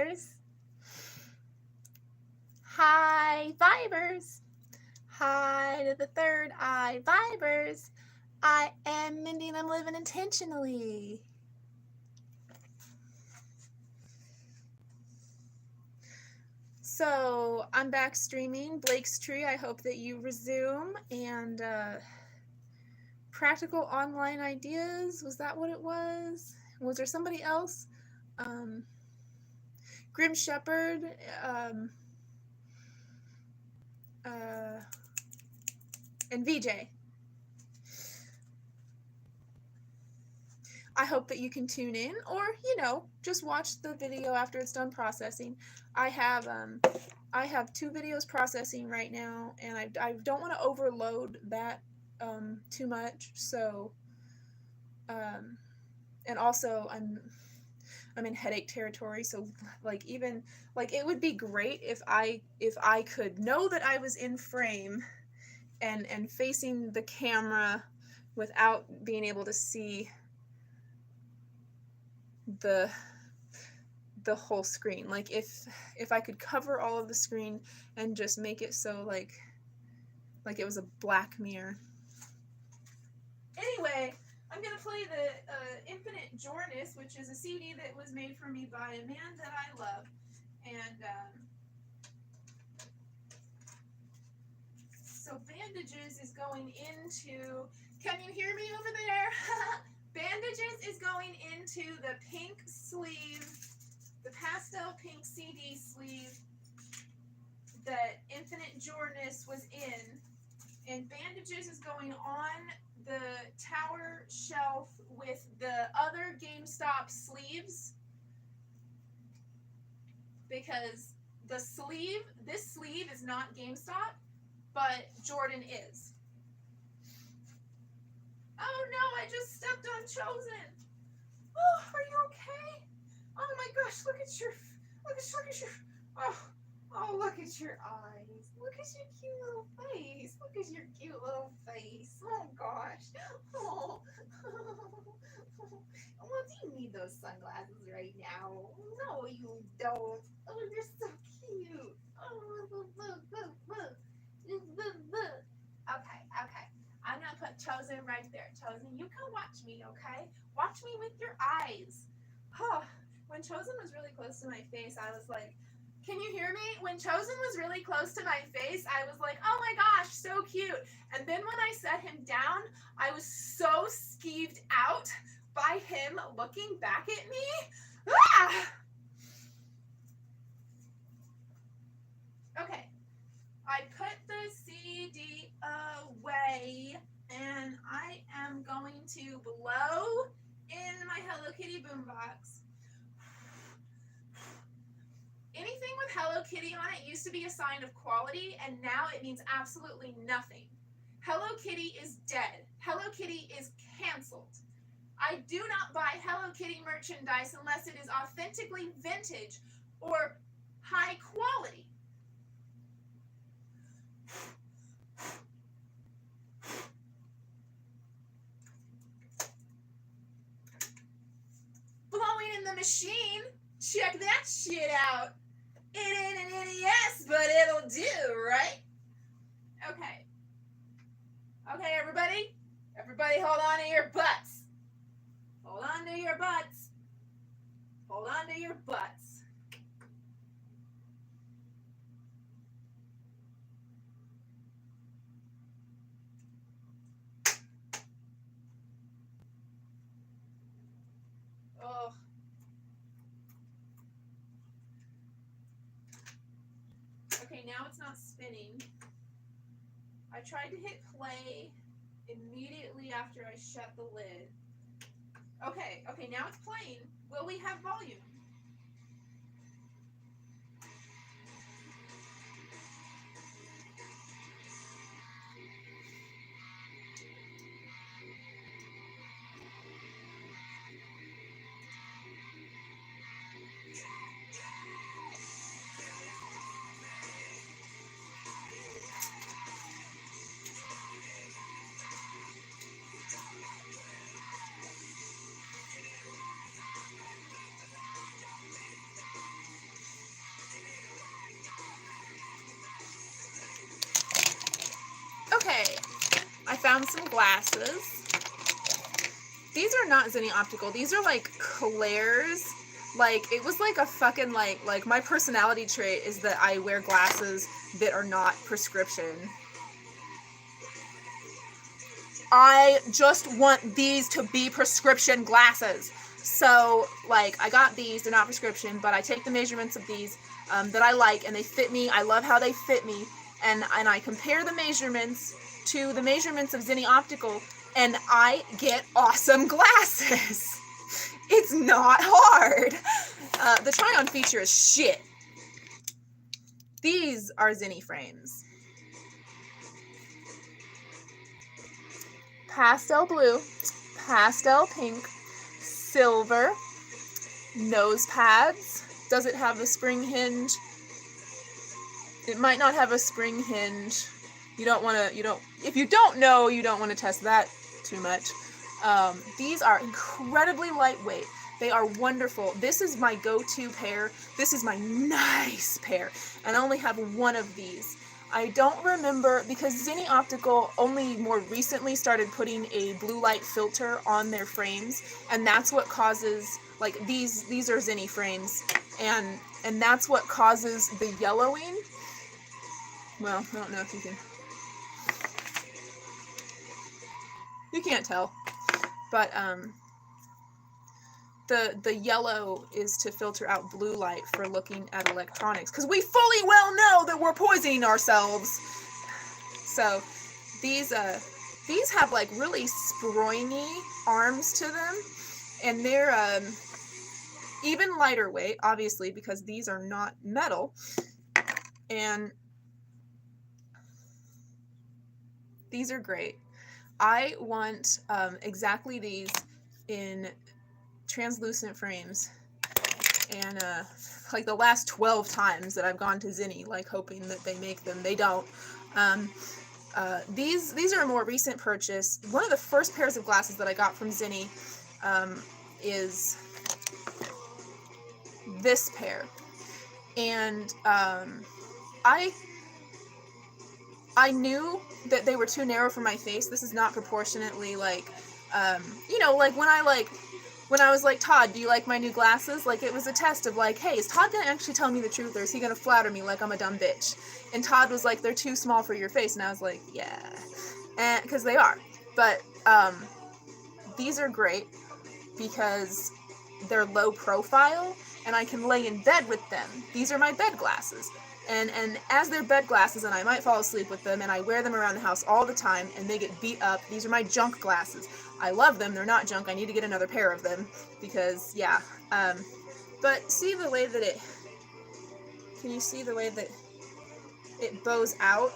Vibers. Hi, Vibers. Hi to the third eye, Vibers. I am Mindy and I'm living intentionally. So I'm back streaming Blake's Tree. I hope that you resume. And practical online ideas, was that what it was? Was there somebody else? Grim Shepherd, and VJ. I hope that you can tune in, or just watch the video after it's done processing. I have 2 videos processing right now, and I don't want to overload that too much. So, and also I'm in headache territory, so even it would be great if I could know that I was in frame and facing the camera without being able to see the whole screen. Like if I could cover all of the screen and just make it so like it was a black mirror. Anyway, I'm gonna play the Infinite Journess, which is a CD that was made for me by a man that I love. And so Bandages is going into, can you hear me over there? Bandages is going into the pink sleeve, the pastel pink CD sleeve that Infinite Journess was in. And Bandages is going on the tower shelf with the other GameStop sleeves, because this sleeve is not GameStop, but Jordan is. Oh no, I just stepped on Chosen. Oh, are you okay? Oh my gosh, look at your, oh, look at your eyes. Look at your cute little face. Look at your cute little face. Oh gosh. Oh. Well, do you need those sunglasses right now? No, you don't. Oh, you're so cute. Oh, look. Okay. I'm gonna put Chosen right there. Chosen, you can watch me, okay? Watch me with your eyes. Oh, when Chosen was really close to my face, I was like, can you hear me? When Chosen was really close to my face, I was like, oh my gosh, so cute. And then when I set him down, I was so skeeved out by him looking back at me. Ah! Okay. I put the CD away, and I am going to blow in my Hello Kitty boombox. Anything with Hello Kitty on it used to be a sign of quality, and now it means absolutely nothing. Hello Kitty is dead. Hello Kitty is canceled. I do not buy Hello Kitty merchandise unless it is authentically vintage or high quality. Blowing in the machine. Check that shit out. It ain't an NES, but it'll do, right? Okay. Okay, everybody. Everybody hold on to your butts. Hold on to your butts. Hold on to your butts. Oh. Okay, now it's not spinning. I tried to hit play immediately after I shut the lid. Okay, now it's playing. Will we have volume? found some glasses. These are not Zenni Optical. These are like Claire's. Like, it was like a fucking, like my personality trait is that I wear glasses that are not prescription. I just want these to be prescription glasses. So, like, I got these. They're not prescription, but I take the measurements of these that I like, and they fit me. I love how they fit me. And I compare the measurements to the measurements of Zenni Optical, and I get awesome glasses. It's not hard. The try-on feature is shit. These are Zenni frames. Pastel blue, pastel pink, silver, nose pads. Does it have a spring hinge? It might not have a spring hinge. If you don't know, you don't want to test that too much. These are incredibly lightweight. They are wonderful. This is my go-to pair. This is my nice pair. And I only have one of these. I don't remember, because Zenni Optical only more recently started putting a blue light filter on their frames, and that's what causes, like, these are Zenni frames, and that's what causes the yellowing. Well, I don't know if you can't tell, but the yellow is to filter out blue light for looking at electronics, because we fully well know that we're poisoning ourselves. So these have like really springy arms to them, and they're even lighter weight, obviously, because these are not metal, and these are great. I want exactly these in translucent frames, and like the last 12 times that I've gone to Zenni, like hoping that they make them, they don't. These are a more recent purchase. One of the first pairs of glasses that I got from Zenni is this pair, and I knew that they were too narrow for my face. This is not proportionately like, like when I was like, Todd, do you like my new glasses? Like, it was a test of like, hey, is Todd gonna actually tell me the truth, or is he gonna flatter me like I'm a dumb bitch? And Todd was like, they're too small for your face, and I was like, yeah, and because they are. But these are great because they're low profile, and I can lay in bed with them. These are my bed glasses. And as they're bed glasses, and I might fall asleep with them, and I wear them around the house all the time, and they get beat up. These are my junk glasses. I love them. They're not junk. I need to get another pair of them because, yeah. But see the way that can you see the way that it bows out?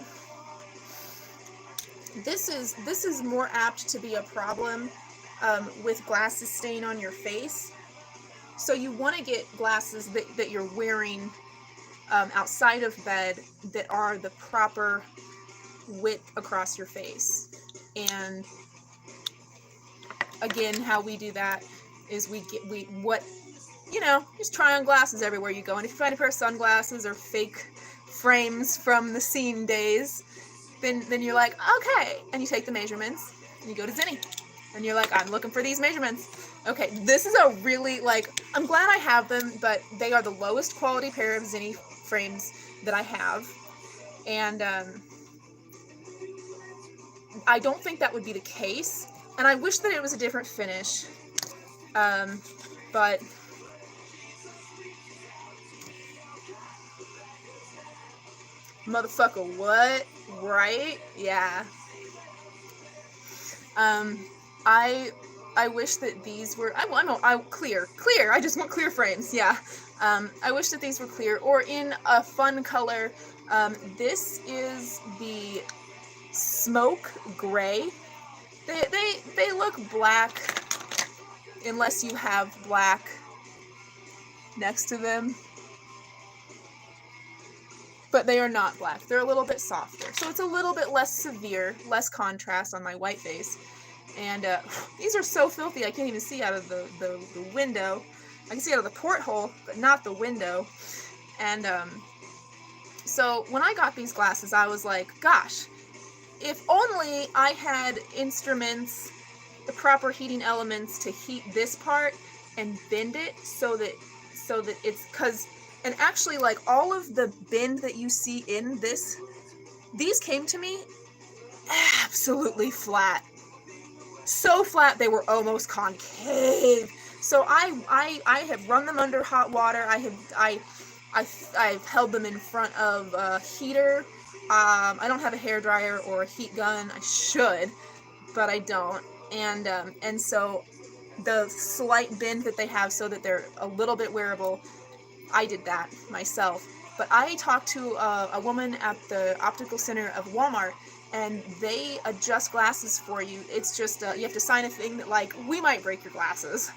This is more apt to be a problem with glasses staying on your face. So you want to get glasses that you're wearing outside of bed that are the proper width across your face. And again, how we do that is just try on glasses everywhere you go. And if you find a pair of sunglasses or fake frames from the scene days, then you're like, okay, and you take the measurements and you go to Zenni and you're like, I'm looking for these measurements. Okay, this is a really, like, I'm glad I have them, but they are the lowest quality pair of Zenni frames that I have, and I don't think that would be the case, and I wish that it was a different finish, but motherfucker, what? Right? Yeah. I wish that these were, clear, I just want clear frames, yeah. I wish that these were clear, or in a fun color. This is the smoke gray. They look black, unless you have black next to them. But they are not black. They're a little bit softer. So it's a little bit less severe, less contrast on my white face. And these are so filthy I can't even see out of the window. I can see out of the porthole, but not the window. And so when I got these glasses, I was like, gosh, if only I had instruments, the proper heating elements to heat this part and bend it so that it's, cause, and actually, like, all of the bend that you see in this, these came to me absolutely flat. So flat they were almost concave. So I have run them under hot water. I've held them in front of a heater. I don't have a hairdryer or a heat gun. I should, but I don't. And so the slight bend that they have so that they're a little bit wearable, I did that myself. But I talked to a woman at the optical center of Walmart, and they adjust glasses for you. It's just, you have to sign a thing that, like, we might break your glasses.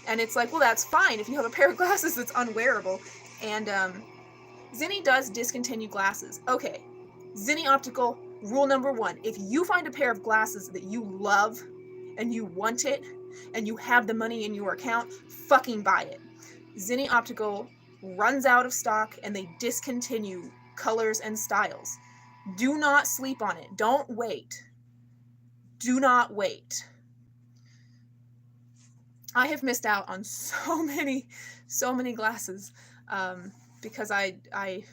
And it's like, well, that's fine if you have a pair of glasses that's unwearable. And Zenni does discontinue glasses. Okay, Zenni Optical, rule number 1. If you find a pair of glasses that you love, and you want it, and you have the money in your account, fucking buy it. Zenni Optical runs out of stock, and they discontinue colors and styles. Do not sleep on it. Don't wait. Do not wait. I have missed out on so many glasses, because I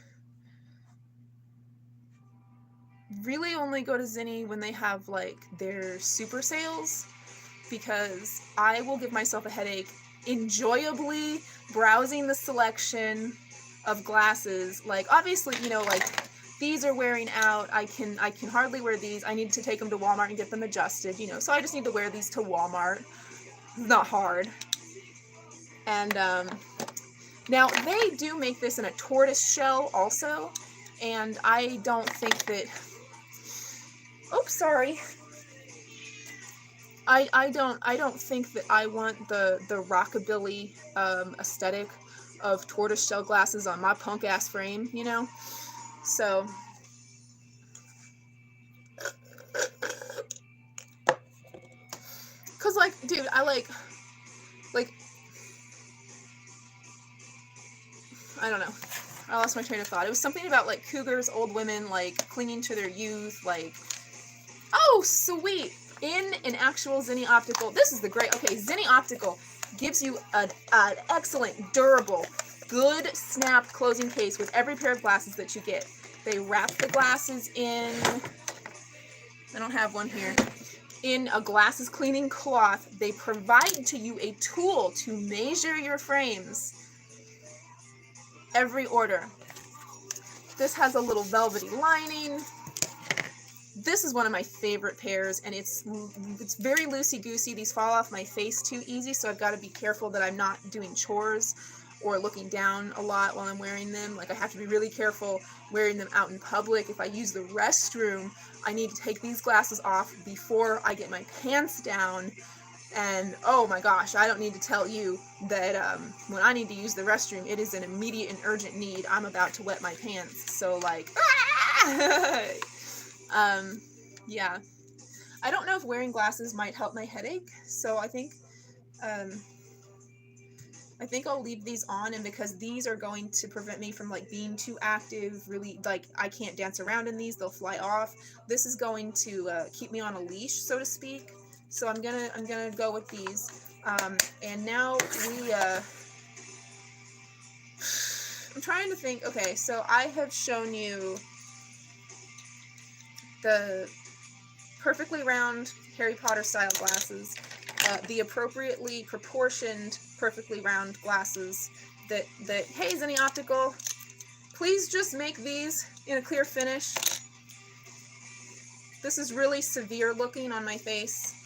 really only go to Zenni when they have, like, their super sales, because I will give myself a headache enjoyably browsing the selection of glasses. Like, obviously, you know, like, these are wearing out. I can hardly wear these. I need to take them to Walmart and get them adjusted, you know, so I just need to wear these to Walmart. Not hard. And now they do make this in a tortoise shell also, and I don't think that, oops, sorry. I don't think that I want the rockabilly aesthetic of tortoise shell glasses on my punk ass frame, you know? So cause, like, dude, I like I don't know. I lost my train of thought. It was something about, like, cougars, old women, like, clinging to their youth, like, oh, sweet! In an actual Zenni Optical, this is the great, okay, Zenni Optical gives you an excellent, durable, good snap closing case with every pair of glasses that you get. They wrap the glasses in, I don't have one here, in a glasses cleaning cloth. They provide to you a tool to measure your frames every order. This has a little velvety lining. This is one of my favorite pairs, and it's very loosey-goosey. These fall off my face too easy, so I've got to be careful that I'm not doing chores or looking down a lot while I'm wearing them. Like, I have to be really careful wearing them out in public. If I use the restroom, I need to take these glasses off before I get my pants down. And oh my gosh, I don't need to tell you that when I need to use the restroom, it is an immediate and urgent need. I'm about to wet my pants. So, like, yeah. I don't know if wearing glasses might help my headache, so I think I'll leave these on, and because these are going to prevent me from, like, being too active, really, like, I can't dance around in these, they'll fly off. This is going to keep me on a leash, so to speak. So I'm gonna go with these. And now I'm trying to think. Okay, so I have shown you the perfectly round Harry Potter style glasses, the appropriately proportioned perfectly round glasses that hey, Zenni Optical, please just make these in a clear finish. This is really severe looking on my face.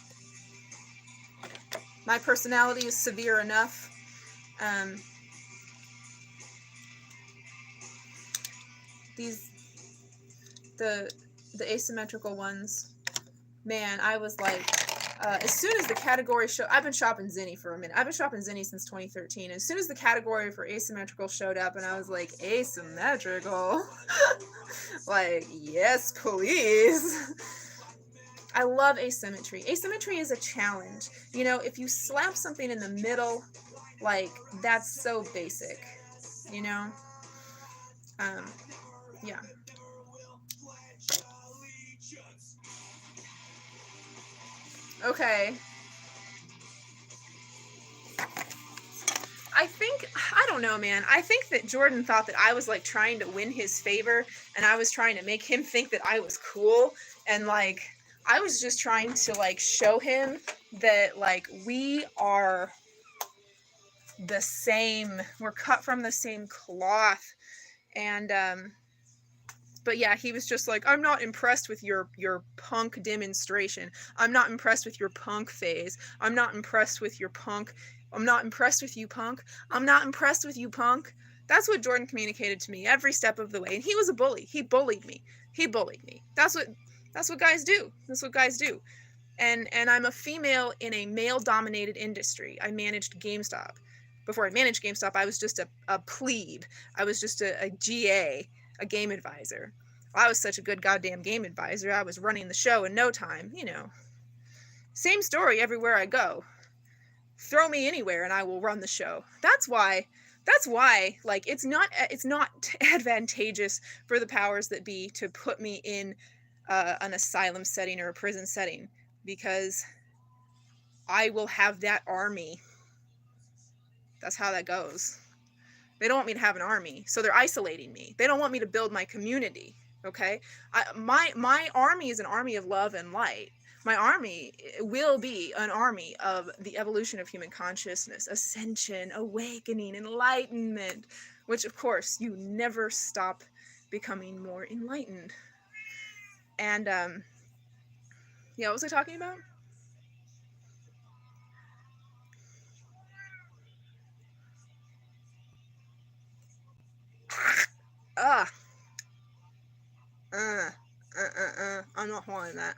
My personality is severe enough. The asymmetrical ones, man, I was like, as soon as the category I've been shopping Zenni for a minute. I've been shopping Zenni since 2013. As soon as the category for asymmetrical showed up, and I was like, asymmetrical? Like, yes, please. I love asymmetry. Asymmetry is a challenge. You know, if you slap something in the middle, like, that's so basic, you know? Yeah. Okay. I don't know, man. I think that Jordan thought that I was like trying to win his favor and I was trying to make him think that I was cool. And like, I was just trying to like show him that like we are the same, we're cut from the same cloth. And, but yeah, he was just like, I'm not impressed with your punk demonstration. I'm not impressed with your punk phase. I'm not impressed with your punk. I'm not impressed with you, punk. I'm not impressed with you, punk. That's what Jordan communicated to me every step of the way. And he was a bully. He bullied me. He bullied me. That's what guys do. That's what guys do. And I'm a female in a male dominated industry. I managed GameStop. Before I managed GameStop, I was just a plebe. I was just a GA, a game advisor. I was such a good goddamn game advisor. I was running the show in no time, you know. Same story everywhere I go. Throw me anywhere and I will run the show. That's why like it's not advantageous for the powers that be to put me in an asylum setting or a prison setting, because I will have that army. That's how that goes. They don't want me to have an army, so they're isolating me. They don't want me to build my community. Okay, my army is an army of love and light. My army will be an army of the evolution of human consciousness, ascension, awakening, enlightenment, which of course you never stop becoming more enlightened. And yeah, what was I talking about? Ah, I'm not wanting that.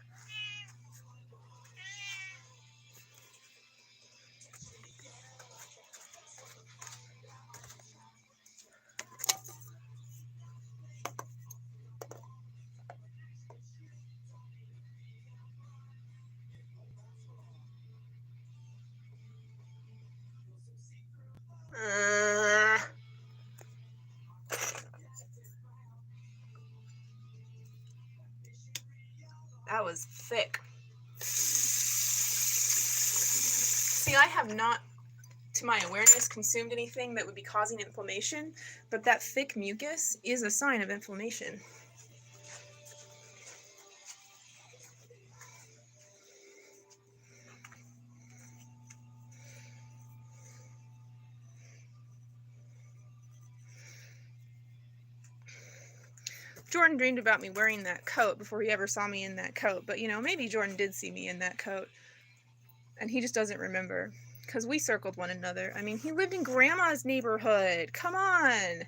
Uh, that was thick. See, I have not, to my awareness, consumed anything that would be causing inflammation, but that thick mucus is a sign of inflammation. Jordan dreamed about me wearing that coat before he ever saw me in that coat, but you know, maybe Jordan did see me in that coat, and he just doesn't remember, because we circled one another. I mean, he lived in Grandma's neighborhood. Come on!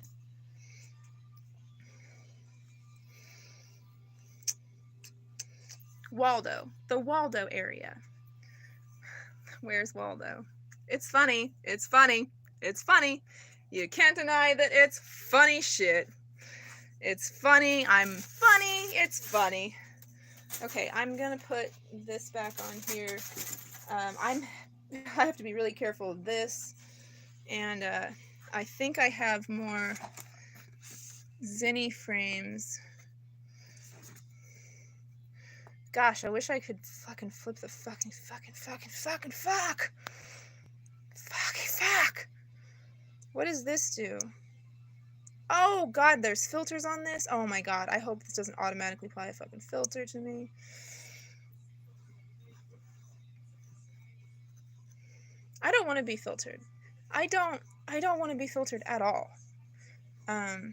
Waldo. The Waldo area. Where's Waldo? It's funny. It's funny. It's funny. You can't deny that it's funny shit. It's funny. I'm funny. It's funny. Okay, I'm gonna put this back on here. I have to be really careful of this, and I think I have more Zenni frames. Gosh, I wish I could fucking flip the fuck. What does this do? Oh god, there's filters on this? Oh my god, I hope this doesn't automatically apply a fucking filter to me. I don't want to be filtered. I don't want to be filtered at all. I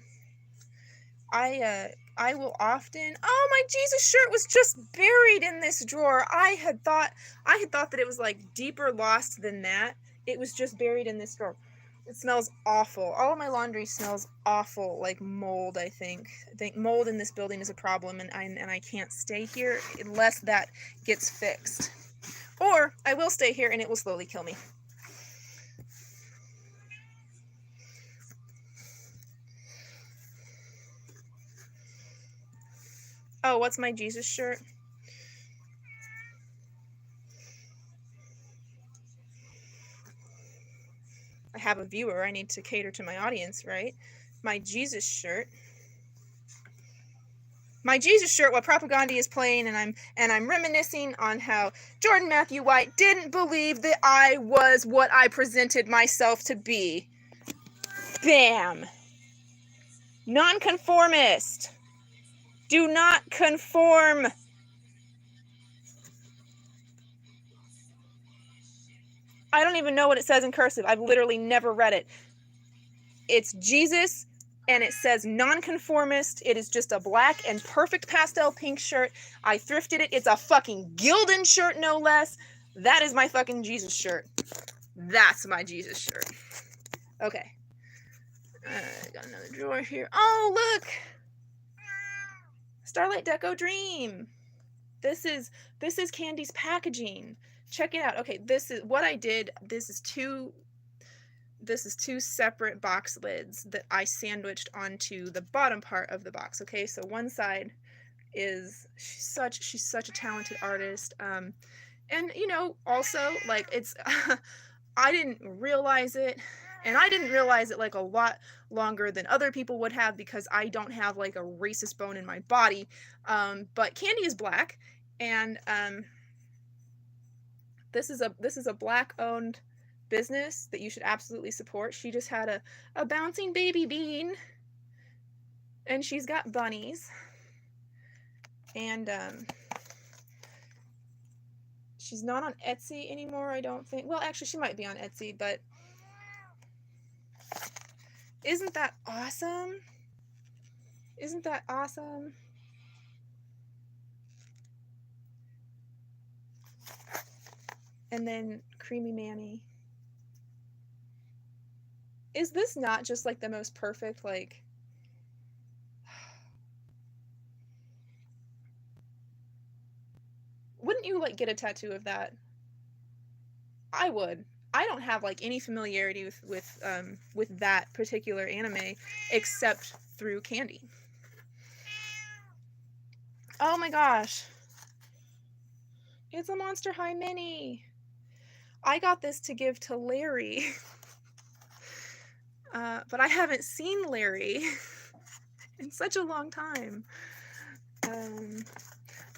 will often. Oh, my Jesus shirt was just buried in this drawer. I had thought that it was like deeper lost than that. It was just buried in this drawer. It smells awful. All of my laundry smells awful, like mold. I think mold in this building is a problem, and I can't stay here unless that gets fixed. Or I will stay here and it will slowly kill me. Oh, what's my Jesus shirt? I have a viewer. I need to cater to my audience, right? My Jesus shirt my Jesus shirt while Propaganda is playing, and I'm reminiscing on how Jordan Matthew White didn't believe that I was what I presented myself to be. Bam! Nonconformist. Do not conform. I don't even know what it says in cursive. I've literally never read it. It's Jesus, and it says nonconformist. It is just a black and perfect pastel pink shirt. I thrifted it. It's a fucking Gildan shirt, no less. That is my fucking Jesus shirt. That's my Jesus shirt. Okay. Got another drawer here. Oh, look! Starlight Deco Dream. This is Candy's packaging. Check it out. Okay, this is what I did. This is two separate box lids that I sandwiched onto the bottom part of the box. Okay, so one side is she's such a talented artist. And you know, also like it's I didn't realize it, and I didn't realize it like a lot longer than other people would have because I don't have like a racist bone in my body. But Candy is black, and this is a black owned business that you should absolutely support. She just had a bouncing baby bean, and she's got bunnies, and she's not on Etsy anymore, I don't think. Well, actually, she might be on Etsy, but isn't that awesome? Isn't that awesome? And then Creamy Manny. Is this not just like the most perfect, like, wouldn't you like get a tattoo of that? I would. I don't have like any familiarity with that particular anime except through Candy. Oh my gosh. It's a Monster High mini. I got this to give to Larry. But I haven't seen Larry in such a long time.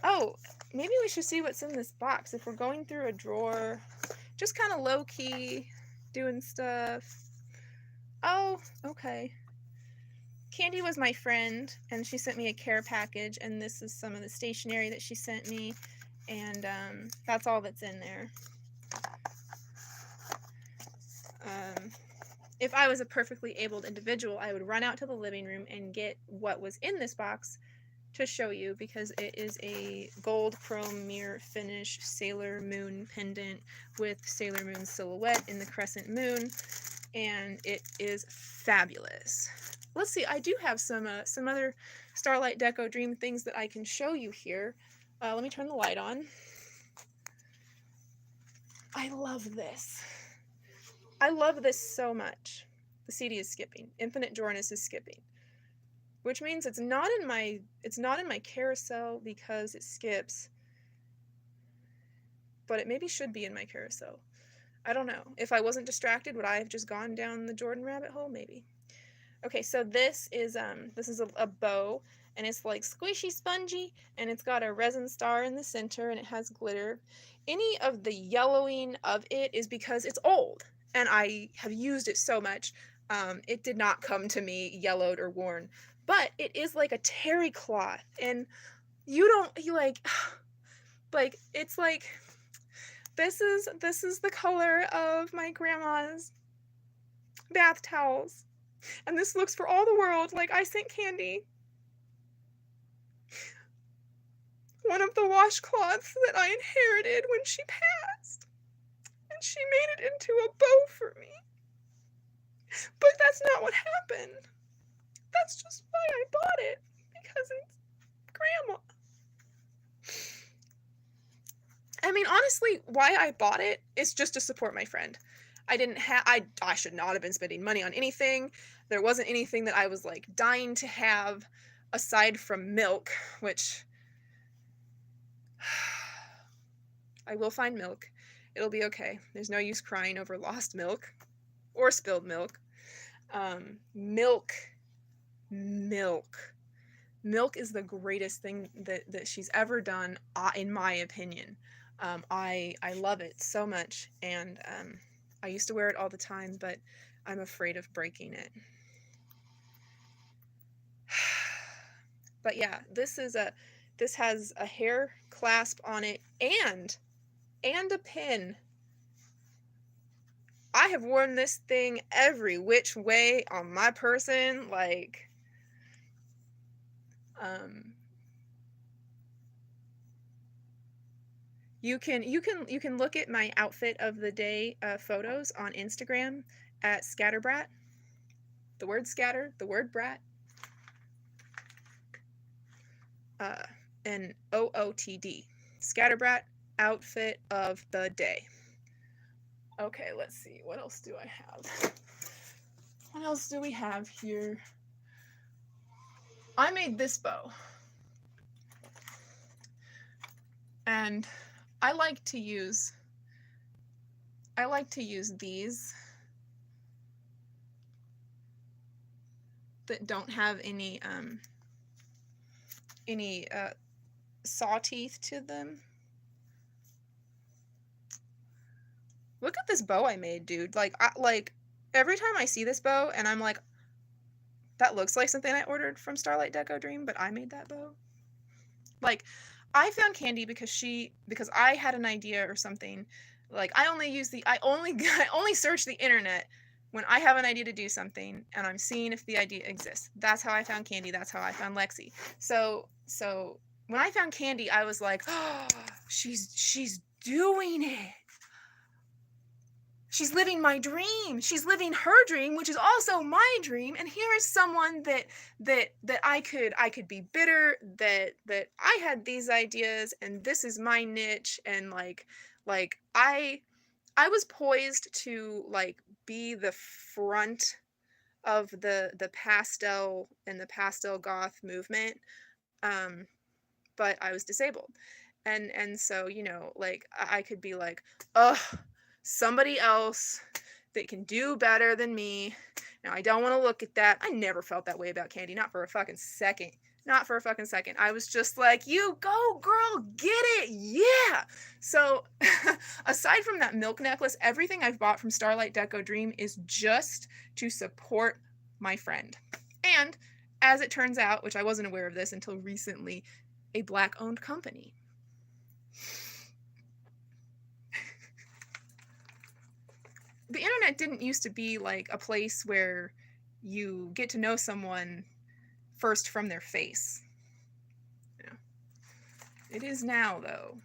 Oh, maybe we should see what's in this box. If we're going through a drawer, just kind of low-key doing stuff. Oh, okay. Candy was my friend, and she sent me a care package, and this is some of the stationery that she sent me, and that's all that's in there. If I was a perfectly abled individual, I would run out to the living room and get what was in this box to show you, because it is a gold chrome mirror finish Sailor Moon pendant with Sailor Moon silhouette in the crescent moon, and it is fabulous. Let's see, I do have some other Starlight Deco Dream things that I can show you here. Let me turn the light on. I love this. I love this so much. The CD is skipping. Infinite Journess is skipping. Which means it's not in my carousel because it skips. But it maybe should be in my carousel. I don't know. If I wasn't distracted, would I have just gone down the Jordan rabbit hole? Maybe. Okay, so this is a bow, and it's like squishy spongy, and it's got a resin star in the center, and it has glitter. Any of the yellowing of it is because it's old, and I have used it so much. It did not come to me yellowed or worn, but it is like a terry cloth, and you like it's like this is the color of my grandma's bath towels. And this looks for all the world like I sent Candy one of the washcloths that I inherited when she passed. And she made it into a bow for me. But that's not what happened. That's just why I bought it. Because it's Grandma. I mean, honestly, why I bought it is just to support my friend. I should not have been spending money on anything. There wasn't anything that I was like dying to have aside from milk, which I will find milk. It'll be okay. There's no use crying over lost milk or spilled milk. Milk. Milk is the greatest thing that she's ever done, in my opinion. I love it so much, and I used to wear it all the time, but I'm afraid of breaking it. But yeah, this has a hair clasp on it and a pin. I have worn this thing every which way on my person, like you can look at my outfit of the day photos on Instagram at scatterbrat. The word scatter, the word brat, and OOTD. Scatterbrat outfit of the day. Okay, let's see. What else do I have? What else do we have here? I made this bow. And I like to use these that don't have any saw teeth to them. Look at this bow I made, dude. Like every time I see this bow and I'm like, that looks like something I ordered from Starlight Deco Dream, but I made that bow. Like, I found Candy because I had an idea or something. Like, I only search the internet when I have an idea to do something and I'm seeing if the idea exists. That's how I found Candy. That's how I found Lexi. So when I found Candy, I was like, oh, she's doing it. She's living my dream. She's living her dream, which is also my dream. And here is someone that I could be bitter, that I had these ideas and this is my niche, and like I was poised to like be the front of the pastel and the pastel goth movement. But I was disabled. And so, you know, like I could be like, ugh, somebody else that can do better than me. Now, I don't want to look at that. I never felt that way about Candy, not for a fucking second. Not for a fucking second. I was just like, you go, girl, get it, yeah. So, aside from that milk necklace, everything I've bought from Starlight Deco Dream is just to support my friend. And, as it turns out, which I wasn't aware of this until recently, a Black-owned company. The internet didn't used to be like a place where you get to know someone first from their face. You know. It is now, though.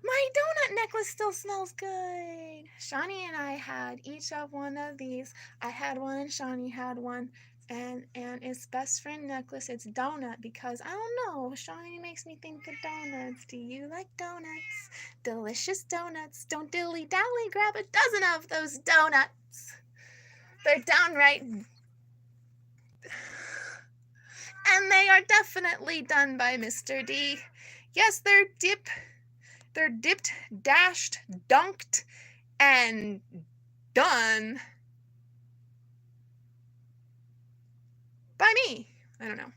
My donut necklace still smells good. Shawnee and I had each of one of these. I had one and Shawnee had one. And its best friend necklace, it's donut, because I don't know, Shawnee makes me think of donuts. Do you like donuts? Delicious donuts. Don't dilly dally, grab a dozen of those donuts. They're downright, and they are definitely done by Mr. D. Yes, they're dipped, dashed, dunked, and done by me. I don't know.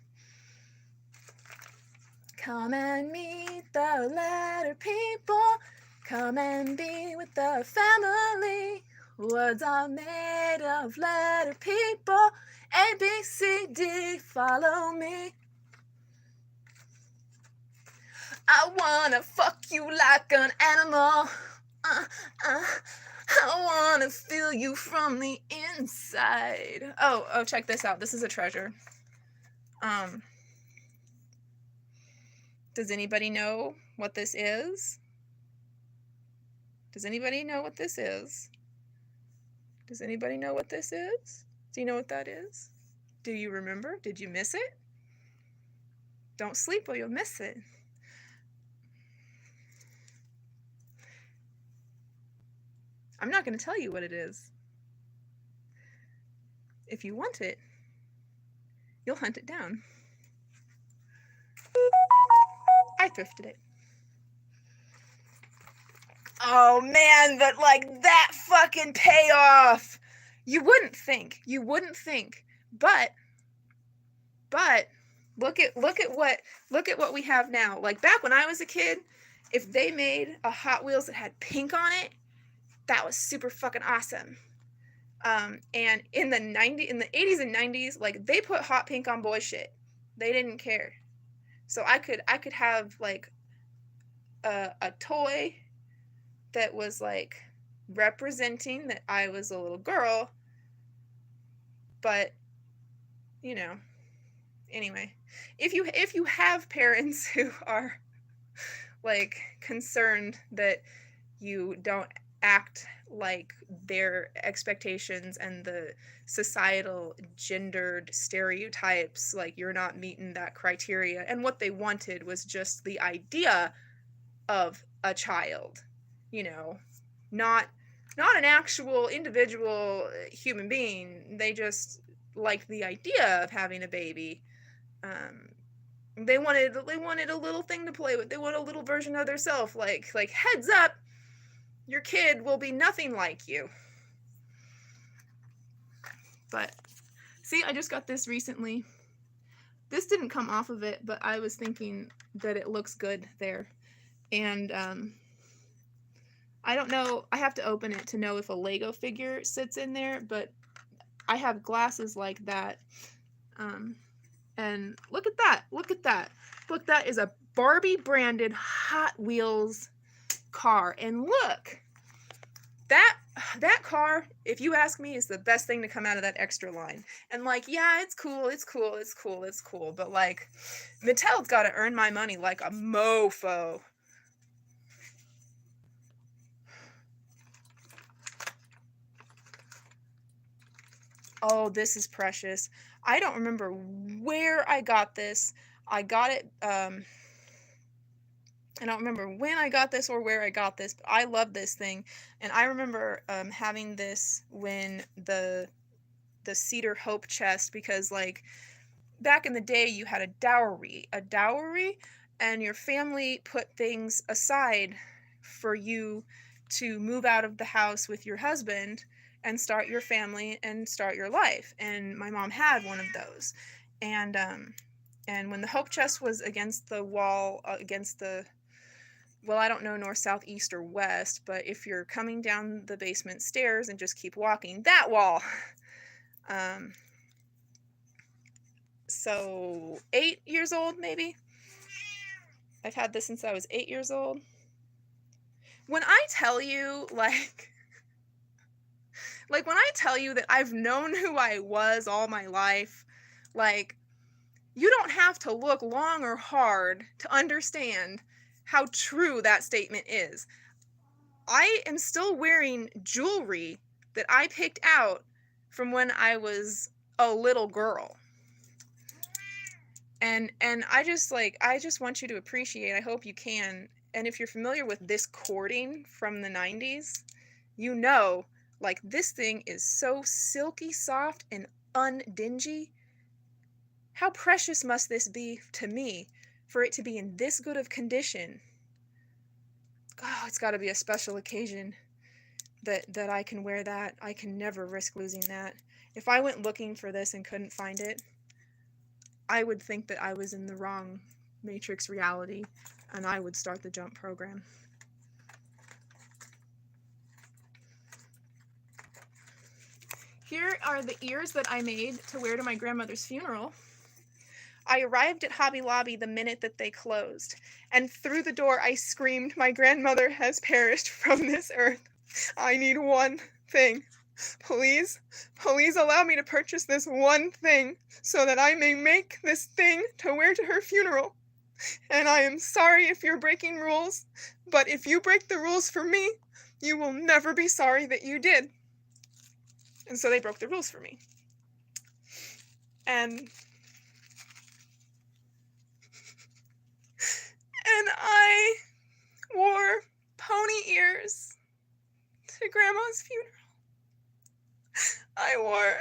Come and meet the letter people. Come and be with the family. Words are made of letter people. A, B, C, D, follow me. I wanna fuck you like an animal. I wanna feel you from the inside. Oh, check this out. This is a treasure. Does anybody know what this is? Does anybody know what this is? Does anybody know what this is? Do you know what that is? Do you remember? Did you miss it? Don't sleep or you'll miss it. I'm not going to tell you what it is. If you want it, you'll hunt it down. I thrifted it. Oh man, but like that fucking payoff. You wouldn't think. But But look at what we have now. Like back when I was a kid, if they made a Hot Wheels that had pink on it, that was super fucking awesome. And in the 80s and 90s, like they put hot pink on boy shit. They didn't care. So I could have like a toy that was like representing that I was a little girl, but you know, anyway, if you have parents who are like concerned that you don't act like their expectations and the societal gendered stereotypes, like you're not meeting that criteria, and what they wanted was just the idea of a child, you know, not an actual individual human being. They just liked the idea of having a baby. They wanted a little thing to play with. They want a little version of their self. Like heads up, your kid will be nothing like you. But see, I just got this recently. This didn't come off of it, but I was thinking that it looks good there. And I don't know, I have to open it to know if a Lego figure sits in there, but I have glasses like that. And look at that. Look, that is a Barbie branded Hot Wheels car. And look, that car, if you ask me, is the best thing to come out of that extra line. And like, yeah, it's cool. But like, Mattel's got to earn my money like a mofo. Oh, this is precious. I don't remember where I got this. I got it, I don't remember when I got this or where I got this, but I love this thing. And I remember having this when the Cedar Hope chest, because like back in the day you had a dowry, and your family put things aside for you to move out of the house with your husband and start your family and start your life. And my mom had one of those. And when the Hope chest was against the wall, against the, well, I don't know north, south, east, or west, but if you're coming down the basement stairs and just keep walking, that wall. So 8 years old, maybe. I've had this since I was 8 years old. When I tell you, like when I tell you that I've known who I was all my life, like, you don't have to look long or hard to understand how true that statement is. I am still wearing jewelry that I picked out from when I was a little girl. And I just want you to appreciate, I hope you can, and if you're familiar with this cording from the 90s, you know, like, this thing is so silky soft and undingy. How precious must this be to me for it to be in this good of condition? Oh, it's got to be a special occasion that I can wear that. I can never risk losing that. If I went looking for this and couldn't find it, I would think that I was in the wrong Matrix reality, and I would start the jump program. Here are the ears that I made to wear to my grandmother's funeral. I arrived at Hobby Lobby the minute that they closed, and through the door I screamed, "My grandmother has perished from this earth. I need one thing. Please allow me to purchase this one thing so that I may make this thing to wear to her funeral. And I am sorry if you're breaking rules, but if you break the rules for me, you will never be sorry that you did." And so they broke the rules for me. And I wore pony ears to Grandma's funeral. I wore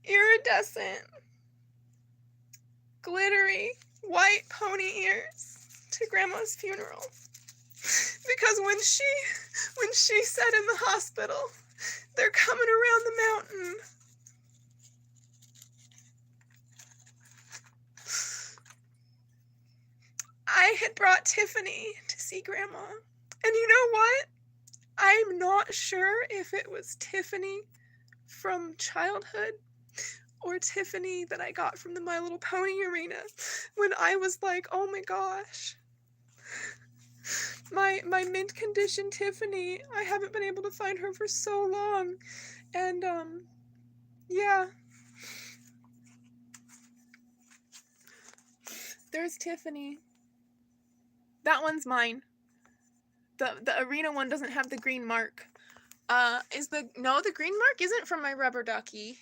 iridescent, glittery, white pony ears to Grandma's funeral. Because when she said in the hospital, "They're coming around the mountain," had brought Tiffany to see Grandma. And you know what? I'm not sure if it was Tiffany from childhood or Tiffany that I got from the My Little Pony arena when I was like, oh my gosh. My mint condition Tiffany, I haven't been able to find her for so long. And yeah. There's Tiffany. That one's mine. The arena one doesn't have the green mark. The green mark isn't from my rubber ducky.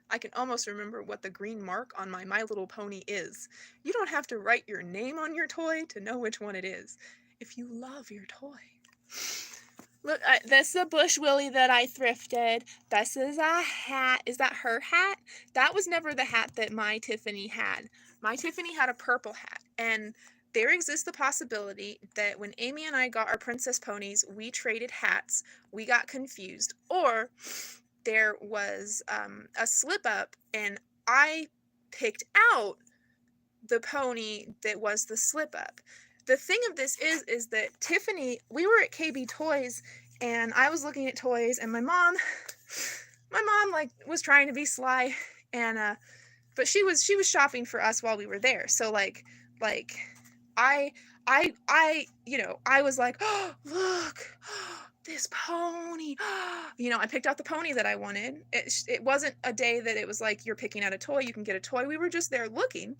I can almost remember what the green mark on my My Little Pony is. You don't have to write your name on your toy to know which one it is, if you love your toy. Look, this is a Bush Willie that I thrifted. This is a hat. Is that her hat? That was never the hat that my Tiffany had. My Tiffany had a purple hat, and there exists the possibility that when Amy and I got our princess ponies, we traded hats, we got confused, or there was a slip up and I picked out the pony that was the slip up. The thing of this is that Tiffany, we were at KB Toys and I was looking at toys and my mom like was trying to be sly and but she was shopping for us while we were there. So like I I was like, oh, look, this pony. I picked out the pony that I wanted. It wasn't a day that it was like you're picking out a toy, you can get a toy. We were just there looking.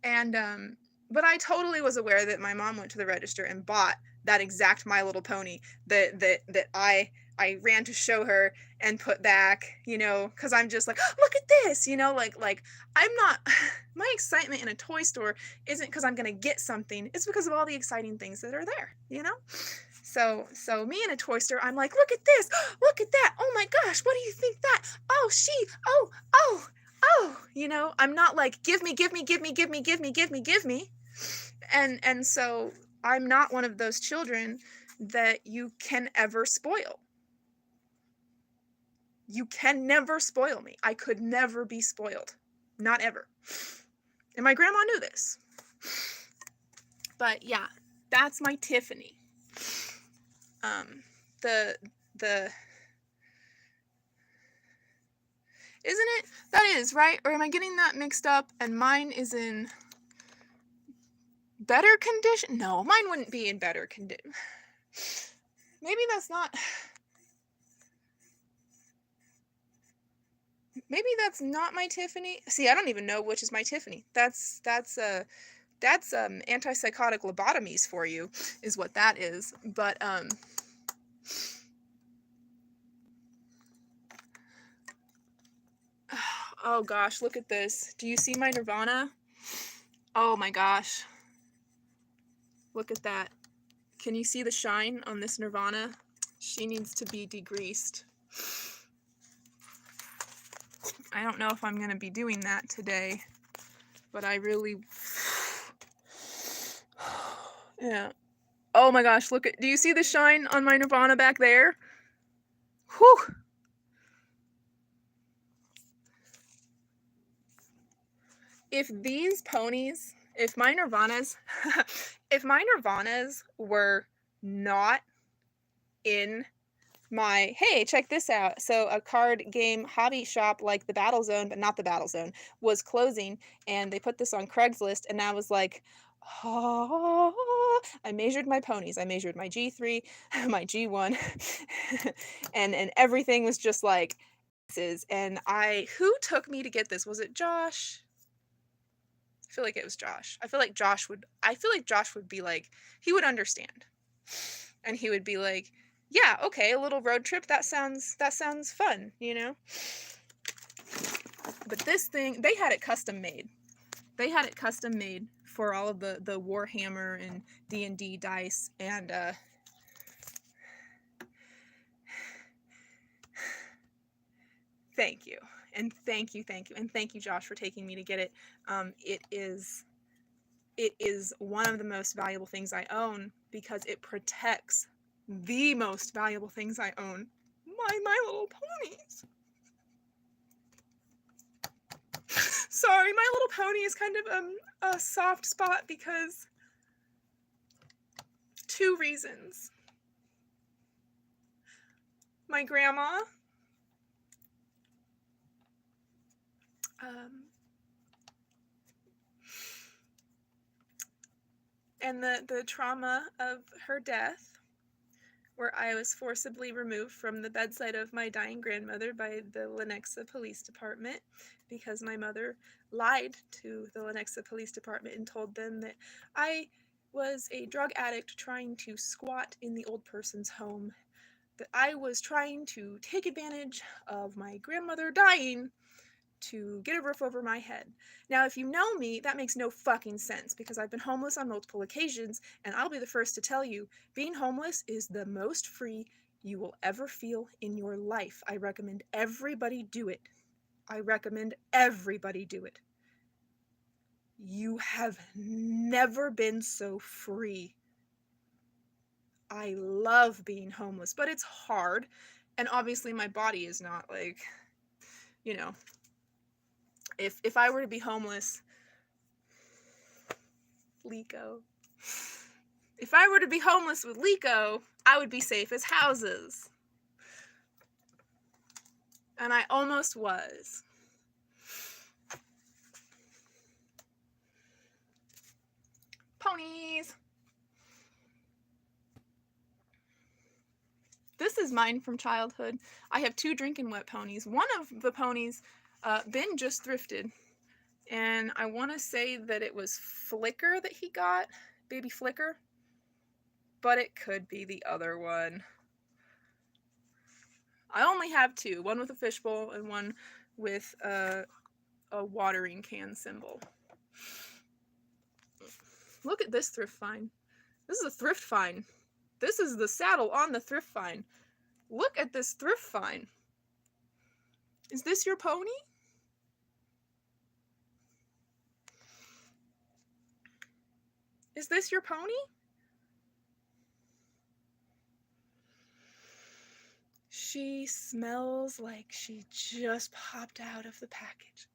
And but I totally was aware that my mom went to the register and bought that exact My Little Pony that I ran to show her and put back, because I'm just like, oh, look at this, like I'm not, my excitement in a toy store isn't because I'm going to get something. It's because of all the exciting things that are there, So me in a toy store, I'm like, look at this, look at that. Oh my gosh, what do you think that? Oh, I'm not like, give me. And so I'm not one of those children that you can ever spoil. You can never spoil me. I could never be spoiled. Not ever. And my grandma knew this. But yeah, that's my Tiffany. Isn't it? That is, right? Or am I getting that mixed up and mine is in better condition? No, mine wouldn't be in better condition. Maybe that's not my Tiffany. See, I don't even know which is my Tiffany. That's antipsychotic lobotomies for you, is what that is. But oh gosh, look at this. Do you see my Nirvana? Oh my gosh. Look at that. Can you see the shine on this Nirvana? She needs to be degreased. I don't know if I'm going to be doing that today, but I really... Yeah. Oh my gosh, do you see the shine on my Nirvana back there? Whew. If my Nirvanas were not in my, hey, check this out. So a card game hobby shop like the Battle Zone, but not the Battle Zone, was closing, and they put this on Craigslist, and I was like, oh, I measured my ponies. I measured my G3, my G1, and everything was just like, and who took me to get this? Was it Josh? I feel like it was Josh. I feel like Josh would be like, he would understand. And he would be like, yeah, okay, a little road trip, that sounds fun, But this thing, they had it custom made. They had it custom made for all of the Warhammer and D&D dice, and thank you. And thank you. And thank you, Josh, for taking me to get it. It is one of the most valuable things I own because it protects the most valuable things I own, My Little Ponies. Sorry, My Little Pony is kind of a soft spot because 2 reasons. My grandma, and the trauma of her death, where I was forcibly removed from the bedside of my dying grandmother by the Lenexa Police Department because my mother lied to the Lenexa Police Department and told them that I was a drug addict trying to squat in the old person's home, that I was trying to take advantage of my grandmother dying to get a roof over my head. Now, if you know me, that makes no fucking sense because I've been homeless on multiple occasions, and I'll be the first to tell you, being homeless is the most free you will ever feel in your life. I recommend everybody do it. I recommend everybody do it. You have never been so free. I love being homeless, but it's hard, and obviously my body is not like, you know, if I were to be homeless, Lico. If I were to be homeless with Lico, I would be safe as houses. And I almost was. Ponies! This is mine from childhood. I have 2 drinking wet ponies. One of the ponies, Ben just thrifted. And I want to say that it was Flicker that he got. Baby Flicker. But it could be the other one. I only have 2. One with a fishbowl and one with a watering can symbol. Look at this thrift find. This is a thrift find. This is the saddle on the thrift find. Look at this thrift find. Is this your pony? Is this your pony? She smells like she just popped out of the package.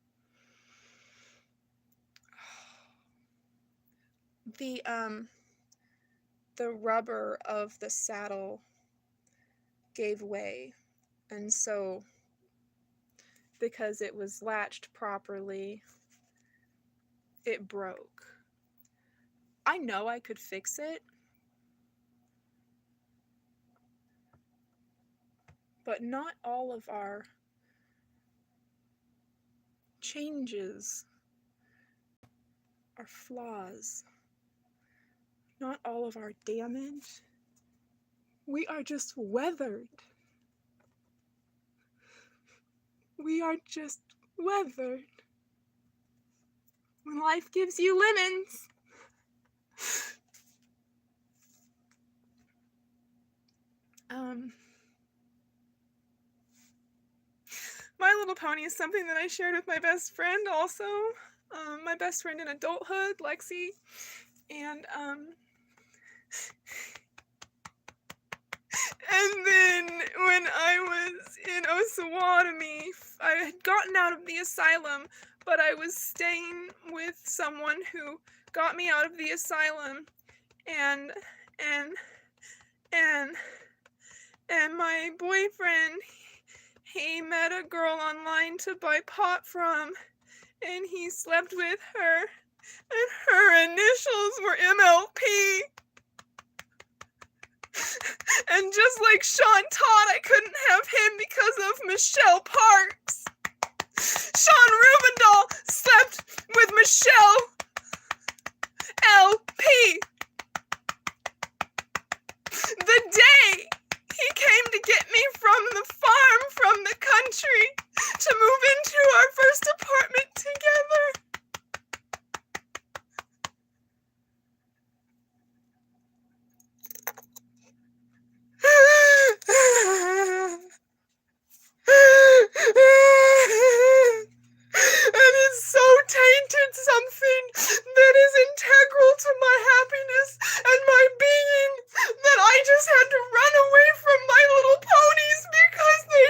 The rubber of the saddle gave way, and so because it was latched properly, it broke. I know I could fix it, but not all of our changes are flaws. Not all of our damage. We are just weathered. We are just weathered. When life gives you lemons. My Little Pony is something that I shared with my best friend also. My best friend in adulthood, Lexi. And then when I was in Osawatomie, I had gotten out of the asylum, but I was staying with someone who got me out of the asylum, and my boyfriend, he met a girl online to buy pot from, and he slept with her, and her initials were MLP. And just like Sean Todd, I couldn't have him because of Michelle Parks. Sean Rubendahl slept with Michelle LP. The day he came to get me from the farm, from the country, to move into our first apartment together. And it's so tainted something that is integral to my happiness and my being that I just had to run away from My Little Ponies because they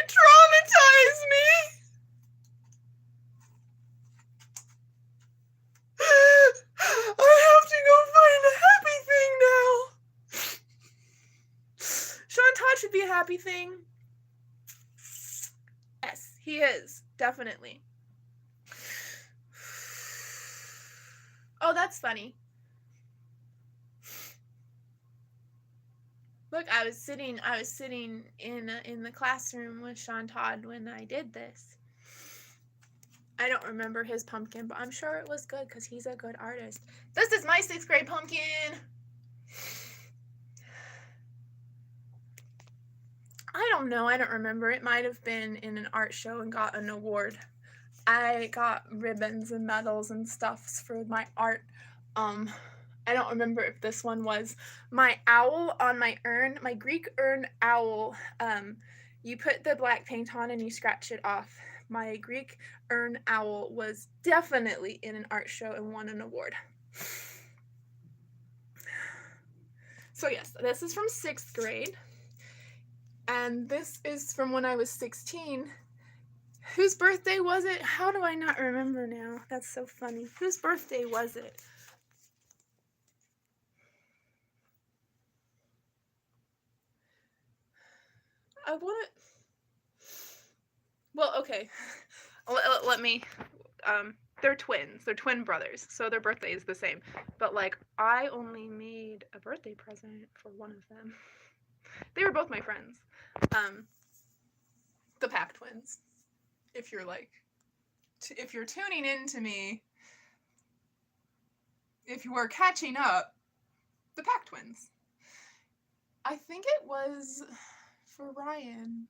happy thing? Yes, he is, definitely. Oh, that's funny. Look, I was sitting in the classroom with Sean Todd when I did this. I don't remember his pumpkin, but I'm sure it was good because he's a good artist. This is my 6th grade pumpkin. I don't know. I don't remember. It might have been in an art show and got an award. I got ribbons and medals and stuffs for my art. I don't remember if this one was my owl on my urn, my Greek urn owl. You put the black paint on and you scratch it off. My Greek urn owl was definitely in an art show and won an award. So yes, this is from 6th grade. And this is from when I was 16. Whose birthday was it? How do I not remember now? That's so funny. Whose birthday was it? I want to... Well, okay. Let me... they're twins. They're twin brothers, so their birthday is the same. But, like, I only made a birthday present for one of them. They were both my friends. The Pack twins. If you're, like... if you're tuning in to me... If you are catching up, the Pack twins. I think it was for Ryan,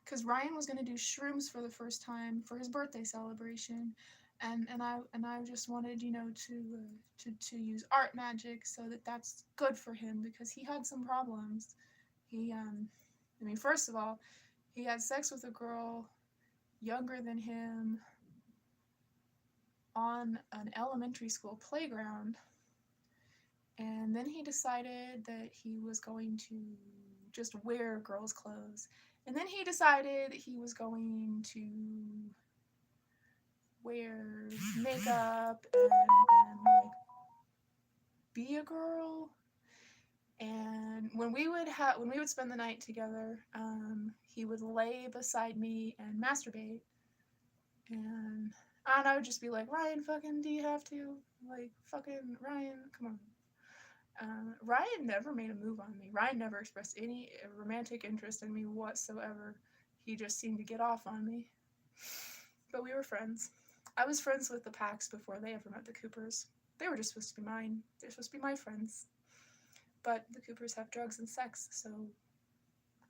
because Ryan was going to do shrooms for the first time for his birthday celebration, and I just wanted, you know, to use art magic so that's good for him, because he had some problems. He I mean, first of all, he had sex with a girl younger than him on an elementary school playground. And then he decided that he was going to just wear girls' clothes. And then he decided he was going to wear makeup and like be a girl. And when we would spend the night together, he would lay beside me and masturbate. And I would just be like, Ryan, fucking, do you have to? Like, fucking, Ryan, come on. Ryan never made a move on me. Ryan never expressed any romantic interest in me whatsoever. He just seemed to get off on me. But we were friends. I was friends with the Packs before they ever met the Coopers. They were just supposed to be mine. They're supposed to be my friends. But the Coopers have drugs and sex, so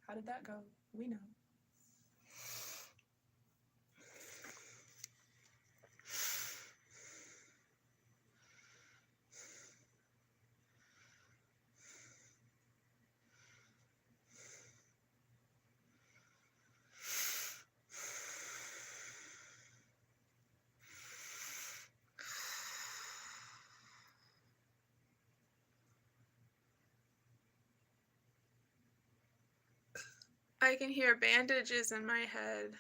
how did that go? We know. I can hear bandages in my head.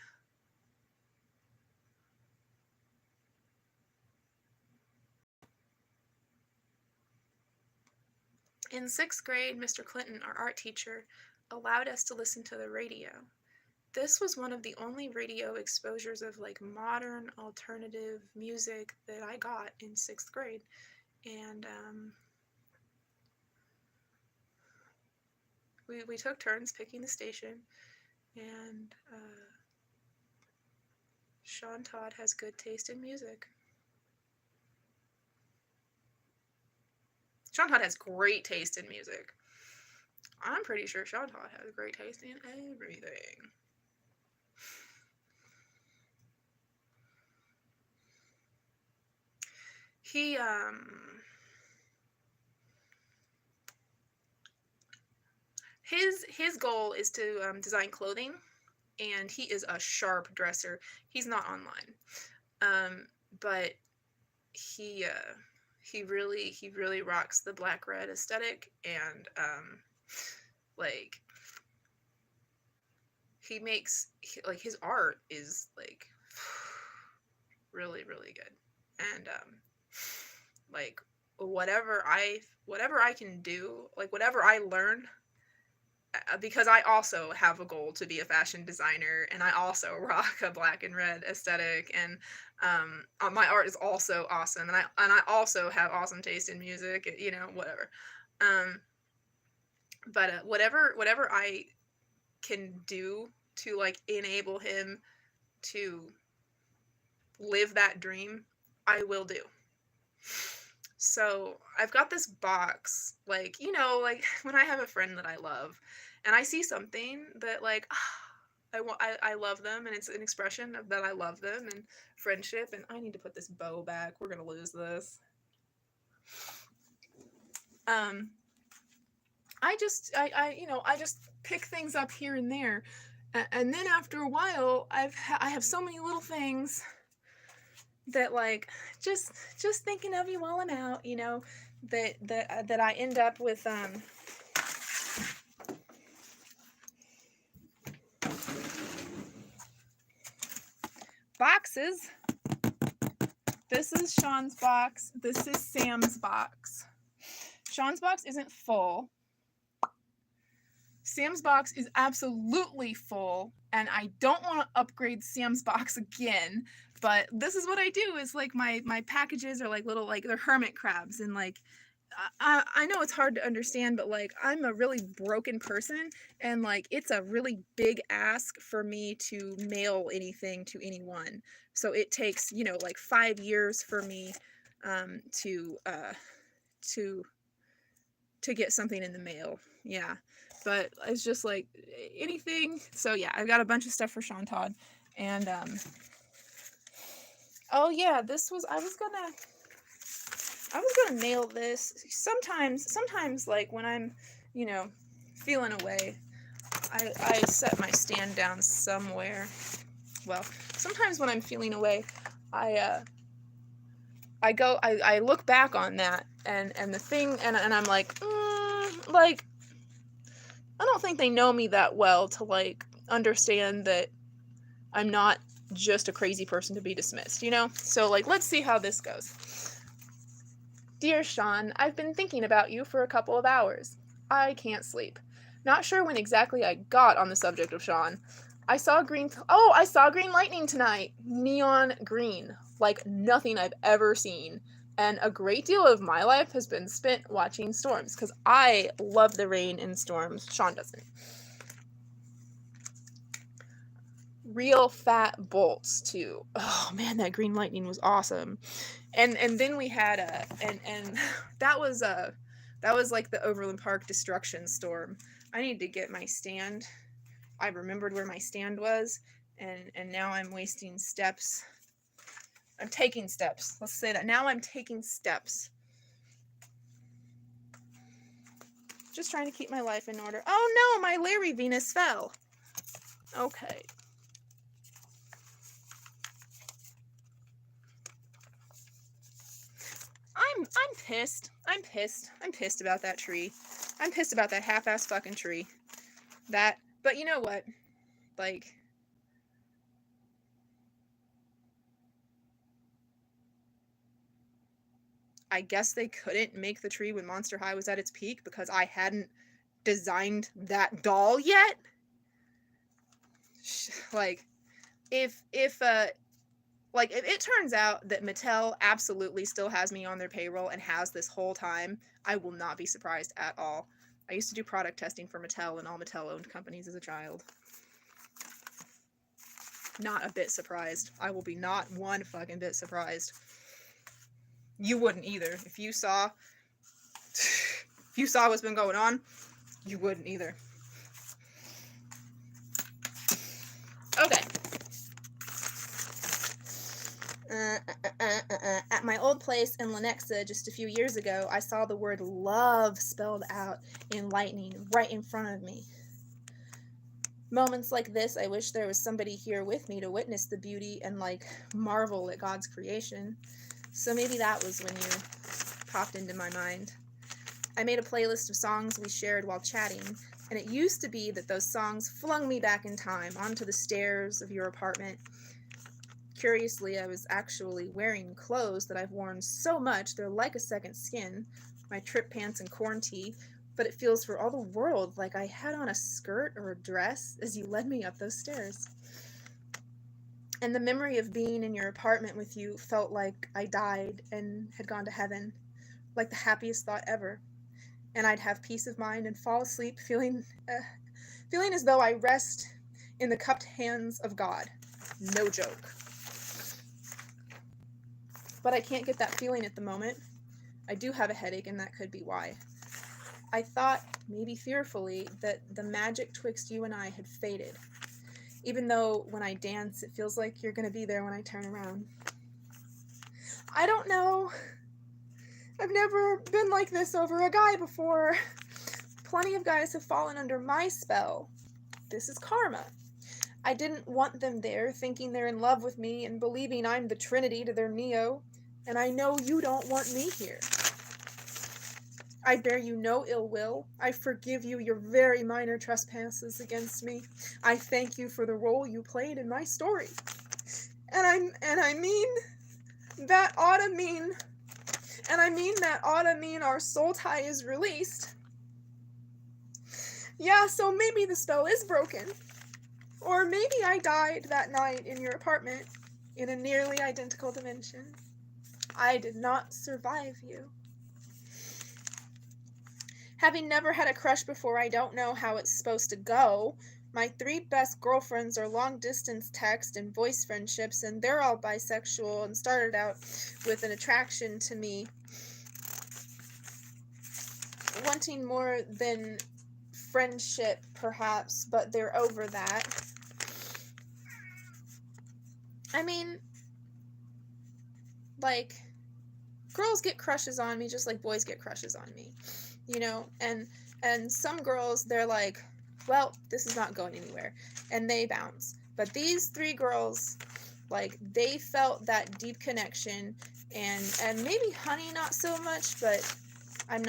In 6th grade, Mr. Clinton, our art teacher, allowed us to listen to the radio. This was one of the only radio exposures of like modern alternative music that I got in 6th grade. And we took turns picking the station, and Sean Todd has good taste in music. Sean Todd has great taste in music. I'm pretty sure Sean Todd has great taste in everything. He his goal is to design clothing, and he is a sharp dresser. He's not online, but he really rocks the black red aesthetic, and like he makes like his art is like really good, and like whatever I can do, like whatever I learn because I also have a goal to be a fashion designer, and I also rock a black and red aesthetic, and my art is also awesome, and I also have awesome taste in music, you know, whatever. Um, but whatever I can do to like enable him to live that dream, I will do. So I've got this box, like, you know, like when I have a friend that I love and I see something that like I love them, and it's an expression of that I love them and friendship, and I need to put this bow back. We're gonna lose this. Um I you know, I just pick things up here and there. And then after a while, I have so many little things that like just thinking of you while I'm out, you know, that I end up with boxes. This is Sean's box. This is Sam's box. Sean's box isn't full. Sam's box is absolutely full, and I don't want to upgrade Sam's box again, but this is what I do. Is like my packages are like little, like they're hermit crabs, and like I know it's hard to understand, but like I'm a really broken person, and like it's a really big ask for me to mail anything to anyone. So it takes, you know, like 5 years for me to get something in the mail. Yeah. But it's just like anything. So yeah, I've got a bunch of stuff for Sean Todd. And oh yeah, this was I was gonna nail this. Sometimes like when I'm, you know, feeling away, I set my stand down somewhere. Well, sometimes when I'm feeling away, I look back on that and the thing, and I'm like, like I don't think they know me that well to like understand that I'm not just a crazy person to be dismissed, you know? So like let's see how this goes. Dear Sean, I've been thinking about you for a couple of hours. I can't sleep. Not sure when exactly I got on the subject of Sean. I saw green lightning tonight. Neon green, like nothing I've ever seen. And a great deal of my life has been spent watching storms, because I love the rain and storms. Sean doesn't. Real fat bolts too. Oh man, that green lightning was awesome. And then we had and that was like the Overland Park destruction storm. I need to get my stand. I remembered where my stand was, and now I'm wasting steps. I'm taking steps. Let's say that. Now I'm taking steps. Just trying to keep my life in order. Oh no, my Larry Venus fell. Okay. I'm pissed. I'm pissed about that tree. I'm pissed about that half-ass fucking tree. But you know what? Like, I guess they couldn't make the tree when Monster High was at its peak because I hadn't designed that doll yet. Like, if it turns out that Mattel absolutely still has me on their payroll and has this whole time, I will not be surprised at all. I used to do product testing for Mattel and all Mattel-owned companies as a child. Not a bit surprised. I will be not one fucking bit surprised. You wouldn't either. If you saw what's been going on, you wouldn't either. Okay. At my old place in Lenexa just a few years ago, I saw the word love spelled out in lightning right in front of me. Moments like this, I wish there was somebody here with me to witness the beauty and like marvel at God's creation. So maybe that was when you popped into my mind. I made a playlist of songs we shared while chatting, and it used to be that those songs flung me back in time onto the stairs of your apartment. Curiously, I was actually wearing clothes that I've worn so much they're like a second skin. My trip pants and corn tee, but it feels for all the world like I had on a skirt or a dress as you led me up those stairs. And the memory of being in your apartment with you felt like I died and had gone to heaven, like the happiest thought ever. And I'd have peace of mind and fall asleep feeling as though I rest in the cupped hands of God. No joke. But I can't get that feeling at the moment. I do have a headache, and that could be why. I thought, maybe fearfully, that the magic twixt you and I had faded. Even though when I dance, it feels like you're going to be there when I turn around. I don't know. I've never been like this over a guy before. Plenty of guys have fallen under my spell. This is karma. I didn't want them there, thinking they're in love with me and believing I'm the Trinity to their Neo, and I know you don't want me here. I bear you no ill will. I forgive you your very minor trespasses against me. I thank you for the role you played in my story. And I mean that ought to mean our soul tie is released. Yeah, so maybe the spell is broken. Or maybe I died that night in your apartment in a nearly identical dimension. I did not survive you. Having never had a crush before, I don't know how it's supposed to go. My 3 best girlfriends are long-distance text and voice friendships, and they're all bisexual and started out with an attraction to me, wanting more than friendship, perhaps, but they're over that. I mean, like, girls get crushes on me just like boys get crushes on me, you know, and some girls, they're like, well, this is not going anywhere, and they bounce. But these 3 girls, like, they felt that deep connection, and maybe Honey not so much, but I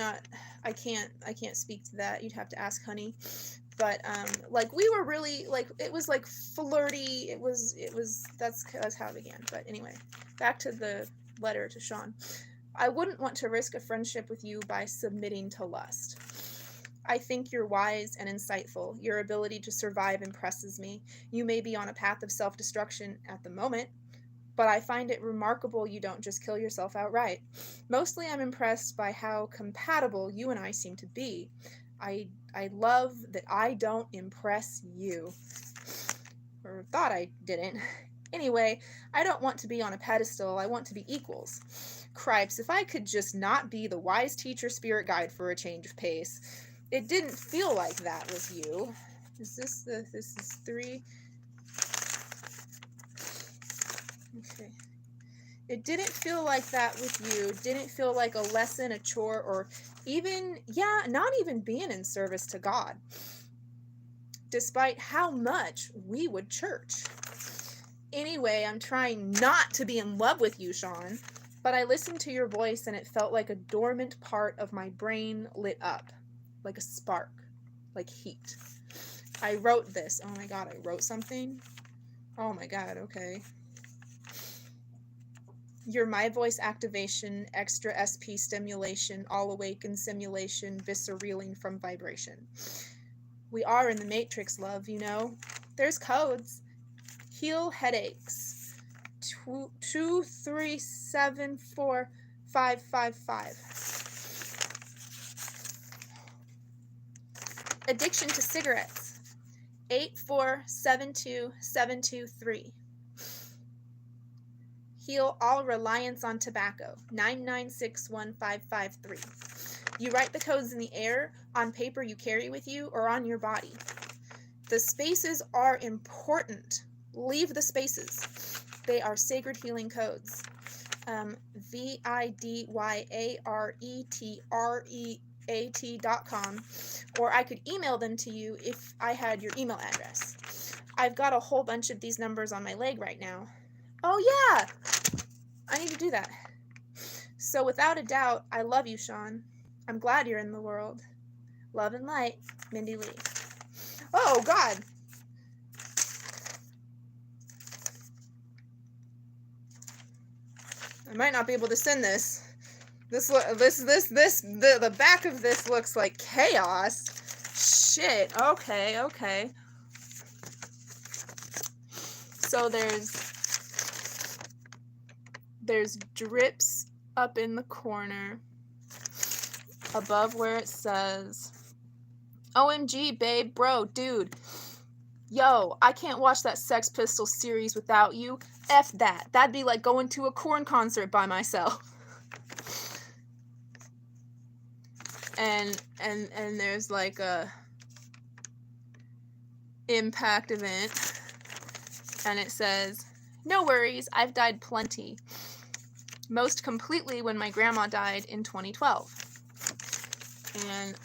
can't speak to that. You'd have to ask Honey. But like, we were really, like, it was like flirty. It was that's how it began. But anyway, back to the letter to Sean. I wouldn't want to risk a friendship with you by submitting to lust. I think you're wise and insightful. Your ability to survive impresses me. You may be on a path of self-destruction at the moment, but I find it remarkable you don't just kill yourself outright. Mostly I'm impressed by how compatible you and I seem to be. I love that I don't impress you. Or thought I didn't. Anyway, I don't want to be on a pedestal. I want to be equals. Cripes, if I could just not be the wise teacher spirit guide for a change of pace. It didn't feel like that with you. Is this this is 3? Okay. It didn't feel like that with you. It didn't feel like a lesson, a chore, or even, not even being in service to God. Despite how much we would church. Anyway, I'm trying not to be in love with you, Sean. But I listened to your voice and it felt like a dormant part of my brain lit up. Like a spark. Like heat. I wrote this. Oh my god, I wrote something? Oh my god, okay. Your my voice activation, extra SP stimulation, all awakened simulation, visceralling from vibration. We are in the Matrix, love, you know. There's codes. Heal headaches. 2374555. Addiction to cigarettes. 8472723. Heal all reliance on tobacco. 9961553. You write the codes in the air, on paper you carry with you, or on your body. The spaces are important. Leave the spaces. They are sacred healing codes. VIDYARETREAT.com, or I could email them to you if I had your email address. I've got a whole bunch of these numbers on my leg right now. Oh yeah! I need to do that. So without a doubt, I love you, Sean. I'm glad you're in the world. Love and light, Mindy Lee. Oh, God! I might not be able to send this. The back of this looks like chaos. Shit. Okay, okay. So there's drips up in the corner above where it says OMG, babe, bro, dude. Yo, I can't watch that Sex Pistols series without you. F that. That'd be like going to a Korn concert by myself. And there's like a impact event, and it says, "No worries, I've died plenty. Most completely when my grandma died in 2012." And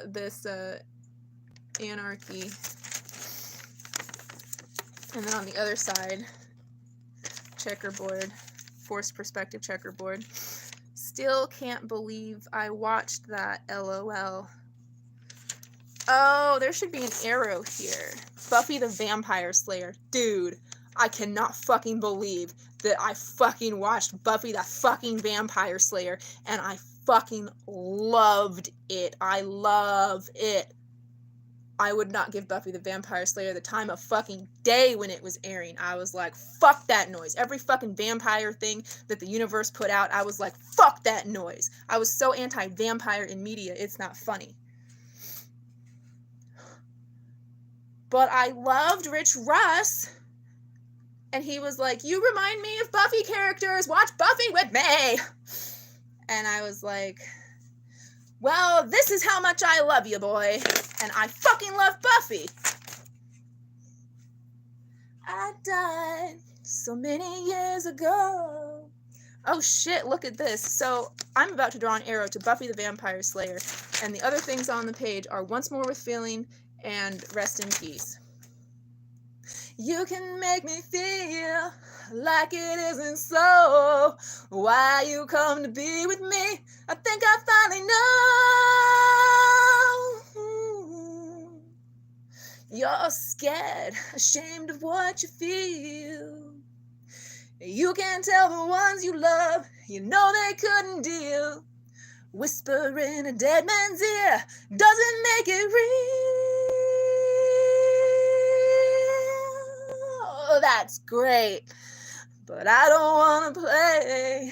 this anarchy. And then on the other side, checkerboard, forced perspective checkerboard. Still can't believe I watched that, LOL. Oh, there should be an arrow here. Buffy the Vampire Slayer. Dude, I cannot fucking believe that I fucking watched Buffy the fucking Vampire Slayer, and I fucking loved it. I love it. I would not give Buffy the Vampire Slayer the time of fucking day when it was airing. I was like, fuck that noise. Every fucking vampire thing that the universe put out, I was like, fuck that noise. I was so anti-vampire in media, it's not funny. But I loved Rich Russ. And he was like, you remind me of Buffy characters. Watch Buffy with me. And I was like, well, this is how much I love you, boy. And I fucking love Buffy. I died so many years ago. Oh shit, look at this. So I'm about to draw an arrow to Buffy the Vampire Slayer. And the other things on the page are Once More with Feeling and Rest in Peace. You can make me feel like it isn't so. Why you come to be with me? I think I finally know. You're scared, ashamed of what you feel. You can't tell the ones you love, you know they couldn't deal. Whisper in a dead man's ear doesn't make it real. Oh, that's great, but I don't want to play.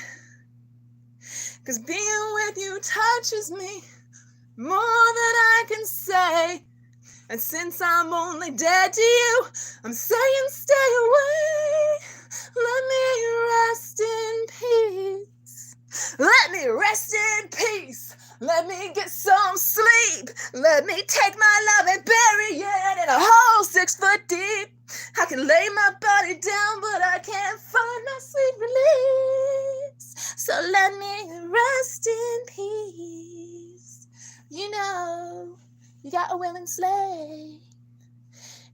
'Cause being with you touches me more than I can say. And since I'm only dead to you, I'm saying stay away. Let me rest in peace. Let me rest in peace. Let me get some sleep. Let me take my love and bury it in a hole 6 foot deep. I can lay my body down, but I can't find my sweet release. So let me rest in peace. You know, you got a willing slave,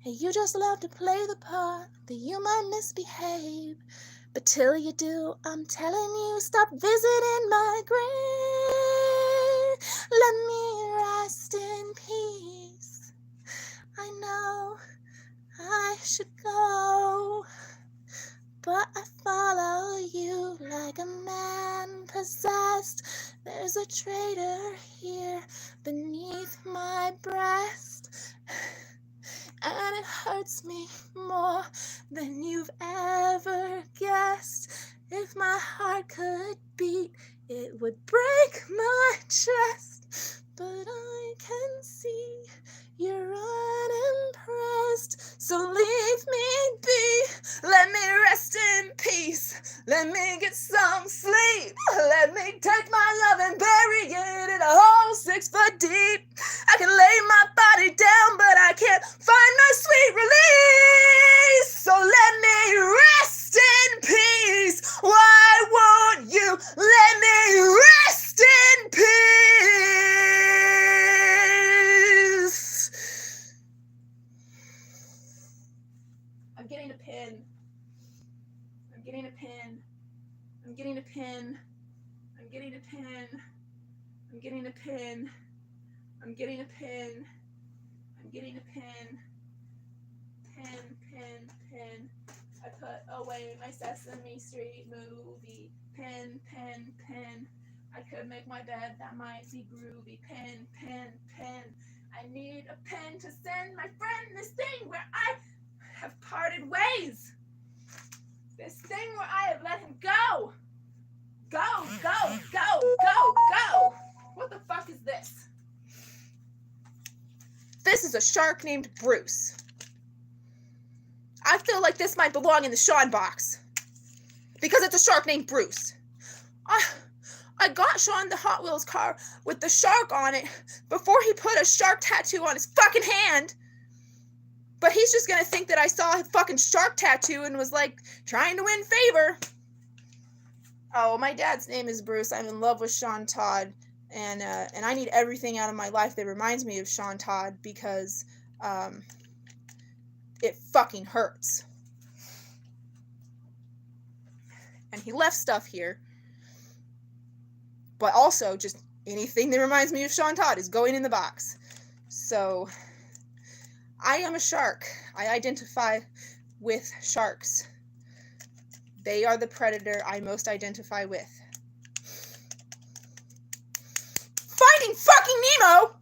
and you just love to play the part that you might misbehave. But till you do, I'm telling you, stop visiting my grave. Let me rest in peace. I know I should go, but I follow you like a man possessed. There's a traitor here beneath my breast, and it hurts me more than you've ever guessed. If my heart could beat, it would break my chest. But I can see you're unimpressed, so leave me be. Let me rest in peace. Let me get some sleep. Let me take my love and bury it in a hole 6 foot deep. I can lay my body down, but I can't find my sweet release. So let me rest in peace. Why won't you let me rest in peace? I'm getting a pin. I'm getting a pin. I'm getting a pin. I'm getting a pin. I'm getting a pin. I'm getting a pin. I'm getting a pin. Pin, pin, pin. I put away my my Sesame Street movie. Pen, pen, pen. I could make my bed, that might be groovy. Pen, pen, pen. I need a pen to send my friend this thing where I have parted ways. This thing where I have let him go. Go, go, go, go, go. What the fuck is this? This is a shark named Bruce. I feel like this might belong in the Sean box. Because it's a shark named Bruce. I got Sean the Hot Wheels car with the shark on it before he put a shark tattoo on his fucking hand. But he's just gonna think that I saw his fucking shark tattoo and was like trying to win favor. Oh, my dad's name is Bruce. I'm in love with Sean Todd. And I need everything out of my life that reminds me of Sean Todd because it fucking hurts. And he left stuff here. But also, just anything that reminds me of Sean Todd is going in the box. So, I am a shark. I identify with sharks. They are the predator I most identify with. Finding fucking Nemo!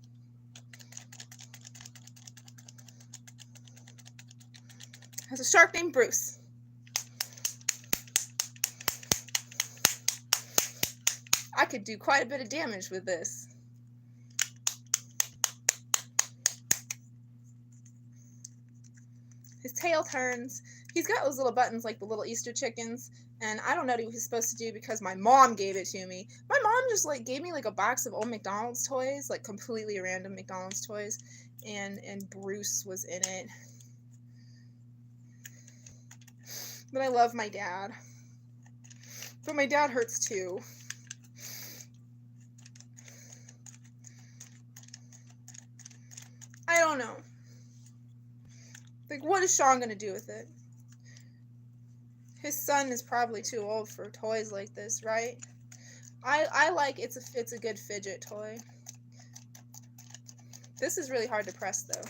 Has a shark named Bruce. I could do quite a bit of damage with this. His tail turns. He's got those little buttons like the little Easter chickens. And I don't know what he was supposed to do because my mom gave it to me. My mom just like gave me like a box of old McDonald's toys. Like completely random McDonald's toys. And Bruce was in it. But I love my dad. But my dad hurts too. I don't know. Like, what is Sean gonna do with it? His son is probably too old for toys like this, right? I like it's a good fidget toy. This is really hard to press though.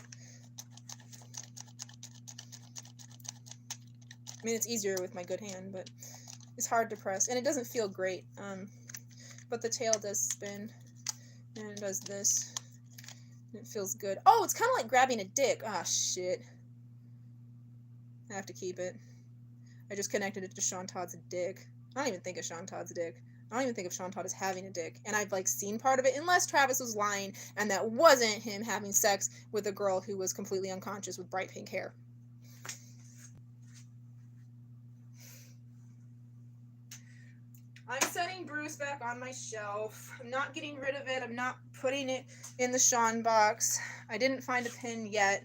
I mean, it's easier with my good hand, but it's hard to press, and it doesn't feel great. But the tail does spin, and it does this. It feels good. Oh, it's kind of like grabbing a dick. Ah, shit. I have to keep it. I just connected it to Sean Todd's dick. I don't even think of Sean Todd's dick. I don't even think of Sean Todd as having a dick. And I've, like, seen part of it, unless Travis was lying, and that wasn't him having sex with a girl who was completely unconscious with bright pink hair. I'm setting Bruce back on my shelf. I'm not getting rid of it. I'm not putting it in the Sean box. I didn't find a pin yet.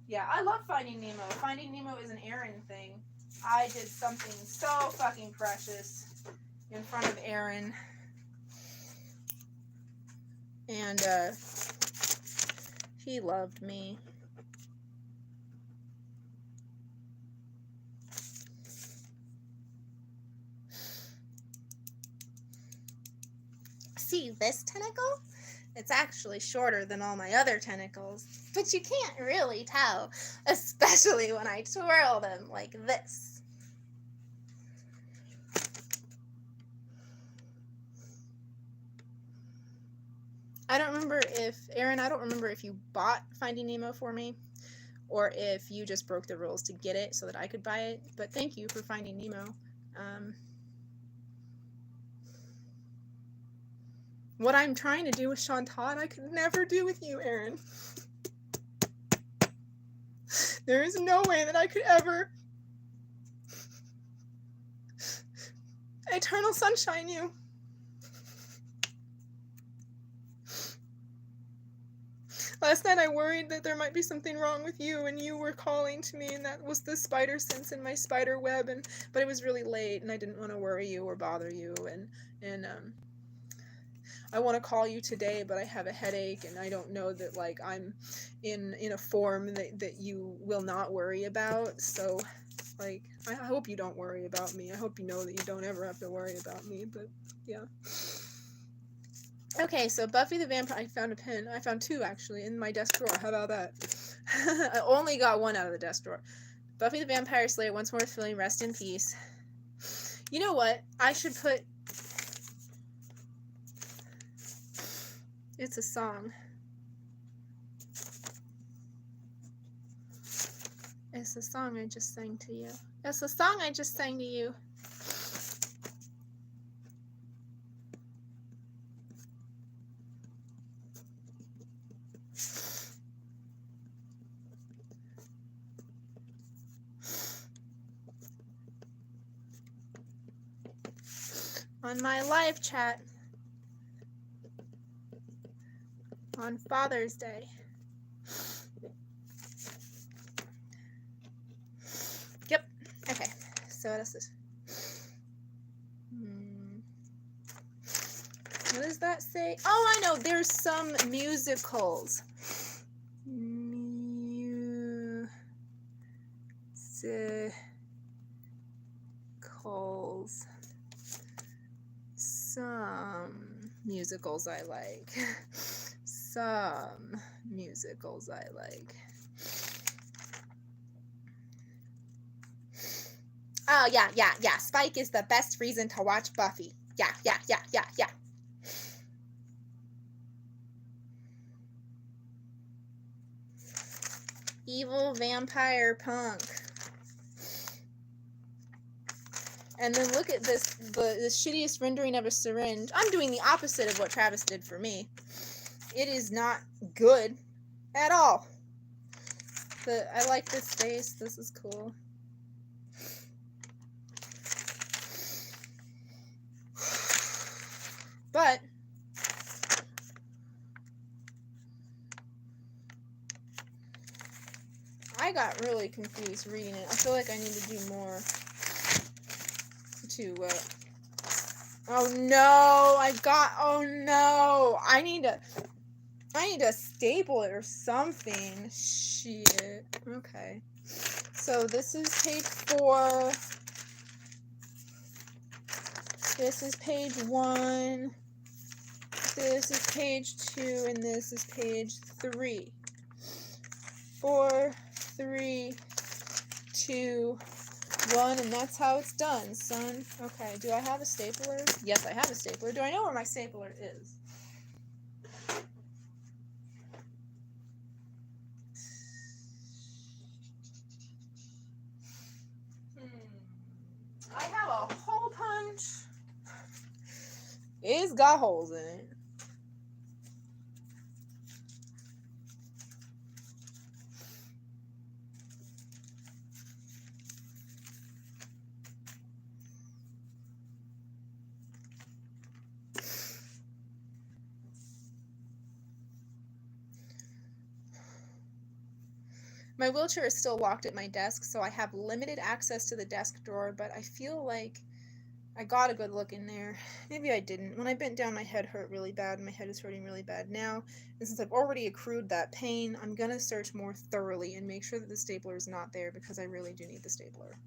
Yeah, I love Finding Nemo. Finding Nemo is an Aaron thing. I did something so fucking precious in front of Aaron. And, he loved me. See this tentacle? It's actually shorter than all my other tentacles, but you can't really tell, especially when I twirl them like this. I don't remember if you bought Finding Nemo for me, or if you just broke the rules to get it so that I could buy it, but thank you for Finding Nemo. What I'm trying to do with Sean Todd, I could never do with you, Aaron. There is no way that I could ever eternal sunshine you. Last night I worried that there might be something wrong with you, and you were calling to me, and that was the spider sense in my spider web, but it was really late, and I didn't want to worry you or bother you, and I want to call you today, but I have a headache, and I don't know that, like, I'm in a form that you will not worry about, so, like, I hope you don't worry about me. I hope you know that you don't ever have to worry about me, but, yeah. Okay, so Buffy the Vampire, I found a pin. I found two, actually, in my desk drawer. How about that? I only got one out of the desk drawer. Buffy the Vampire Slayer, once more feeling, rest in peace. You know what? I should put... It's a song. It's a song I just sang to you. It's a song I just sang to you. On my live chat. On Father's Day. Yep. Okay. So what else is? What does that say? Oh, I know. There's some musicals. Musicals. Some musicals I like. Some musicals I like. Oh, yeah. Spike is the best reason to watch Buffy. Yeah. Evil vampire punk. And then look at this, the shittiest rendering of a syringe. I'm doing the opposite of what Travis did for me. It is not good at all. But I like this face. This is cool. But I got really confused reading it. I feel like I need to do more to oh no, I need to staple it or something. Shit. Okay. So this is page 4. This is page 1. This is page 2, and this is page 3. 4, 3, 2, 1, and that's how it's done, son. Okay, do I have a stapler? Yes, I have a stapler. Do I know where my stapler is? I have a hole punch. It's got holes in it. My wheelchair is still locked at my desk, so I have limited access to the desk drawer, but I feel like I got a good look in there. Maybe I didn't. When I bent down, my head hurt really bad. My head is hurting really bad now. And since I've already accrued that pain, I'm going to search more thoroughly and make sure that the stapler is not there, because I really do need the stapler.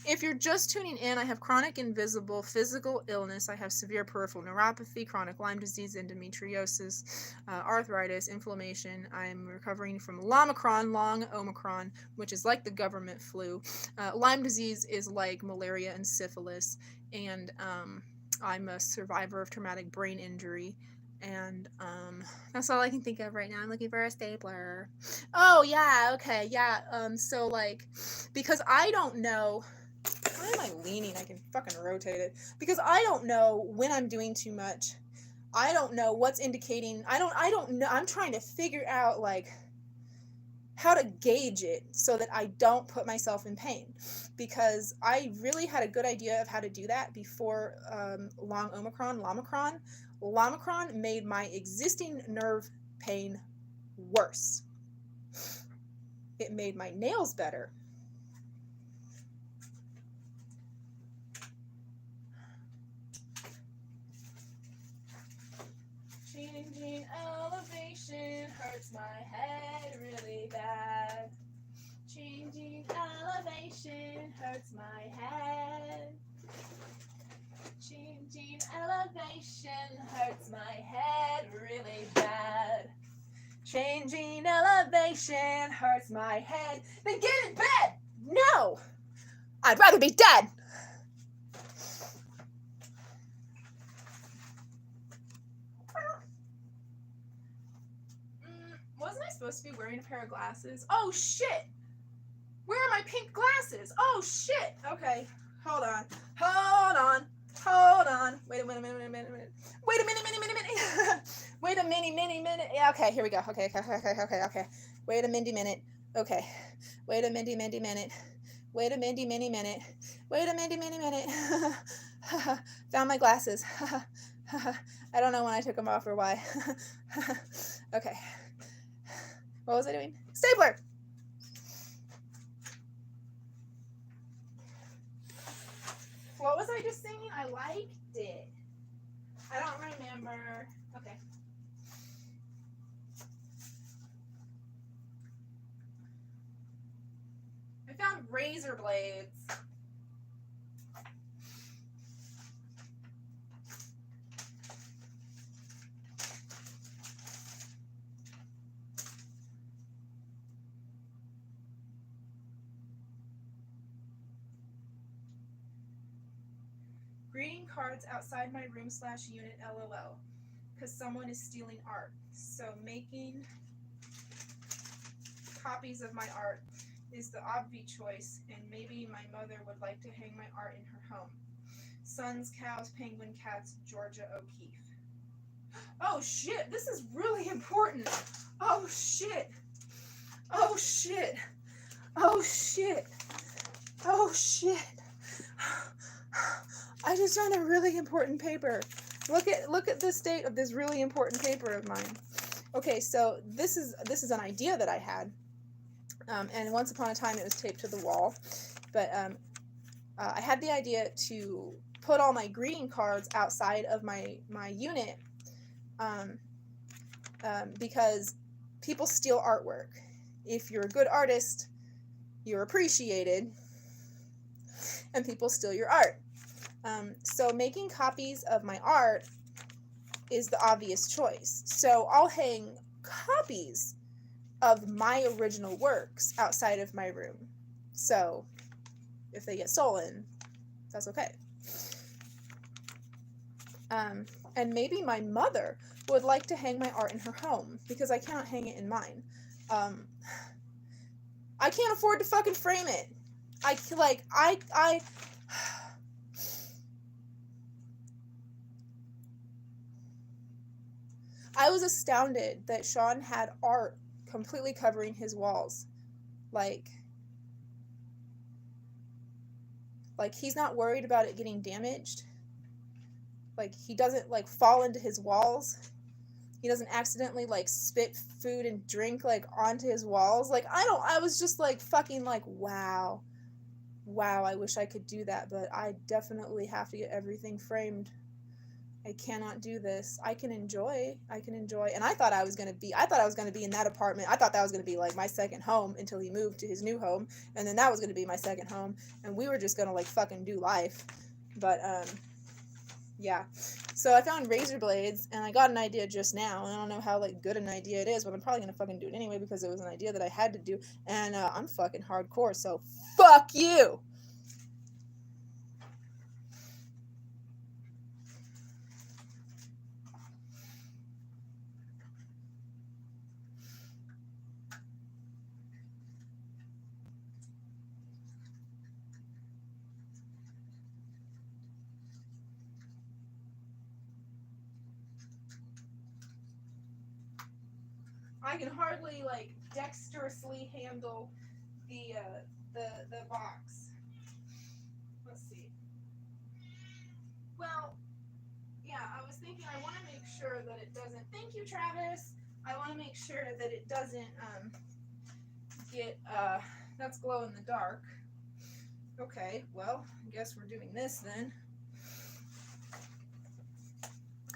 If you're just tuning in, I have chronic invisible physical illness. I have severe peripheral neuropathy, chronic Lyme disease, endometriosis, arthritis, inflammation. I'm recovering from long Omicron, which is like the government flu. Lyme disease is like malaria and syphilis, and I'm a survivor of traumatic brain injury. And that's all I can think of right now. I'm looking for a stapler. Oh yeah, okay, yeah. So like, because I don't know. Why am I leaning? I can fucking rotate it. Because I don't know when I'm doing too much. I don't know what's indicating. I don't know. I'm trying to figure out like how to gauge it so that I don't put myself in pain. Because I really had a good idea of how to do that before long Omicron. Lomicron made my existing nerve pain worse. It made my nails better. Changing elevation hurts my head really bad. Changing elevation hurts my head. Changing elevation hurts my head really bad. Changing elevation hurts my head. Then get in bed! No! I'd rather be dead! Wasn't I supposed to be wearing a pair of glasses? Oh shit! Where are my pink glasses? Oh shit! Okay, hold on. Hold on. Hold on. Wait a minute. Wait a minute. Wait a minute. Wait a minute. Yeah, okay, here we go. Okay. Wait a minute. Okay. Wait a minute. Wait a minute. Wait a minute. Found my glasses. I don't know when I took them off or why. Okay. What was I doing? Stapler! What was I just singing? I liked it. I don't remember. Okay. I found razor blades. Greeting cards outside my room/unit LOL. Because someone is stealing art. So making copies of my art is the obvious choice, and maybe my mother would like to hang my art in her home. Sons, cows, penguin, cats, Georgia O'Keeffe. Oh shit, this is really important. Oh shit. Oh shit. Oh shit. Oh shit. I just found a really important paper. Look at the state of this really important paper of mine. Okay, so this is an idea that I had, and once upon a time it was taped to the wall, but I had the idea to put all my greeting cards outside of my unit, because people steal artwork. If you're a good artist, you're appreciated, and people steal your art. So making copies of my art is the obvious choice. So I'll hang copies of my original works outside of my room. So if they get stolen, that's okay. And maybe my mother would like to hang my art in her home because I cannot hang it in mine. I can't afford to fucking frame it. I was astounded that Sean had art completely covering his walls. Like he's not worried about it getting damaged. Like he doesn't like fall into his walls. He doesn't accidentally like spit food and drink like onto his walls. Like I was just like fucking like wow, I wish I could do that, but I definitely have to get everything framed. I cannot do this. I can enjoy. And I thought I was going to be in that apartment. I thought that was going to be like my second home until he moved to his new home. And then that was going to be my second home. And we were just going to like fucking do life. But, yeah. So I found razor blades and I got an idea just now. And I don't know how like good an idea it is, but I'm probably going to fucking do it anyway because it was an idea that I had to do. And, I'm fucking hardcore. So fuck you. I can hardly like dexterously handle the box. Let's see. Well, yeah, I was thinking I want to make sure that it doesn't. Thank you, Travis. I want to make sure that it doesn't get that's glow in the dark. Okay, well, I guess we're doing this then.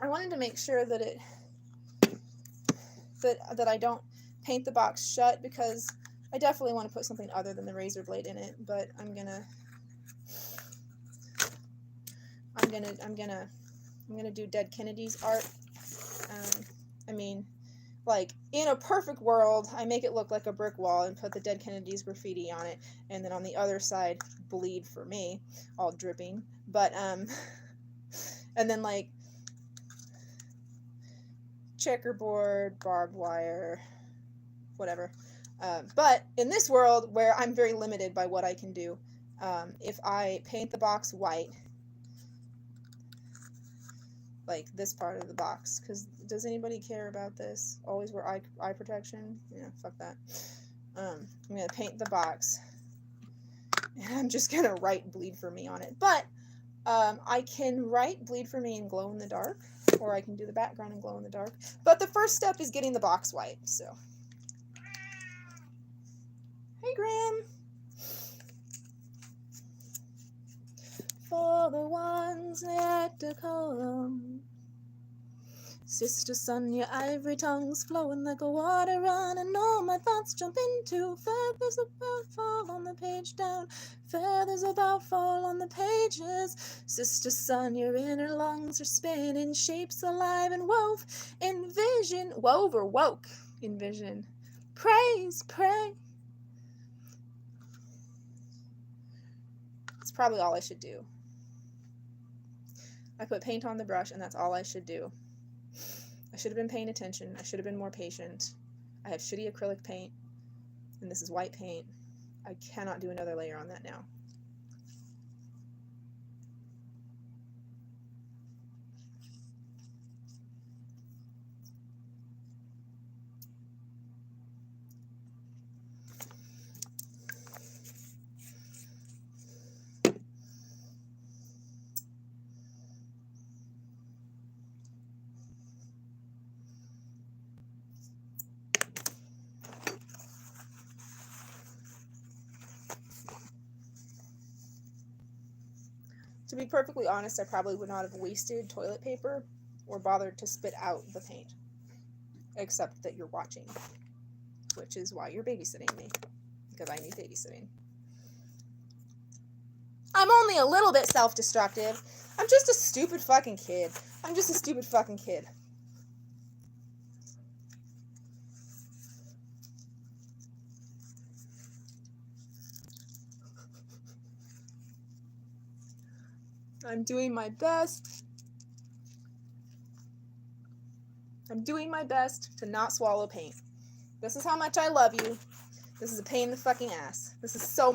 I wanted to make sure that it that I don't paint the box shut because I definitely want to put something other than the razor blade in it, but I'm gonna do Dead Kennedy's art. like, in a perfect world, I make it look like a brick wall and put the Dead Kennedys graffiti on it, and then on the other side, bleed for me, all dripping. But, and then, like, checkerboard, barbed wire, whatever. But in this world, where I'm very limited by what I can do, if I paint the box white, like this part of the box, because does anybody care about this? Always wear eye protection? Yeah, fuck that. I'm gonna paint the box, and I'm just gonna write "bleed for me" on it. But I can write "bleed for me" and glow in the dark, or I can do the background and glow in the dark. But the first step is getting the box white. So, hey, Graham. For the ones yet to come. Sister sun, your ivory tongues flowing like a water run, and all my thoughts jump into feathers about fall on the page down, feathers about fall on the pages. Sister sun, your inner lungs are spinning shapes alive and wove in vision, wove or woke in vision. Praise, pray. It's probably all I should do. I put paint on the brush, and that's all I should do. I should have been paying attention. I should have been more patient. I have shitty acrylic paint, and this is white paint. I cannot do another layer on that now. To be perfectly honest, I probably would not have wasted toilet paper or bothered to spit out the paint. Except that you're watching, which is why you're babysitting me, because I need babysitting. I'm only a little bit self-destructive. I'm just a stupid fucking kid. I'm just a stupid fucking kid. I'm doing my best. I'm doing my best to not swallow paint. This is how much I love you. This is a pain in the fucking ass. This is so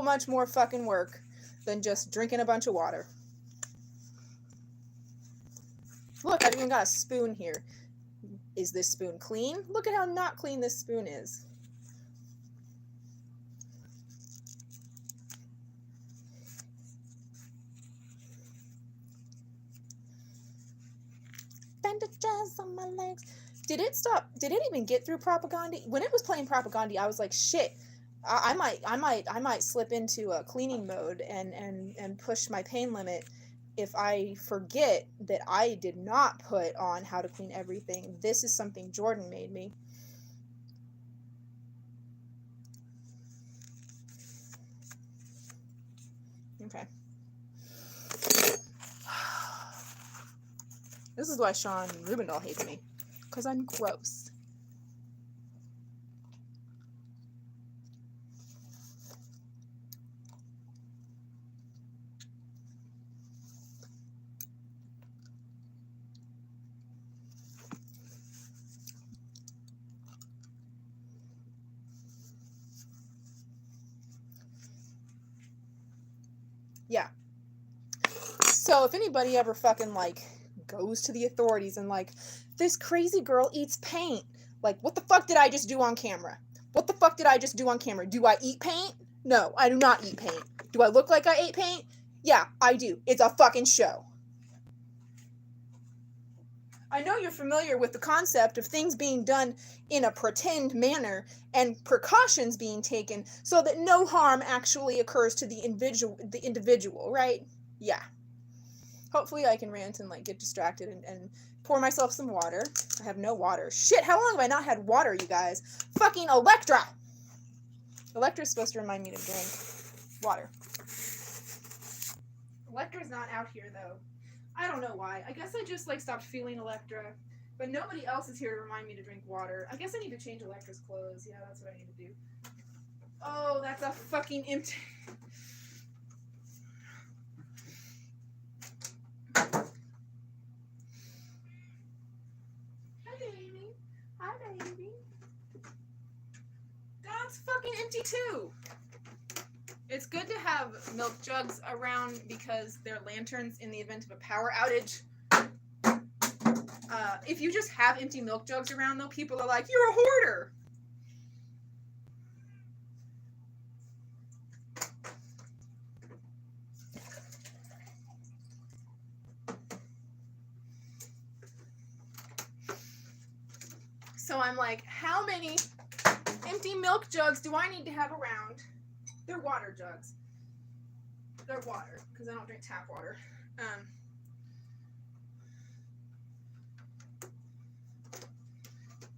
much more fucking work than just drinking a bunch of water. Look, I've even got a spoon here. Is this spoon clean? Look at how not clean this spoon is. Bandages on my legs. Did it stop? Did it even get through Propaganda? When it was playing Propaganda, I was like, shit. I might slip into a cleaning mode and push my pain limit if I forget that I did not put on how to clean everything. This is something Jordan made me. Okay. This is why Sean Rubendahl hates me. Because I'm gross. Yeah. So if anybody ever fucking like goes to the authorities and like, this crazy girl eats paint. Like, what the fuck did I just do on camera? What the fuck did I just do on camera? Do I eat paint? No, I do not eat paint. Do I look like I ate paint? Yeah, I do. It's a fucking show. I know you're familiar with the concept of things being done in a pretend manner and precautions being taken so that no harm actually occurs to the individual, right? Yeah. Hopefully I can rant and like get distracted and pour myself some water. I have no water. Shit, how long have I not had water, you guys? Fucking Electra! Electra's supposed to remind me to drink water. Electra's not out here though. I don't know why. I guess I just like stopped feeling Electra. But nobody else is here to remind me to drink water. I guess I need to change Electra's clothes. Yeah, that's what I need to do. Oh, that's a fucking empty... Hi, baby. Hi, baby. That's fucking empty, too. It's good to have milk jugs around because they're lanterns in the event of a power outage. If you just have empty milk jugs around, though, people are like, you're a hoarder. So I'm like, how many empty milk jugs do I need to have around? They're water jugs. They're water, because I don't drink tap water.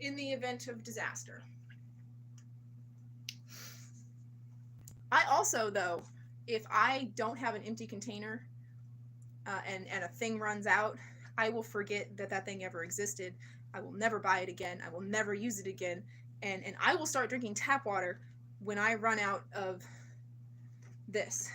In the event of disaster. I also, though, if I don't have an empty container and a thing runs out, I will forget that that thing ever existed. I will never buy it again. I will never use it again. And I will start drinking tap water when I run out of this.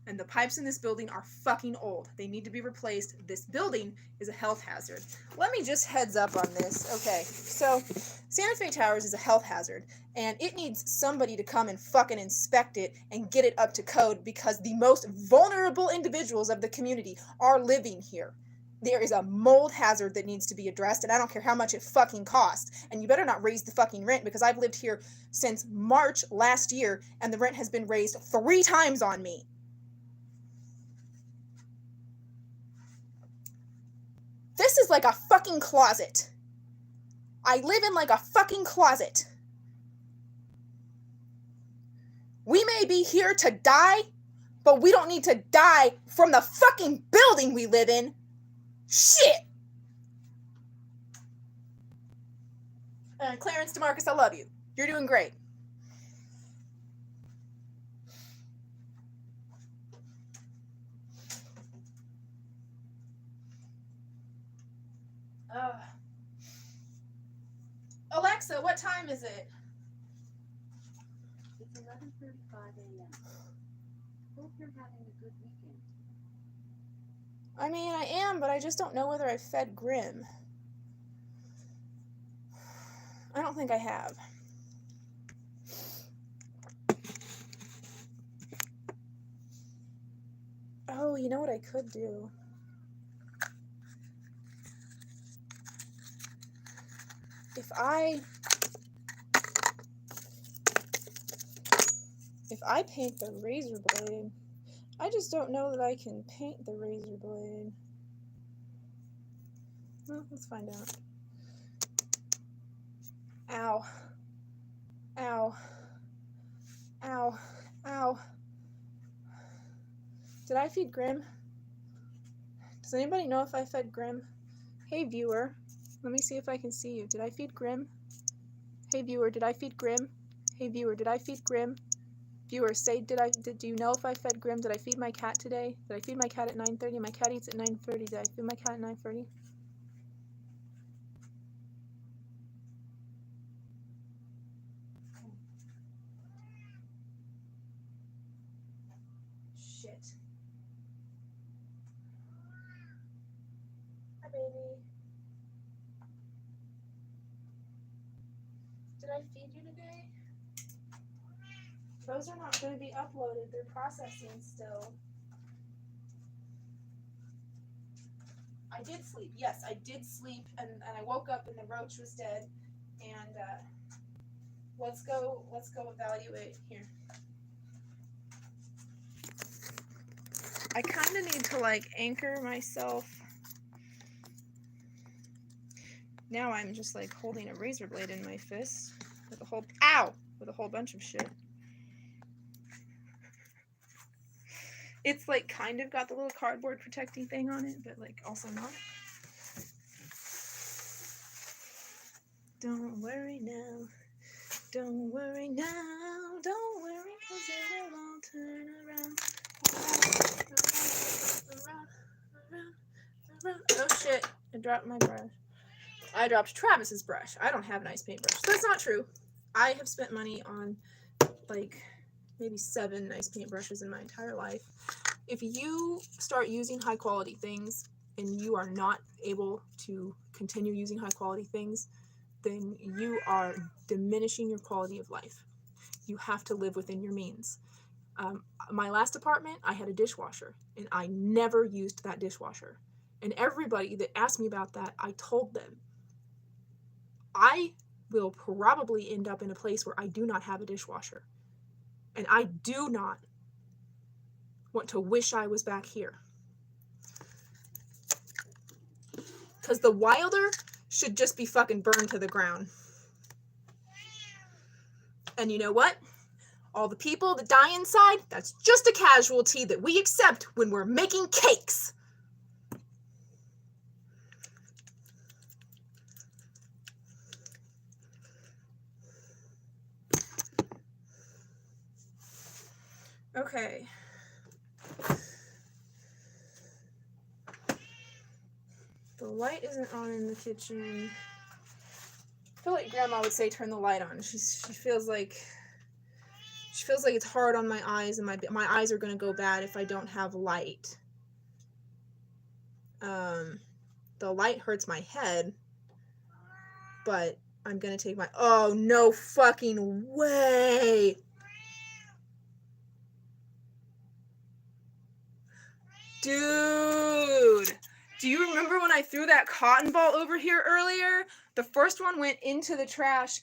And the pipes in this building are fucking old. They need to be replaced. This building is a health hazard. Let me just heads up on this. Okay, so Santa Fe Towers is a health hazard, and it needs somebody to come and fucking inspect it and get it up to code because the most vulnerable individuals of the community are living here. There is a mold hazard that needs to be addressed, and I don't care how much it fucking costs. And you better not raise the fucking rent because I've lived here since March last year, and the rent has been raised 3 times on me. This is like a fucking closet. I live in like a fucking closet. We may be here to die, but we don't need to die from the fucking building we live in. Shit. Clarence DeMarcus, I love you. You're doing great. Alexa, what time is it? It's 11:35 a.m. Hope you're having a good weekend. I mean, I am, but I just don't know whether I've fed Grim. I don't think I have. Oh, you know what I could do? If I paint the razor blade, I just don't know that I can paint the razor blade. Well, let's find out. Ow. Ow. Ow. Ow. Did I feed Grim? Does anybody know if I fed Grim? Hey, viewer. Let me see if I can see you. Did I feed Grim? Hey, viewer, did I feed Grim? Hey, viewer, did I feed Grim? Viewer, say, do you know if I fed Grim? Did I feed my cat today? Did I feed my cat at 9:30? My cat eats at 9:30. Did I feed my cat at 9:30? Shit. Hi, baby. Did I feed you today? Those are not going to be uploaded. They're processing still. I did sleep. Yes, I did sleep, and I woke up and the roach was dead. And let's go evaluate here. I kind of need to like anchor myself. Now I'm just like holding a razor blade in my fist with a whole bunch of shit. It's like kind of got the little cardboard protecting thing on it, but like also not. Don't worry now. Don't worry now. Don't worry, 'cause it will all turn around. Around. Oh shit, I dropped my brush. I dropped Travis's brush. I don't have an ice paintbrush. That's not true. I have spent money on like maybe 7 ice paint brushes in my entire life. If you start using high quality things and you are not able to continue using high quality things, then you are diminishing your quality of life. You have to live within your means. My last apartment, I had a dishwasher, and I never used that dishwasher. And everybody that asked me about that, I told them, I will probably end up in a place where I do not have a dishwasher. And I do not want to wish I was back here. Because the Wilder should just be fucking burned to the ground. And you know what? All the people that die inside, that's just a casualty that we accept when we're making cakes. Okay. The light isn't on in the kitchen. I feel like Grandma would say turn the light on. She feels like it's hard on my eyes, and my eyes are gonna go bad if I don't have light. The light hurts my head, but I'm gonna take my, oh no fucking way. Dude, do you remember when I threw that cotton ball over here earlier? The first one went into the trash.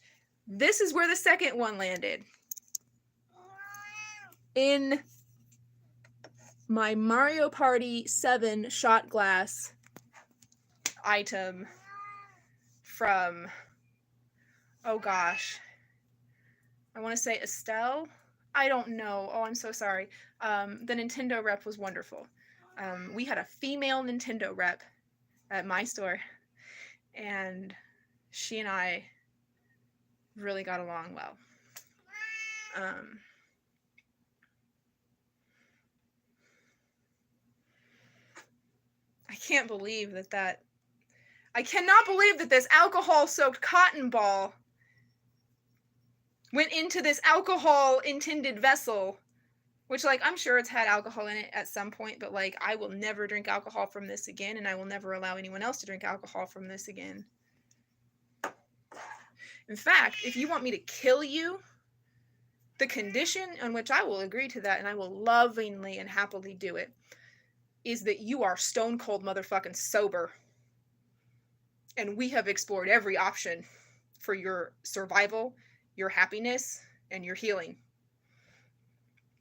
This is where the second one landed. In my Mario Party 7 shot glass item from, oh gosh, I want to say Estelle? I don't know. Oh, I'm so sorry. The Nintendo rep was wonderful. We had a female Nintendo rep at my store, and she and I really got along well. I can't believe I cannot believe that this alcohol-soaked cotton ball went into this alcohol-intended vessel, which, like, I'm sure it's had alcohol in it at some point, but, like, I will never drink alcohol from this again, and I will never allow anyone else to drink alcohol from this again. In fact, if you want me to kill you, the condition on which I will agree to that, and I will lovingly and happily do it, is that you are stone cold motherfucking sober. And we have explored every option for your survival, your happiness, and your healing.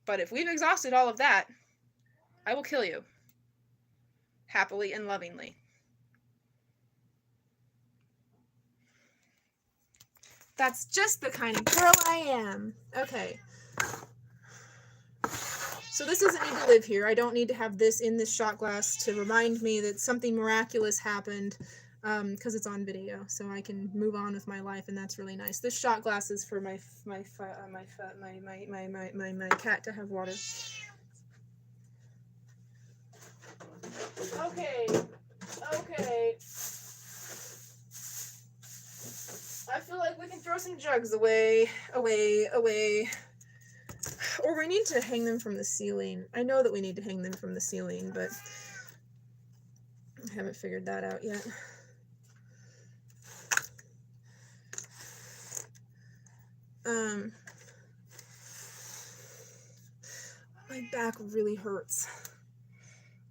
But if we've exhausted all of that, I will kill you. Happily and lovingly. That's just the kind of girl I am. Okay. So this doesn't need to live here. I don't need to have this in this shot glass to remind me that something miraculous happened, because it's on video, so I can move on with my life, and that's really nice. This shot glass is for my cat to have water. Okay. I feel like we can throw some jugs away. Or we need to hang them from the ceiling. I know that we need to hang them from the ceiling, but I haven't figured that out yet. My back really hurts.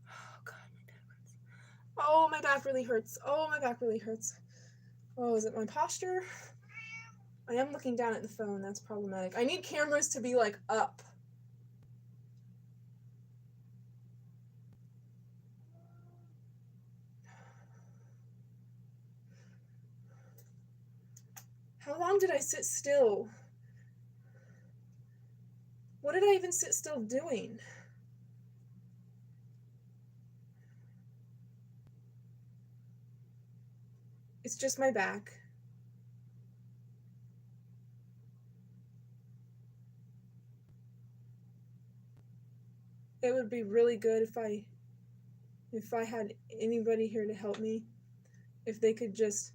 Oh god, my back hurts. Oh, my back really hurts. Oh, my back really hurts. Oh, is it my posture? I am looking down at the phone. That's problematic. I need cameras to be, like, up. How long did I sit still? What did I even sit still doing? It's just my back. It would be really good if I had anybody here to help me. If they could just,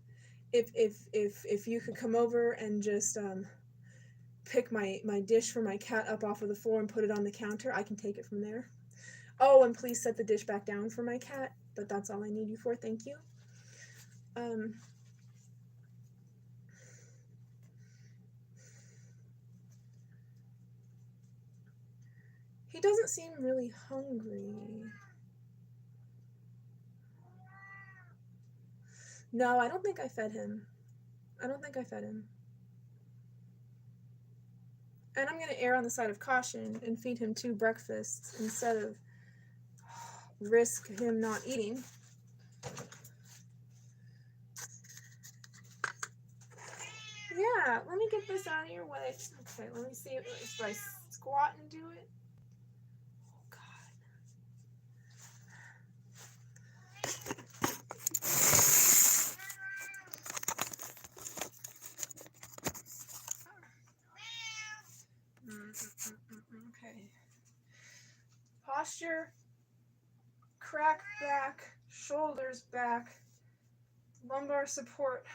if you could come over and just pick my dish for my cat up off of the floor and put it on the counter, I can take it from there. Oh, and please set the dish back down for my cat. But that's all I need you for. Thank you. He doesn't seem really hungry. No, I don't think I fed him. I don't think I fed him. And I'm going to err on the side of caution and feed him 2 breakfasts instead of risk him not eating. Yeah, let me get this out of your way. Okay, let me see if I squat and do it. Oh, God. Okay. Posture, crack back, shoulders back, lumbar support.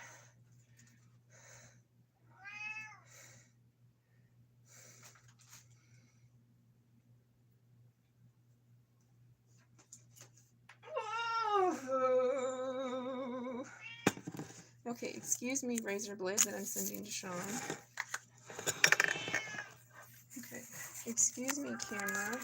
Oh. Okay, excuse me, razor blade that I'm sending to Sean. Okay, excuse me, camera.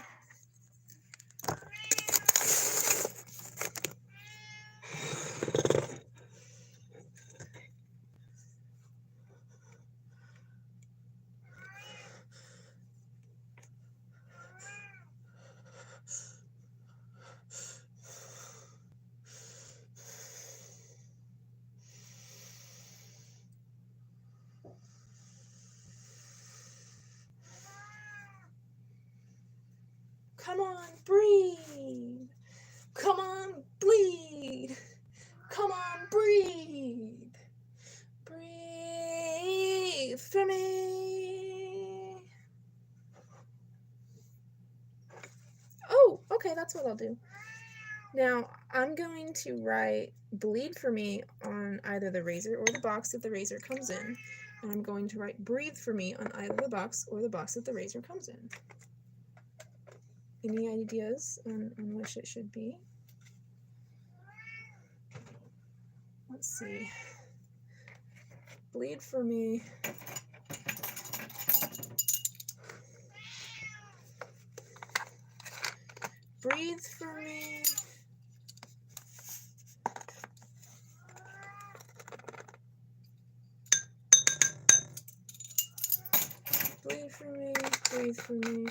Come on, breathe. Come on, bleed. Come on, breathe. Breathe for me. Oh, okay, that's what I'll do. Now, I'm going to write bleed for me on either the razor or the box that the razor comes in. And I'm going to write breathe for me on either the box or the box that the razor comes in. Any ideas on which it should be? Let's see. Bleed for me. Breathe for me. Bleed for me. Breathe for me.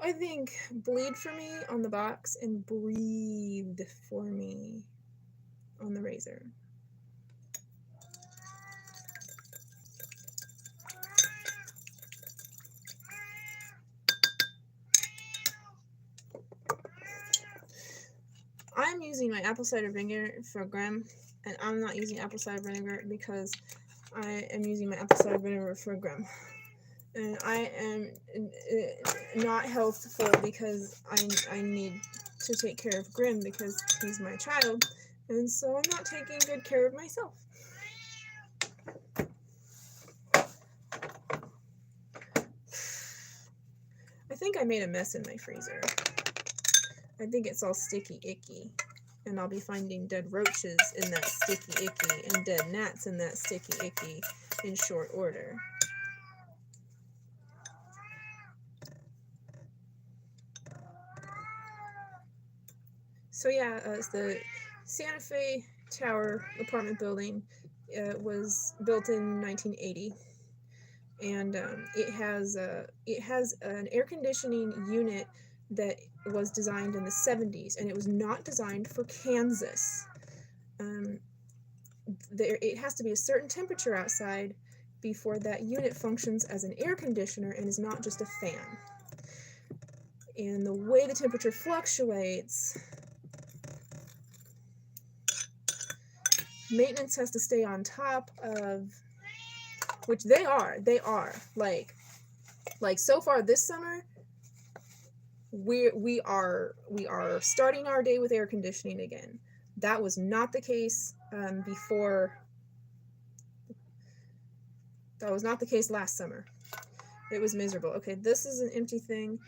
I think bleed for me on the box and breathe for me on the razor. I'm using my apple cider vinegar for Graham, and I'm not using apple cider vinegar because I am using my apple cider vinegar for Graham. And I am not healthful because I need to take care of Grim because he's my child, and so I'm not taking good care of myself. I think I made a mess in my freezer. I think it's all sticky icky, and I'll be finding dead roaches in that sticky icky and dead gnats in that sticky icky in short order. So yeah, it's the Santa Fe Tower apartment building. Was built in 1980, and it has an air conditioning unit that was designed in the 70s, and it was not designed for Kansas. It has to be a certain temperature outside before that unit functions as an air conditioner and is not just a fan. And the way the temperature fluctuates, maintenance has to stay on top of, which they are like so far this summer we are starting our day with air conditioning again, That was not the case before. That was not the case last summer. It was miserable. Okay, this is an empty thing.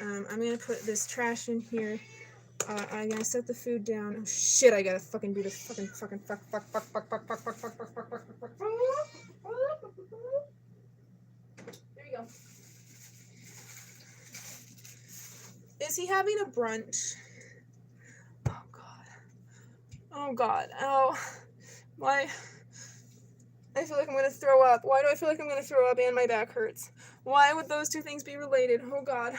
I'm gonna put this trash in here. I'm gonna set the food down. Oh shit! I gotta fucking do this. Fuck. There you go. Is he having a brunch? Oh god. Oh god. Oh, my. I feel like I'm gonna throw up. Why do I feel like I'm gonna throw up and my back hurts? Why would those two things be related? Oh god.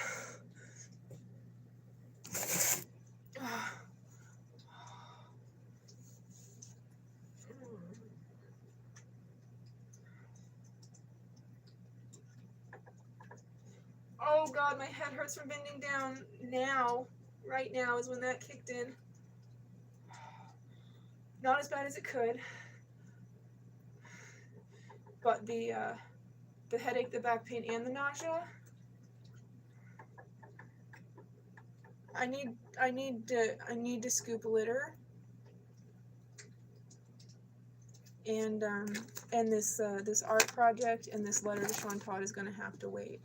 Oh god, my head hurts from bending down now. Right now is when that kicked in. Not as bad as it could. But the headache, the back pain, and the nausea. I need to scoop litter. And this art project and this letter to Sean Todd is gonna have to wait.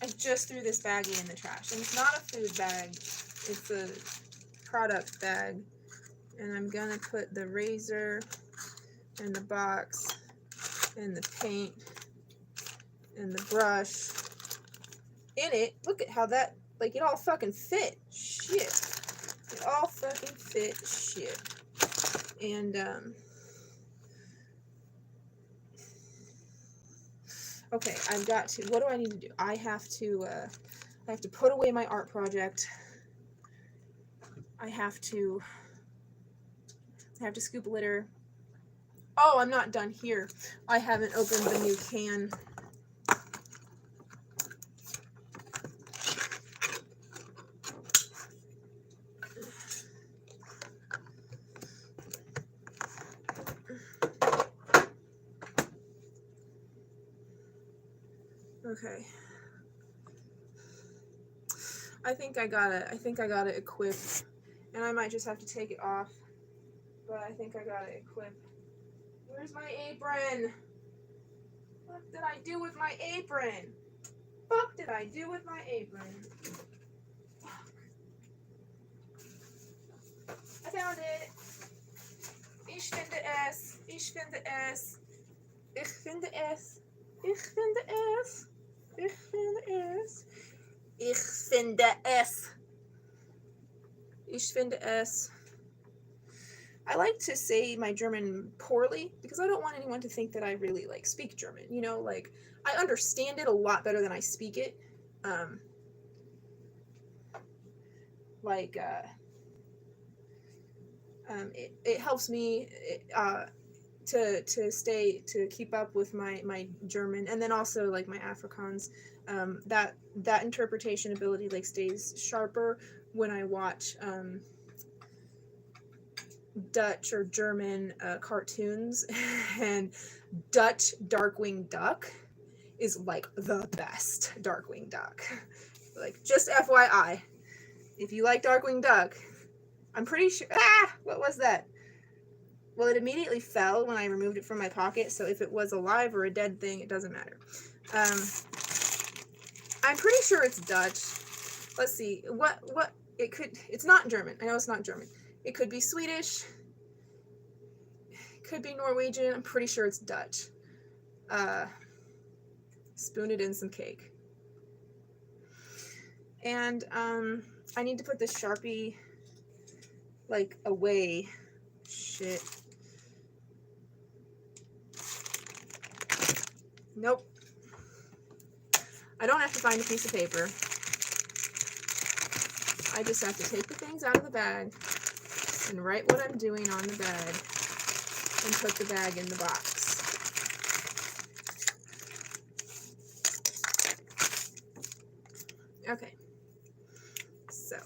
I just threw this baggie in the trash, and it's not a food bag, it's a product bag, and I'm gonna put the razor and the box and the paint and the brush in it. Look at how that, like, it all fucking fit. Shit. It all fucking fit. Shit. And, okay, I've got to, what do I need to do? I have to put away my art project. I have to scoop litter. Oh, I'm not done here. I haven't opened the new can. Okay. I think I gotta equip, and I might just have to take it off, but I think I gotta equip. Where's my apron? What did I do with my apron? Fuck did I do with my apron? I found it. Ich finde es. Ich finde es. Ich finde es. Ich finde es. Ich finde es. Ich finde es. Ich finde es. I like to say my German poorly because I don't want anyone to think that I really like speak German. You know, like I understand it a lot better than I speak it. It helps me to keep up with my German, and then also like my Afrikaans. That interpretation ability like stays sharper when I watch Dutch or German cartoons, and Dutch Darkwing Duck is like the best Darkwing Duck. Like, just FYI, if you like Darkwing Duck, I'm pretty sure. What was that? Well, it immediately fell when I removed it from my pocket, so if it was alive or a dead thing, it doesn't matter. I'm pretty sure it's Dutch. Let's see. What it could. It's not German. I know it's not German. It could be Swedish. It could be Norwegian. I'm pretty sure it's Dutch. Spoon it in some cake. And I need to put this Sharpie like away. Shit. Nope. I don't have to find a piece of paper. I just have to take the things out of the bag and write what I'm doing on the bag and put the bag in the box. Okay. So,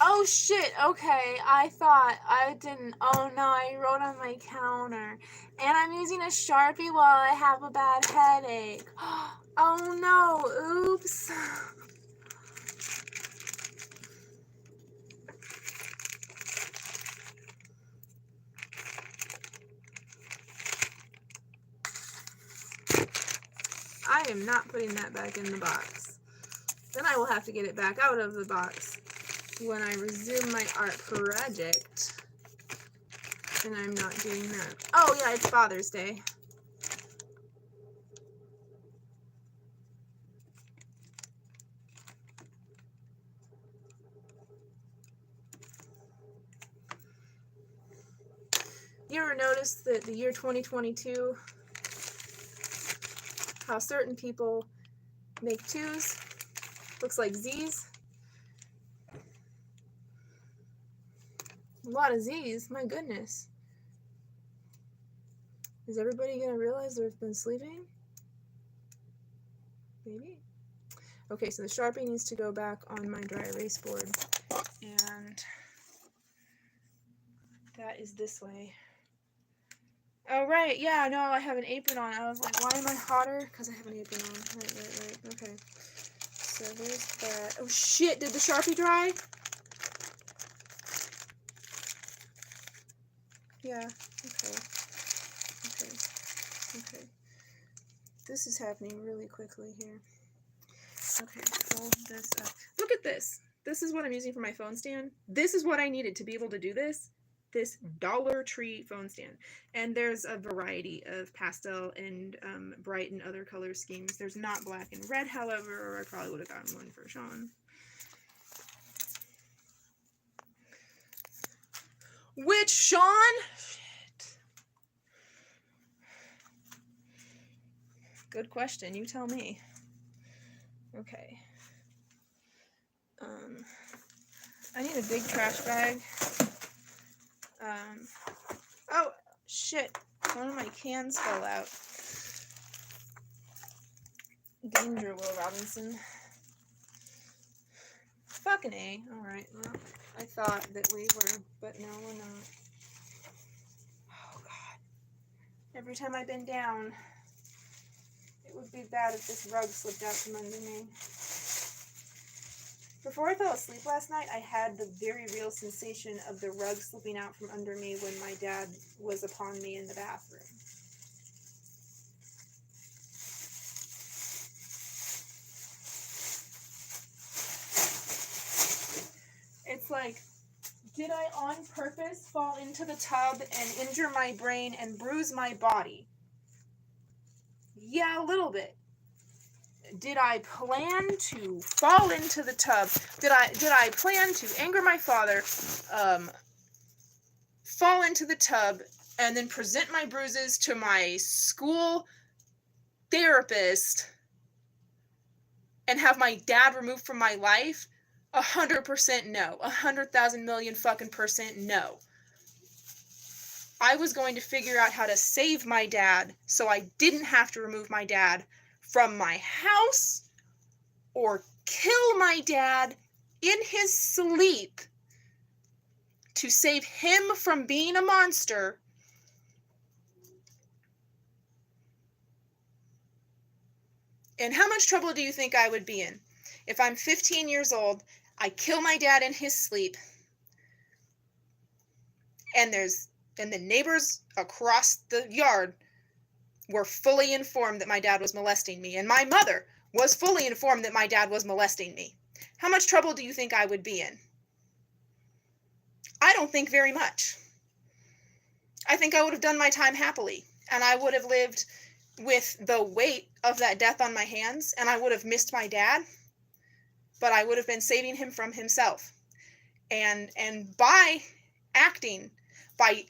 Oh shit, okay. I thought I didn't. Oh no, I wrote on my counter. And I'm using a Sharpie while I have a bad headache. Oh no, oops. I am not putting that back in the box. Then I will have to get it back out of the box when I resume my art project. And I'm not doing that. Oh yeah, it's Father's Day. You ever notice that the year 2022, how certain people make 2s? Looks like Z's. A lot of Z's, my goodness. Is everybody gonna realize they've been sleeping? Maybe. Okay, so the Sharpie needs to go back on my dry erase board. And that is this way. Oh, right, yeah, no, I have an apron on. I was like, why am I hotter? Because I have an apron on. Right, okay. So there's that. Oh, shit, did the Sharpie dry? Yeah, okay. Okay. This is happening really quickly here. Okay, fold this up. Look at this. This is what I'm using for my phone stand. This is what I needed to be able to do this. This Dollar Tree phone stand. And there's a variety of pastel and bright and other color schemes. There's not black and red, however, or I probably would have gotten one for Sean. Which Sean? Shit. Good question. You tell me. Okay. I need a big trash bag. Oh, shit. One of my cans fell out. Danger, Will Robinson. Fucking A. Alright, well, I thought that we were, but no, we're not. Oh, God. Every time I bend down, it would be bad if this rug slipped out from under me. Before I fell asleep last night, I had the very real sensation of the rug slipping out from under me when my dad was upon me in the bathroom. It's like, did I on purpose fall into the tub and injure my brain and bruise my body? Yeah, a little bit. Did I plan to fall into the tub? Did I plan to anger my father, fall into the tub, and then present my bruises to my school therapist and have my dad removed from my life? 100% no. 100,000 million fucking percent no. I was going to figure out how to save my dad so I didn't have to remove my dad from my house or kill my dad in his sleep to save him from being a monster. And how much trouble do you think I would be in? If I'm 15 years old, I kill my dad in his sleep, and the neighbors across the yard were fully informed that my dad was molesting me, and my mother was fully informed that my dad was molesting me. How much trouble do you think I would be in? I don't think very much. I think I would have done my time happily, and I would have lived with the weight of that death on my hands, and I would have missed my dad, but I would have been saving him from himself. And by acting, by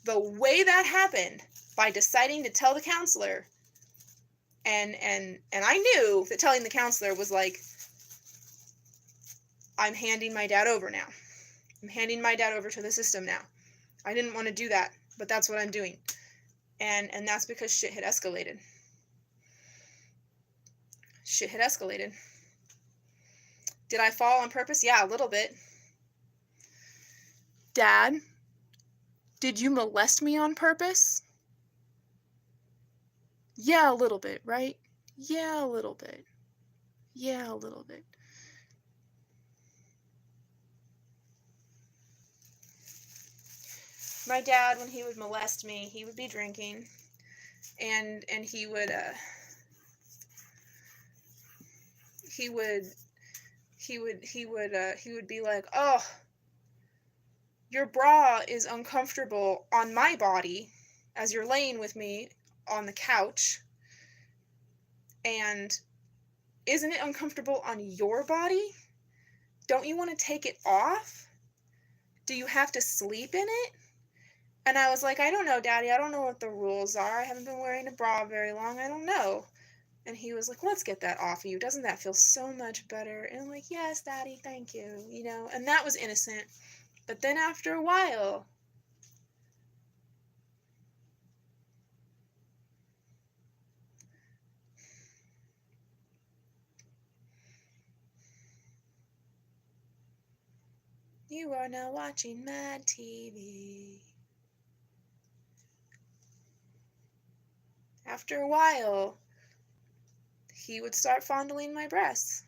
the way that happened, by deciding to tell the counselor, and I knew that telling the counselor was like, I'm handing my dad over now. I'm handing my dad over to the system now. I didn't want to do that, but that's what I'm doing. And that's because shit had escalated. Shit had escalated. Did I fall on purpose? Yeah, a little bit. Dad, did you molest me on purpose? Yeah, a little bit, right? Yeah, a little bit. Yeah, a little bit. My dad, when he would molest me, he would be drinking, and he would be like, "Oh, your bra is uncomfortable on my body as you're laying with me on the couch, and isn't it uncomfortable on your body? Don't you want to take it off? Do you have to sleep in it?" And I was like, "I don't know, Daddy. I don't know what the rules are. I haven't been wearing a bra very long. I don't know." And he was like, "Let's get that off of you. Doesn't that feel so much better?" And I'm like, "Yes, Daddy, thank you." You know, and that was innocent. But then after a while, you are now watching Mad TV. After a while, he would start fondling my breasts.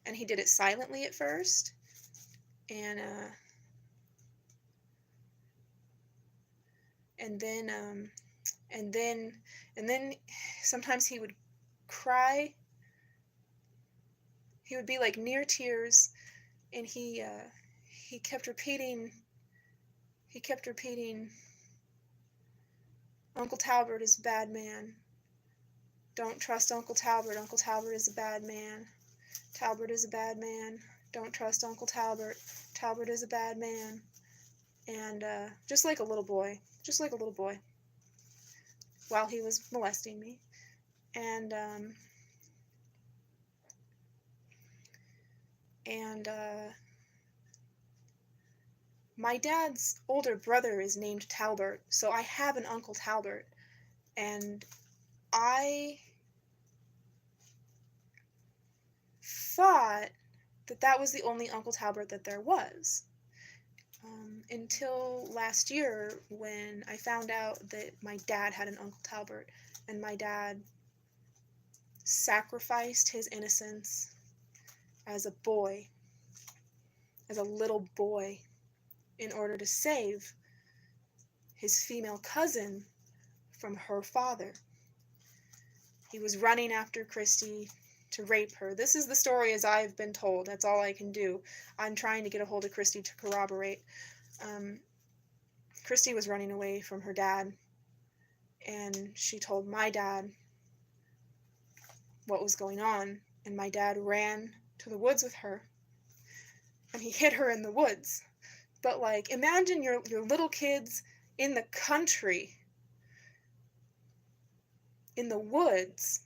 And he did it silently at first. And then sometimes he would cry. He would be like near tears, and he kept repeating, "Uncle Talbert is a bad man. Don't trust Uncle Talbert. Uncle Talbert is a bad man. Talbert is a bad man. Don't trust Uncle Talbert. Talbert is a bad man." And just like a little boy, while he was molesting me. And my dad's older brother is named Talbert, so I have an Uncle Talbert, and I thought that was the only Uncle Talbert that there was. Until last year, when I found out that my dad had an Uncle Talbert, and my dad sacrificed his innocence as a boy, as a little boy, in order to save his female cousin from her father. He was running after Christy to rape her. This is the story as I've been told. That's all I can do. I'm trying to get a hold of Christy to corroborate. Christy was running away from her dad, and she told my dad what was going on, and my dad ran to the woods with her, and he hid her in the woods. But like, imagine your little kids in the country, in the woods.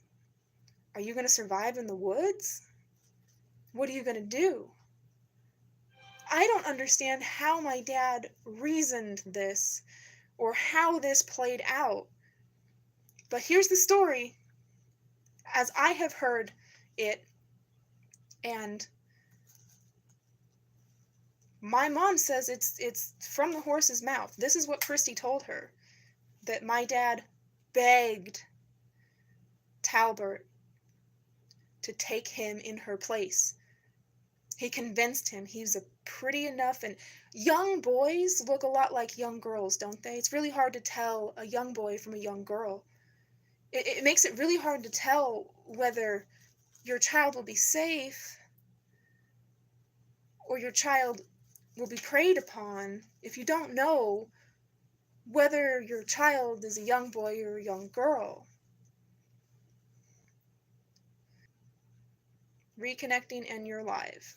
Are you going to survive in the woods? What are you going to do? I don't understand how my dad reasoned this or how this played out. But here's the story as I have heard it, and my mom says it's from the horse's mouth. This is what Christy told her, that my dad begged Talbert to take him in her place. He convinced him. He's a pretty enough, and young boys look a lot like young girls, don't they? It's really hard to tell a young boy from a young girl. It makes it really hard to tell whether your child will be safe or your child will be preyed upon if you don't know whether your child is a young boy or a young girl. Reconnecting, and you're live.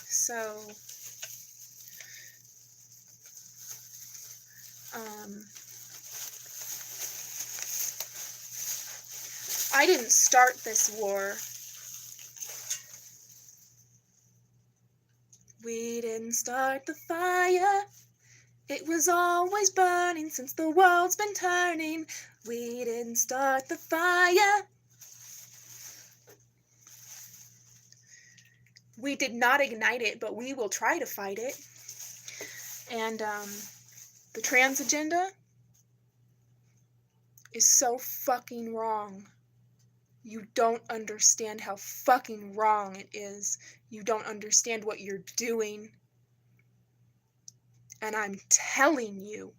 So, I didn't start this war. We didn't start the fire. It was always burning since the world's been turning. We didn't start the fire. We did not ignite it, but we will try to fight it. And the trans agenda is so fucking wrong. You don't understand how fucking wrong it is. You don't understand what you're doing. And I'm telling you,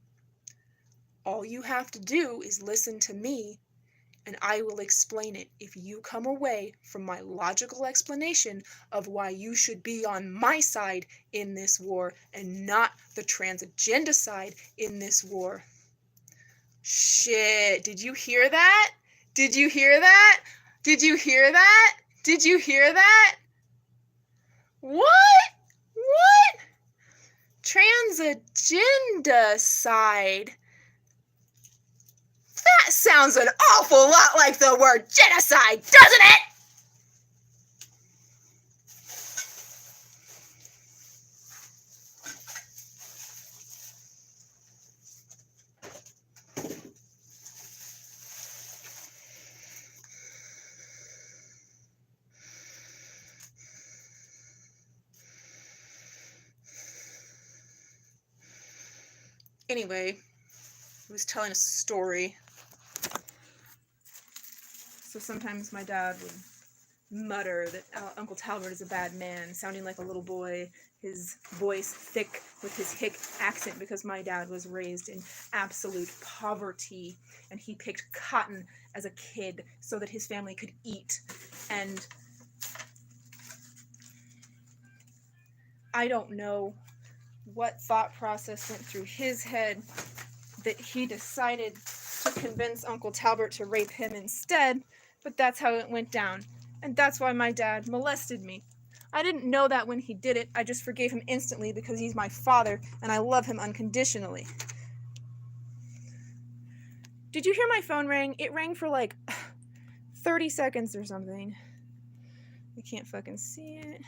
all you have to do is listen to me, and I will explain it if you come away from my logical explanation of why you should be on my side in this war and not the trans agenda side in this war. Shit, did you hear that? Did you hear that? Did you hear that? Did you hear that? What? What? Trans agenda side. That sounds an awful lot like the word genocide, doesn't it? Anyway, he was telling a story. So sometimes my dad would mutter that Uncle Talbot is a bad man, sounding like a little boy, his voice thick with his hick accent, because my dad was raised in absolute poverty, and he picked cotton as a kid so that his family could eat. And I don't know what thought process went through his head that he decided to convince Uncle Talbot to rape him instead, but that's how it went down. And that's why my dad molested me. I didn't know that when he did it. I just forgave him instantly because he's my father and I love him unconditionally. Did you hear my phone ring? It rang for like 30 seconds or something. I can't fucking see it.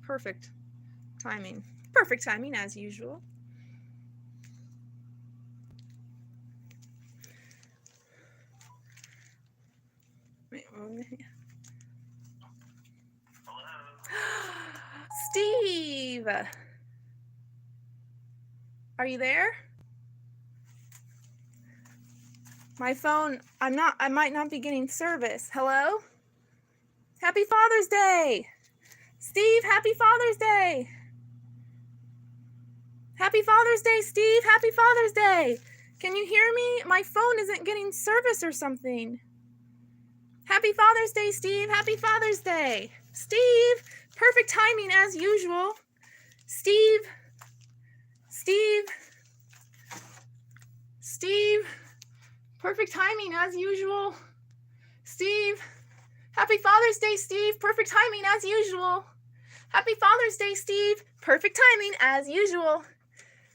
Perfect timing. Perfect timing as usual. Wait, Steve! Are you there? My phone, I might not be getting service. Hello? Happy Father's Day! Steve, happy Father's Day! Happy Father's Day, Steve! Happy Father's Day! Can you hear me? My phone isn't getting service or something. Happy Father's Day, Steve! Happy Father's Day! Steve! Perfect timing as usual. Steve! Steve! Steve! Perfect timing as usual. Steve! Happy Father's Day, Steve! Perfect timing as usual. Happy Father's Day, Steve! Perfect timing as usual.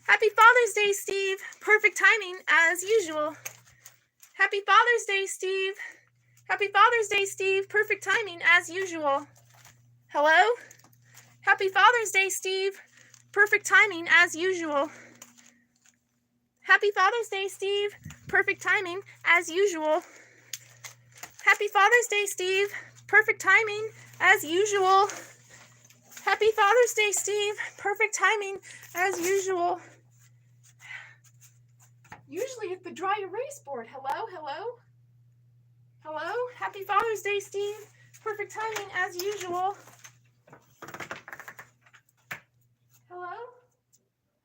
Happy Father's Day, Steve! Perfect timing as usual. Happy Father's Day, Steve! Happy Father's Day, Steve! Perfect timing as usual. Hello? Happy Father's Day, Steve! Perfect timing as usual. Happy Father's Day, Steve! Perfect timing as usual. Happy Father's Day, Steve! Perfect timing as usual. Happy Father's Day, Steve! Perfect timing as usual. Usually it's the dry erase board. Hello? Hello? Hello? Happy Father's Day, Steve! Perfect timing as usual. Hello?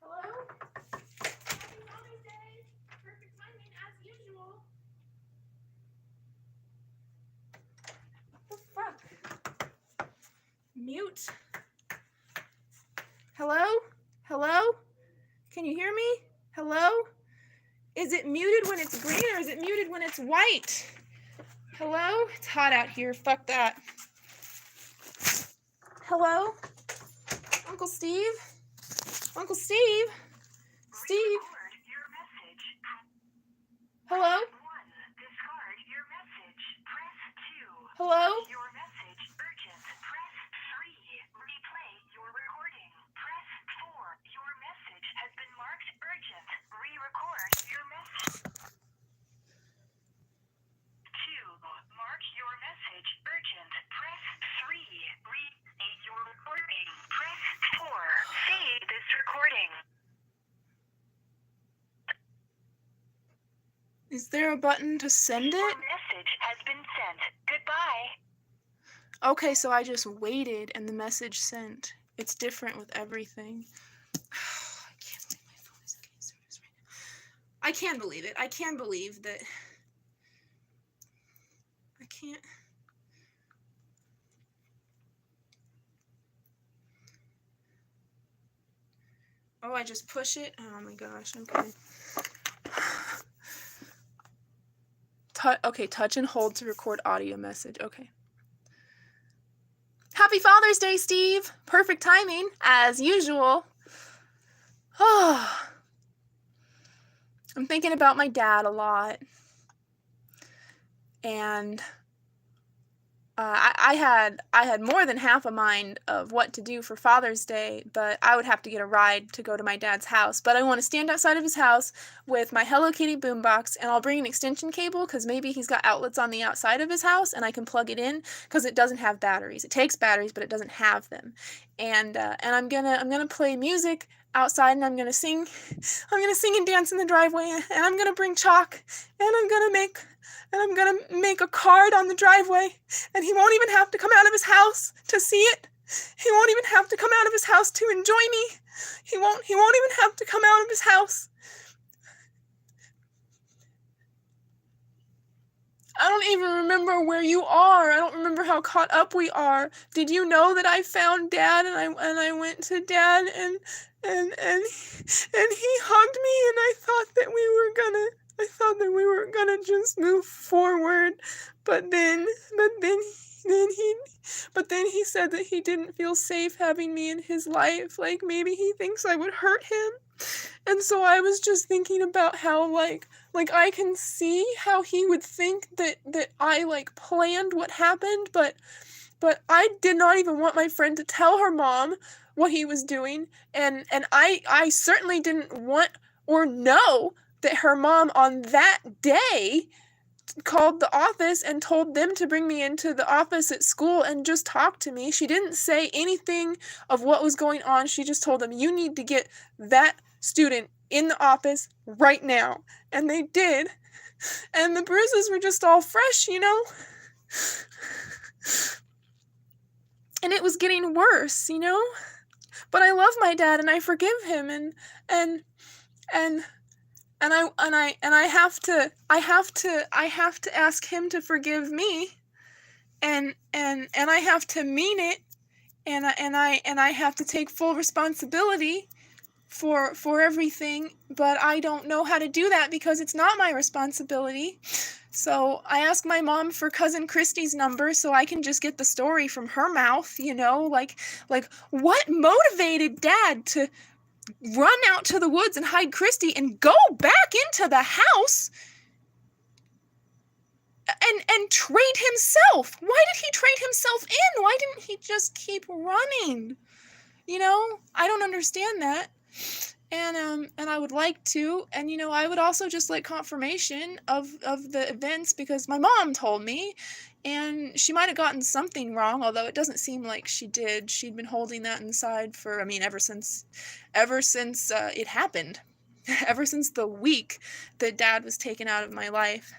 Hello? Happy Father's Day! Perfect timing as usual. What the fuck? Mute. Hello? Hello? Can you hear me? Hello? Is it muted when it's green or is it muted when it's white? Hello? It's hot out here. Fuck that. Hello? Uncle Steve? Uncle Steve? Steve? Hello? Hello? Your message urgent. Press 3. Replay your recording. Press 4. Your message has been marked urgent. Re-record your message. 2. Mark your message urgent. Press 3. Replay your recording. Press 4. Save this recording. Is there a button to send Your it? message has been sent. Goodbye. Okay, so I just waited and the message sent. It's different with everything. I can't believe my phone is getting service right now. I can believe it. I can believe that. I can't. Oh, I just push it? Oh my gosh, okay. Okay, touch and hold to record audio message. Okay. Happy Father's Day, Steve! Perfect timing, as usual. Oh, I'm thinking about my dad a lot. And I had more than half a mind of what to do for Father's Day, but I would have to get a ride to go to my dad's house. But I want to stand outside of his house with my Hello Kitty boombox, and I'll bring an extension cable because maybe he's got outlets on the outside of his house, and I can plug it in because it doesn't have batteries. It takes batteries, but it doesn't have them. And I'm gonna play music outside, and I'm gonna sing and dance in the driveway, and I'm gonna bring chalk, and I'm gonna make a card on the driveway, and he won't even have to come out of his house to see it. He won't even have to come out of his house to enjoy me. He won't even have to come out of his house. I don't even remember where you are. I don't remember how caught up we are. Did you know that I found Dad and I went to Dad and he hugged me, and I thought that we were gonna just move forward, but then he said that he didn't feel safe having me in his life. Like maybe he thinks I would hurt him. And so I was just thinking about how like I can see how he would think that I like planned what happened, but I did not even want my friend to tell her mom what he was doing, and I certainly didn't want or know that her mom on that day called the office and told them to bring me into the office at school and just talk to me. She didn't say anything of what was going on. She just told them, you need to get that student in the office right now. And they did. And the bruises were just all fresh, you know? And it was getting worse, you know? But I love my dad and I forgive him, and I have to ask him to forgive me, and I have to mean it, and I have to take full responsibility for everything, but I don't know how to do that because it's not my responsibility. So I asked my mom for cousin Christy's number so I can just get the story from her mouth, you know, like what motivated Dad to run out to the woods and hide Christy and go back into the house and trade himself? Why did he trade himself in? Why didn't he just keep running? You know, I don't understand that. And I would like to, and you know, I would also just like confirmation of the events because my mom told me, and she might have gotten something wrong, although it doesn't seem like she did. She'd been holding that inside for, I mean, ever since it happened, ever since the week that Dad was taken out of my life.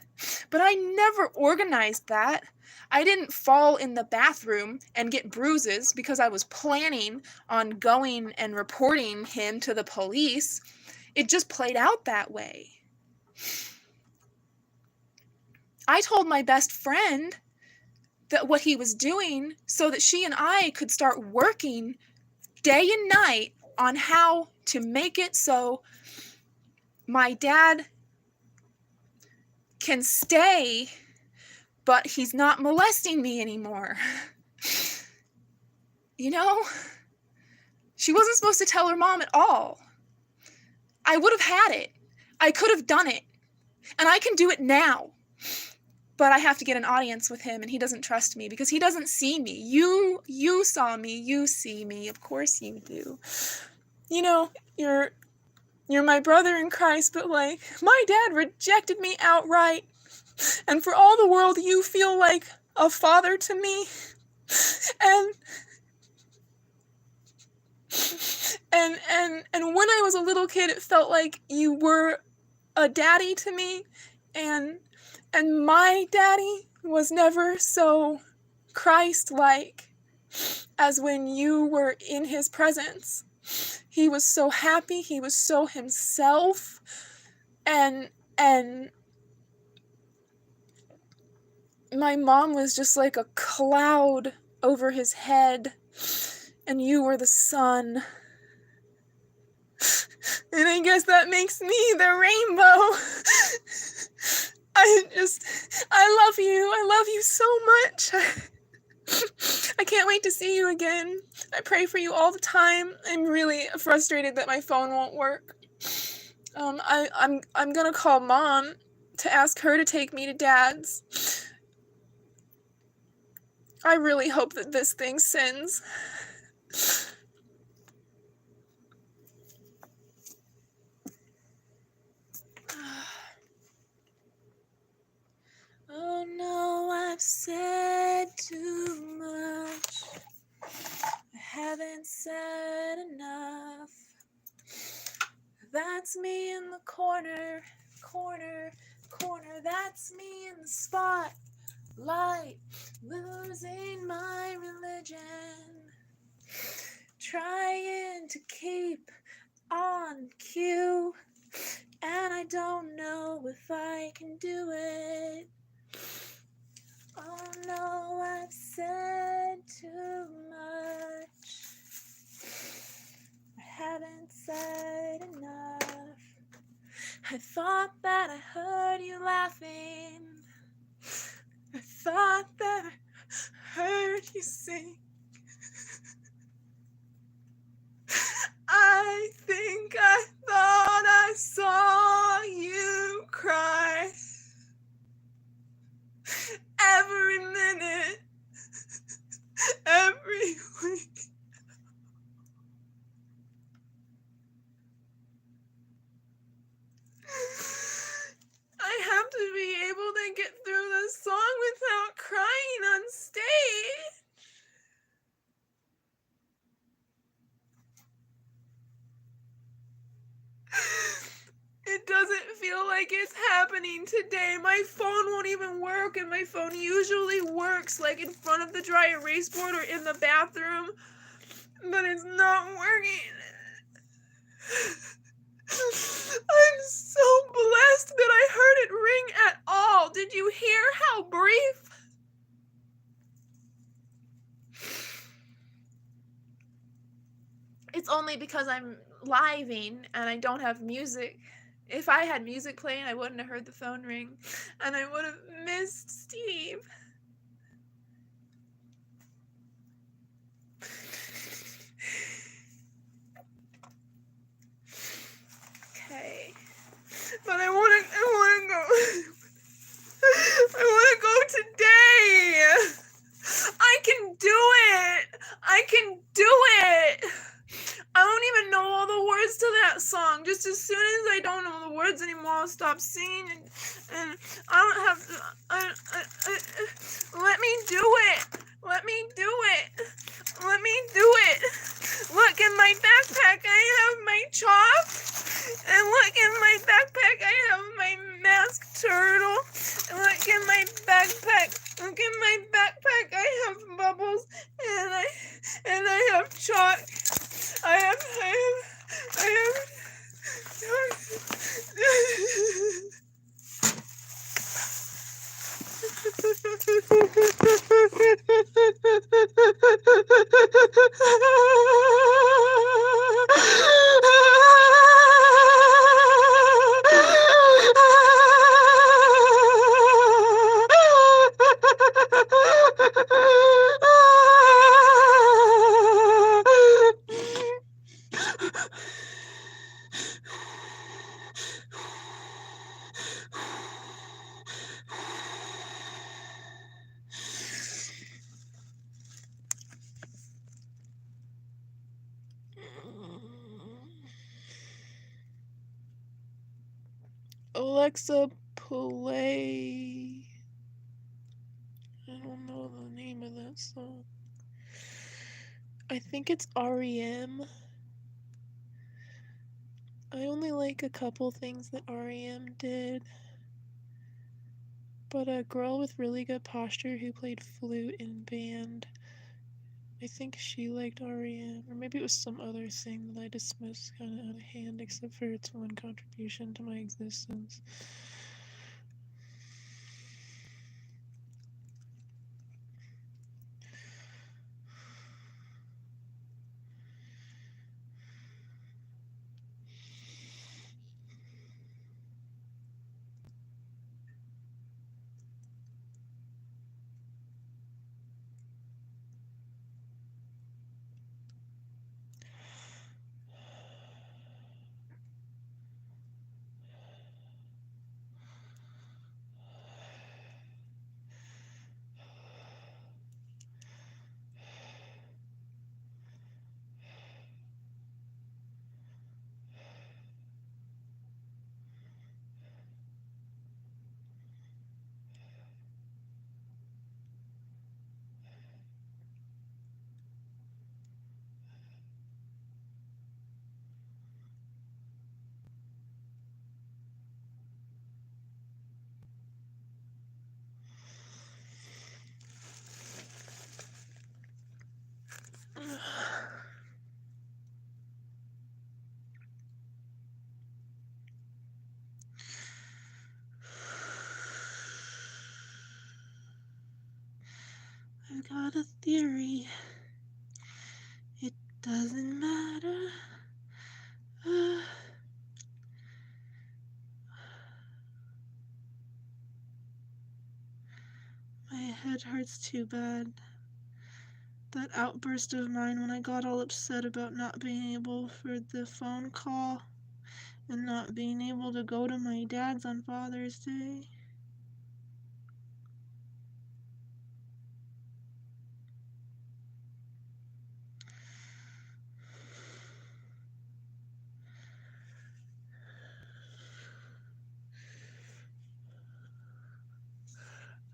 But I never organized that. I didn't fall in the bathroom and get bruises because I was planning on going and reporting him to the police. It just played out that way. I told my best friend that what he was doing so that she and I could start working day and night on how to make it so my dad can stay, but he's not molesting me anymore. You know? She wasn't supposed to tell her mom at all. I would have had it. I could have done it. And I can do it now. but I have to get an audience with him, and he doesn't trust me because he doesn't see me. You saw me, you see me, of course you do. You know, you're my brother in Christ, but like, my dad rejected me outright, and for all the world you feel like a father to me, and when I was a little kid it felt like you were a daddy to me, and my daddy was never so Christ-like as when you were in his presence. He was so happy, he was so himself, and my mom was just like a cloud over his head, and you were the sun. And I guess that makes me the rainbow. I love you. I love you so much. I can't wait to see you again. I pray for you all the time. I'm really frustrated that my phone won't work. I'm gonna call Mom to ask her to take me to Dad's. I really hope that this thing sends. Oh no, I've said too much. I haven't said enough. That's me in the corner. That's me in the spotlight, losing my religion, trying to keep on cue, and I don't know if I can do it. Oh no, I've said too much. I haven't said enough. I thought that I heard you laughing. I thought that I heard you sing. I think I thought I saw you cry. Every minute, every week. I have to be able to get through this song without crying on stage. It doesn't feel like it's happening today. My phone won't even work, and my phone usually works like in front of the dry erase board or in the bathroom, but it's not working. I'm so blessed that I heard it ring at all. Did you hear how brief? It's only because I'm living and I don't have music. If I had music playing, I wouldn't have heard the phone ring, and I would have missed Steve. Okay, but I want to go. I want to go today. I can do it. I can do it. I don't even know all the words to that song. Just as soon as I don't know the words anymore, I'll stop singing, and I don't have to. Let me do it. Let me do it. Let me do it. Look, in my backpack I have my chalk, and look, in my backpack I have my mask turtle, and look in my backpack. Look in my backpack I have bubbles, and I have chalk. I have Alexa, play. I don't know the name of that song. I think it's REM. I only like a couple things that REM did. But a girl with really good posture who played flute in band, I think she liked REM. Or maybe it was some other thing that I dismissed kind of out of hand, except for its one contribution to my existence. I've got a theory. It doesn't matter. My head hurts too bad. That outburst of mine when I got all upset about not being able for the phone call and not being able to go to my dad's on Father's Day.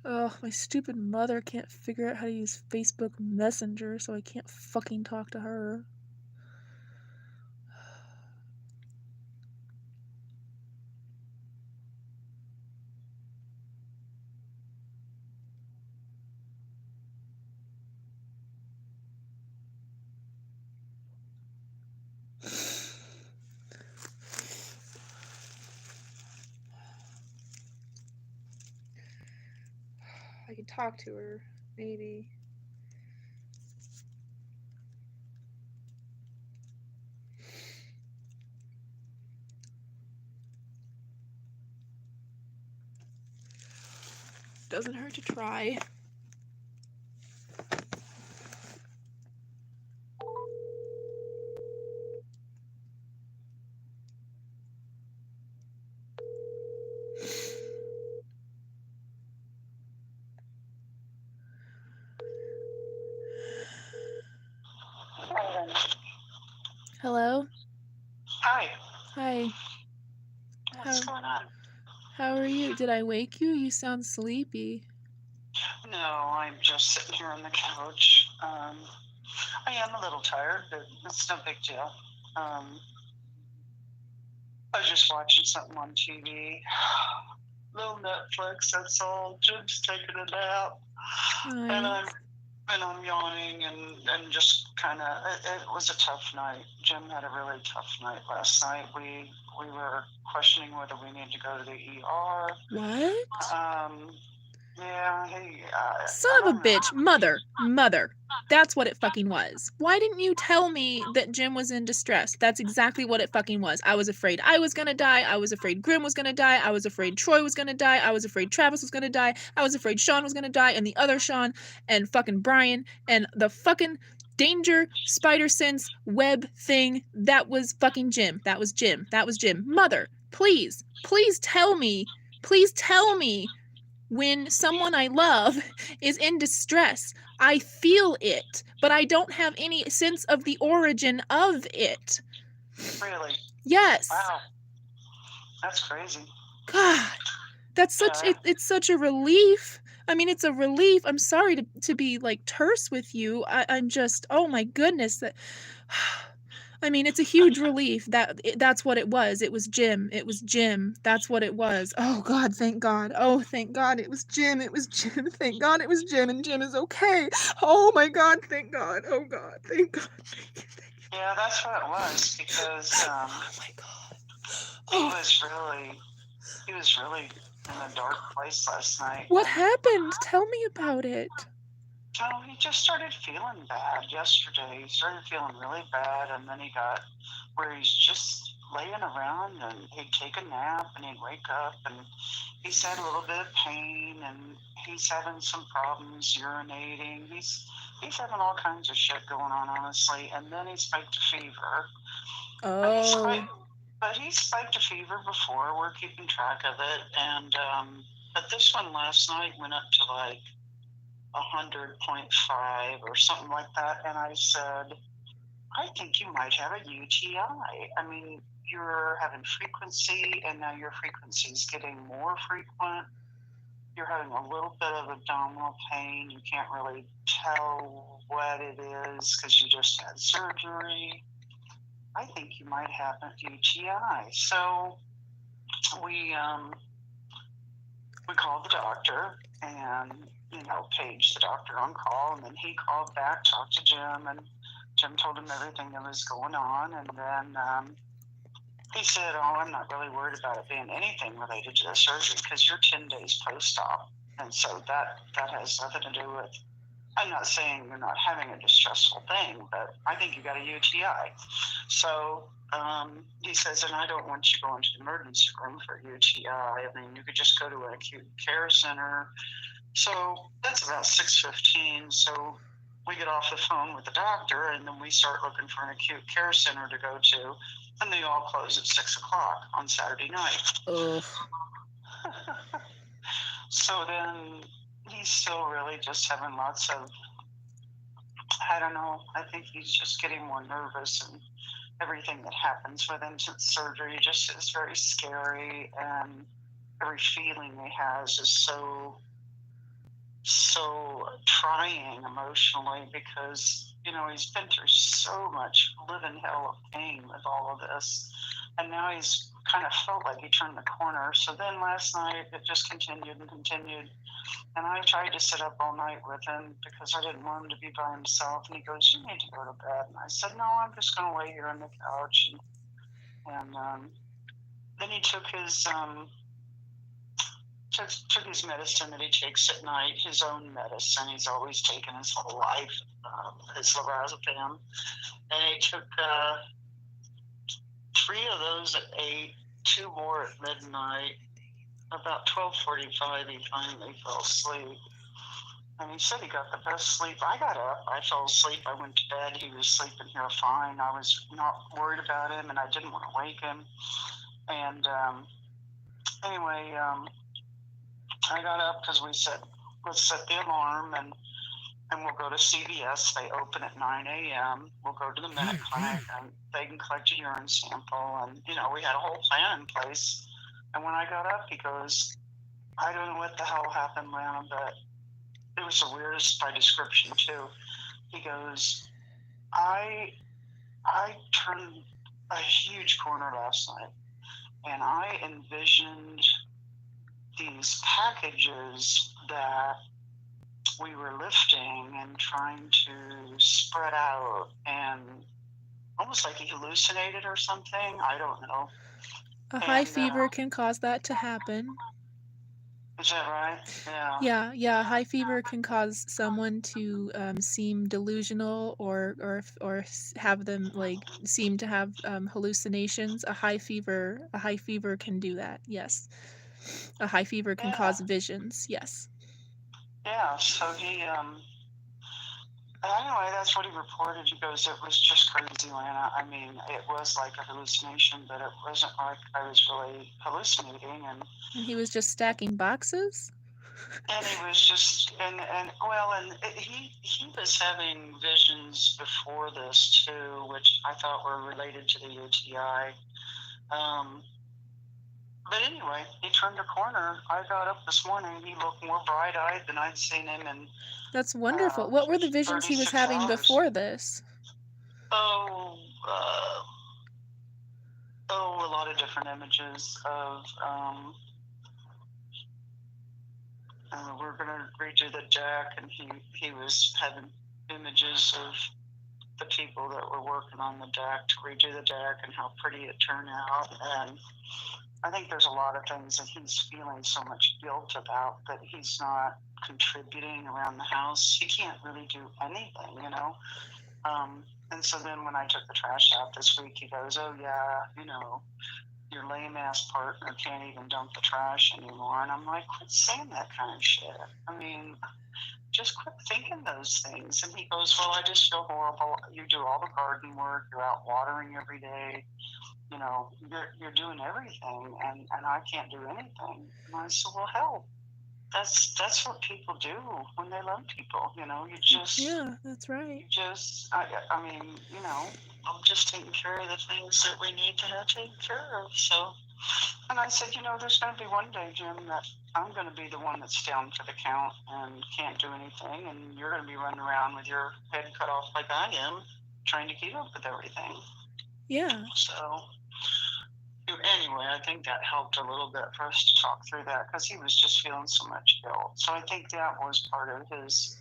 Oh, my stupid mother can't figure out how to use Facebook Messenger, so I can't fucking talk to her. I could talk to her, maybe. Doesn't hurt to try. Hello? Hi. Hi. What's going on? How are you? Did I wake you? You sound sleepy. No, I'm just sitting here on the couch. I am a little tired, but it's no big deal. I was just watching something on TV. Little Netflix, that's all. Jim's taking a nap. Nice. And I'm yawning and just kind of, it was a tough night. Jim had a really tough night last night. We were questioning whether we need to go to the ER. What? Yeah, Son of a bitch. Mother. That's what it fucking was. Why didn't you tell me that Jim was in distress? That's exactly what it fucking was. I was afraid I was gonna die. I was afraid Grim was gonna die. I was afraid Troy was gonna die. I was afraid Travis was gonna die. I was afraid Sean was gonna die, and the other Sean, and fucking Brian, and the fucking Danger Spider Sense web thing. That was fucking Jim. That was Jim. Mother, please tell me. Please tell me when someone I love is in distress. I feel it, but I don't have any sense of the origin of it. Really? Yes. Wow. That's crazy. God, that's such Yeah. it's such a relief. I mean, it's a relief. I'm sorry to be like terse with you. I'm just, oh my goodness, that I mean, it's a huge relief that's what it was. It was Jim. It was Jim. That's what it was. Oh God, thank God. Oh, thank God it was Jim. It was Jim. Thank God it was Jim, and Jim is okay. Oh my God, thank God. Oh God, thank God. Thank you. Yeah, that's what it was, because Oh my God. he Oh, was really in a dark place last night. what And happened? Tell me about it. so he just started feeling bad yesterday. He started feeling really bad, and then he got where he's just laying around, and he'd take a nap, and he'd wake up, and he's had a little bit of pain, and he's having some problems urinating. He's having all kinds of shit going on, honestly. And then he spiked a fever. Oh. But he spiked a fever before. We're keeping track of it, and but this one last night went up to like 100.5 or something like that. And I said, I think you might have a UTI. I mean, you're having frequency, and now your frequency is getting more frequent. You're having a little bit of abdominal pain. You can't really tell what it is because you just had surgery. I think you might have a UTI. So we called the doctor and, paged the doctor on call, and then he called back, talked to Jim, and Jim told him everything that was going on. And then he said, oh, I'm not really worried about it being anything related to the surgery because you're 10 days post-op. And so that has nothing to do with, I'm not saying you're not having a distressful thing, but I think you got a UTI. So he says, and I don't want you going to the emergency room for a UTI. I mean, you could just go to an acute care center. So that's about 6:15. So we get off the phone with the doctor, and then we start looking for an acute care center to go to, and they all close at 6 o'clock on Saturday night. Ugh. So then he's still really just having lots of, I don't know, I think he's just getting more nervous, and everything that happens with him since surgery just is very scary, and every feeling he has is so trying emotionally because, he's been through so much living hell of pain with all of this. And now he's kind of felt like he turned the corner. So then last night it just continued and continued. And I tried to sit up all night with him because I didn't want him to be by himself. And he goes, you need to go to bed. And I said, no, I'm just going to lay here on the couch. And then he took his took his medicine that he takes at night, his own medicine. He's always taken his whole life, his lorazepam. And he took 3 of those at 8, 2 more at midnight. About 12:45, he finally fell asleep. And he said he got the best sleep. I got up, I fell asleep, I went to bed. He was sleeping here fine. I was not worried about him, and I didn't want to wake him. And anyway, I got up because we said, let's set the alarm, and we'll go to CVS. They open at 9 a.m. We'll go to the Minute Clinic, and they can collect a urine sample. And, we had a whole plan in place. And when I got up, he goes, I don't know what the hell happened, Lana, but it was the weirdest by description, too. He goes, I turned a huge corner last night, and I envisioned these packages that we were lifting and trying to spread out, and almost like he hallucinated or something. I don't know. A high fever can cause that to happen. Is that right? Yeah. Yeah. High fever can cause someone to seem delusional or have them like seem to have hallucinations. A high fever can do that. Yes. A high fever can cause visions. Yes. Yeah. So he anyway, that's what he reported. He goes, it was just crazy, Lana. I mean, it was like a hallucination, but it wasn't like I was really hallucinating. And he was just stacking boxes? And he was just, he was having visions before this too, which I thought were related to the UTI. But anyway, he turned a corner. I got up this morning. He looked more bright-eyed than I'd seen him in That's wonderful. What were the visions he was 36 having hours. before this? Oh, a lot of different images of. We're gonna redo the deck, and he was having images of the people that were working on the deck to redo the deck and how pretty it turned out. And I think there's a lot of things that he's feeling so much guilt about that he's not contributing around the house. He can't really do anything, you know. And so then when I took the trash out this week, he goes, "Oh yeah, you know, your lame ass partner can't even dump the trash anymore." And I'm like, quit saying that kind of shit. I mean, just quit thinking those things. And he goes, "Well, I just feel horrible. You do all the garden work, you're out watering every day, you know, you're doing everything, and I can't do anything." And I said, "Well, hell, that's what people do when they love people, you know. Yeah, that's right. I mean, you know, I'm just taking care of the things that we need to have taken care of." So, and I said, "You know, there's going to be one day, Jim, that I'm going to be the one that's down for the count and can't do anything, and you're going to be running around with your head cut off like I am, trying to keep up with everything." Yeah. So, anyway, I think that helped a little bit for us to talk through that because he was just feeling so much guilt. So I think that was part of his.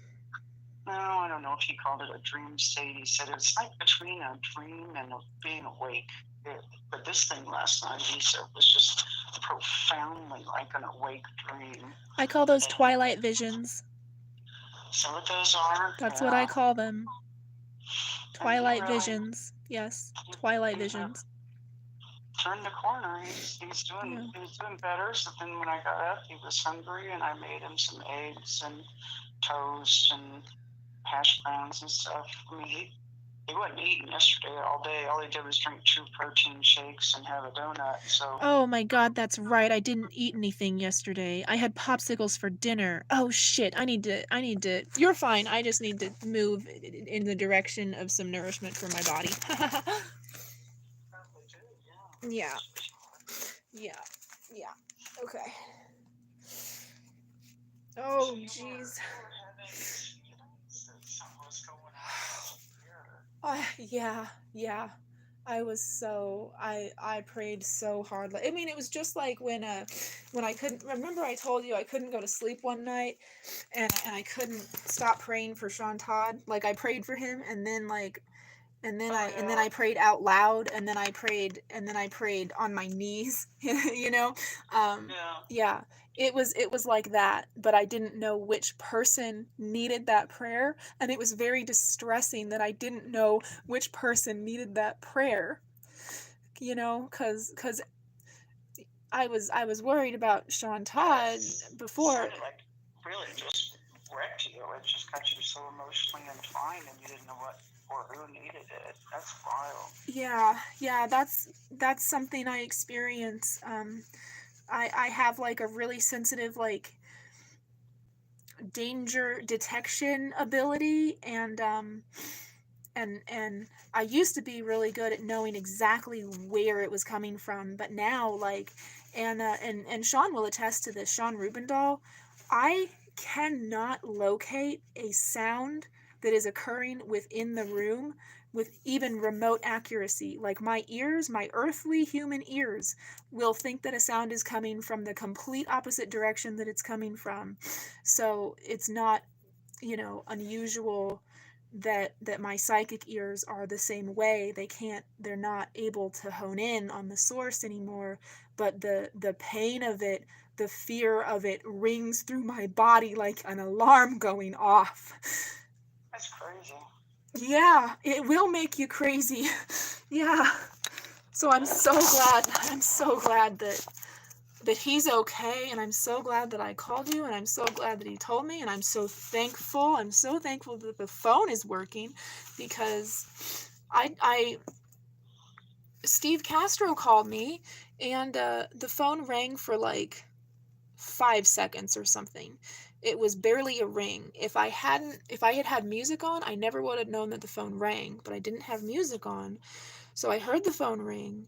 No, I don't know if he called it a dream state. He said it's like between a dream and being awake. But this thing last night, he said, was just profoundly like an awake dream. I call those twilight visions. So what those are? That's what I call them. Twilight visions. Yes, twilight visions. Turned the corner. He's doing better. So then when I got up, he was hungry, and I made him some eggs and toast and hash browns and stuff. I mean, he wasn't eating yesterday all day. All he did was drink 2 protein shakes and have a donut. So. Oh my god, that's right. I didn't eat anything yesterday. I had popsicles for dinner. Oh shit. I need to. You're fine. I just need to move in the direction of some nourishment for my body. Yeah. Yeah. Okay. Oh jeez. Yeah. I prayed so hard. I mean, it was just like when I couldn't remember. I told you I couldn't go to sleep one night, and I couldn't stop praying for Sean Todd. Like I prayed for him, and then I prayed out loud, and then I prayed on my knees. You know, yeah. It was like that, but I didn't know which person needed that prayer, and it was very distressing that I didn't know which person needed that prayer. You know, cuz I was worried about Sean Todd before. It like really just wrecked you. It just got you so emotionally entwined, and you didn't know what or who needed it. That's wild. Yeah, that's something I experience. I have like a really sensitive like danger detection ability, and I used to be really good at knowing exactly where it was coming from, but now like and Sean will attest to this, Sean Rubendahl, I cannot locate a sound that is occurring within the room with even remote accuracy. Like my ears, my earthly human ears, will think that a sound is coming from the complete opposite direction that it's coming from. So it's not, unusual that my psychic ears are the same way. They're not able to hone in on the source anymore, but the pain of it, the fear of it rings through my body like an alarm going off. That's crazy. Yeah, it will make you crazy. Yeah. So I'm so glad that he's okay, and I'm so glad that I called you, and I'm so glad that he told me, and I'm so thankful that the phone is working, because Steve Castro called me, and the phone rang for like 5 seconds or something. It was barely a ring. If I had had music on, I never would have known that the phone rang, but I didn't have music on. So I heard the phone ring,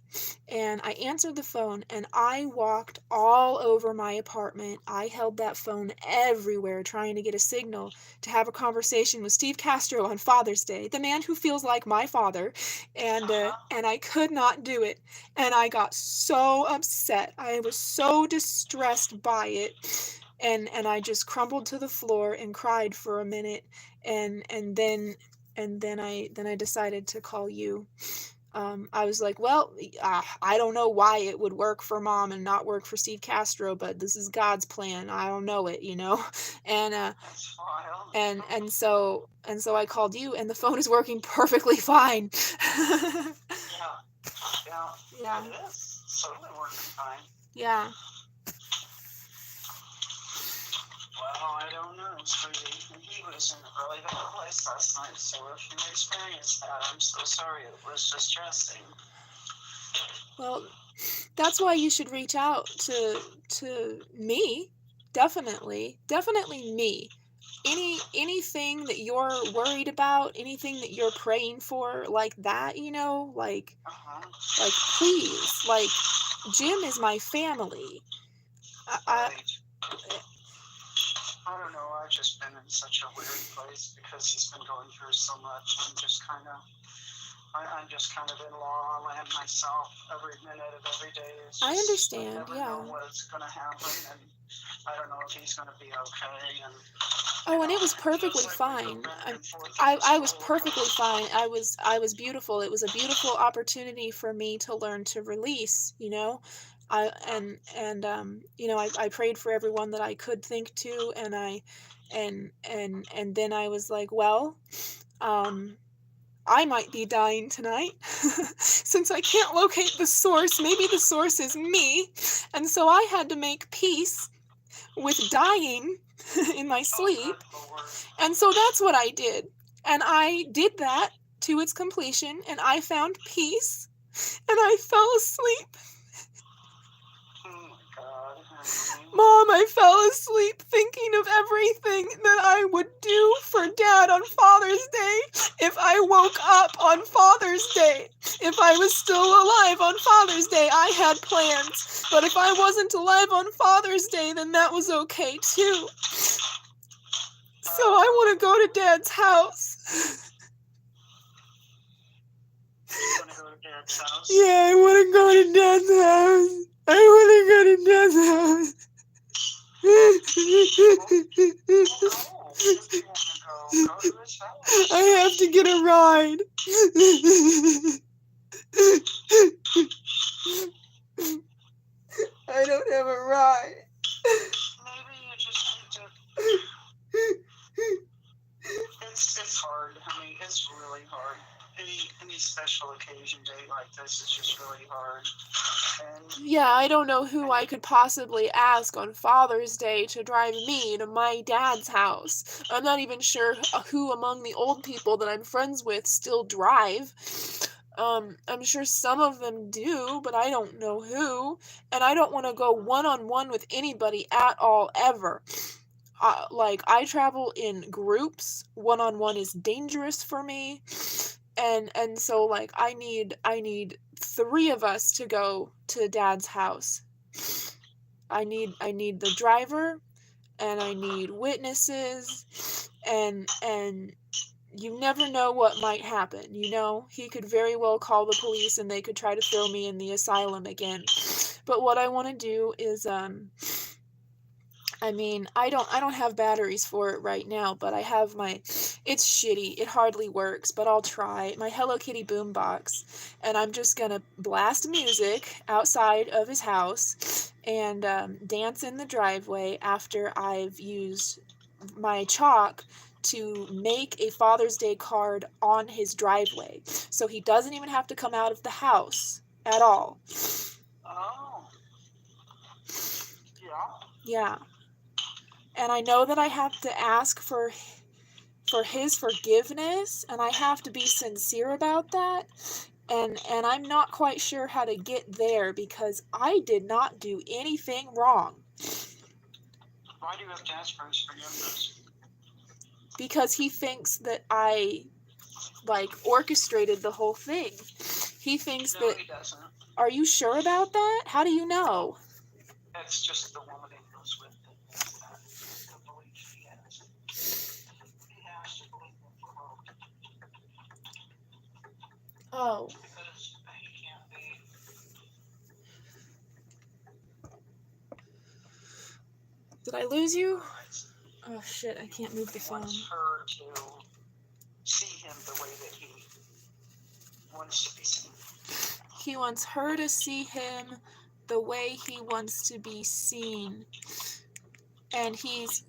and I answered the phone, and I walked all over my apartment. I held that phone everywhere trying to get a signal to have a conversation with Steve Castro on Father's Day, the man who feels like my father, and I could not do it. And I got so upset. I was so distressed by it. And I just crumbled to the floor and cried for a minute, and then I decided to call you. I was like, well, I don't know why it would work for Mom and not work for Steve Castro, but this is God's plan. I don't know it, you know. And That's wild. and so I called you, and the phone is working perfectly fine. Yeah. It is. Totally working fine. Yeah. Well, I don't know, sweetie. He was in a really bad place last night, so if you experienced that, I'm so sorry. It was distressing. Well, that's why you should reach out to me. Definitely me. Anything that you're worried about, anything that you're praying for, like that, you know, like please, like, Jim is my family. I don't know. I've just been in such a weird place because he's been going through so much. I'm just kind of in la la land myself every minute of every day. I understand, I never know what's going to happen, and I don't know if he's going to be okay. And it was perfectly fine. I was perfectly fine. I was beautiful. It was a beautiful opportunity for me to learn to release, you know. I prayed for everyone that I could think to, and then I was like, well, I might be dying tonight. Since I can't locate the source, maybe the source is me. And so I had to make peace with dying in my sleep. And so that's what I did. And I did that to its completion, and I found peace, and I fell asleep. Oh my God, honey. Mom, I fell asleep thinking of everything that I would do for Dad on Father's Day if I woke up on Father's Day. If I was still alive on Father's Day, I had plans. But if I wasn't alive on Father's Day, then that was okay too. So I want to go to Dad's house. You want to go to Dad's house? Yeah, I want to go to Dad's house. I want to go to Dad's house. If you want to go to his house. I have to get a ride. I don't have a ride. Maybe you just need to. It's hard. I mean, it's really hard. Any special occasion day like this is just really hard. And yeah, I don't know who I could possibly ask on Father's Day to drive me to my dad's house. I'm not even sure who among the old people that I'm friends with still drive. I'm sure some of them do, but I don't know who. And I don't want to go one-on-one with anybody at all, ever. Like, I travel in groups. One-on-one is dangerous for me. And so, like, I need 3 of us to go to Dad's house. I need the driver, and I need witnesses, and you never know what might happen, you know? He could very well call the police, and they could try to throw me in the asylum again. But what I want to do is, I mean, I don't have batteries for it right now, but I have it's shitty. It hardly works, but I'll try. My Hello Kitty boombox, and I'm just gonna blast music outside of his house and dance in the driveway after I've used my chalk to make a Father's Day card on his driveway. So he doesn't even have to come out of the house at all. oh, yeah. Yeah. And I know that I have to ask for his forgiveness, and I have to be sincere about that. And I'm not quite sure how to get there because I did not do anything wrong. Why do you have to ask for his forgiveness? Because he thinks that I, like, orchestrated the whole thing. He thinks No, that. he doesn't. Are you sure about that? How do you know? That's just the woman he goes with that thinks that. The belief he has. He has to believe it for her. Oh. Because he can't be. Did I lose you? Oh shit, I can't move the He phone. wants her to see him the way that he wants to be seen. He wants her to see him the way he wants to be seen. And he's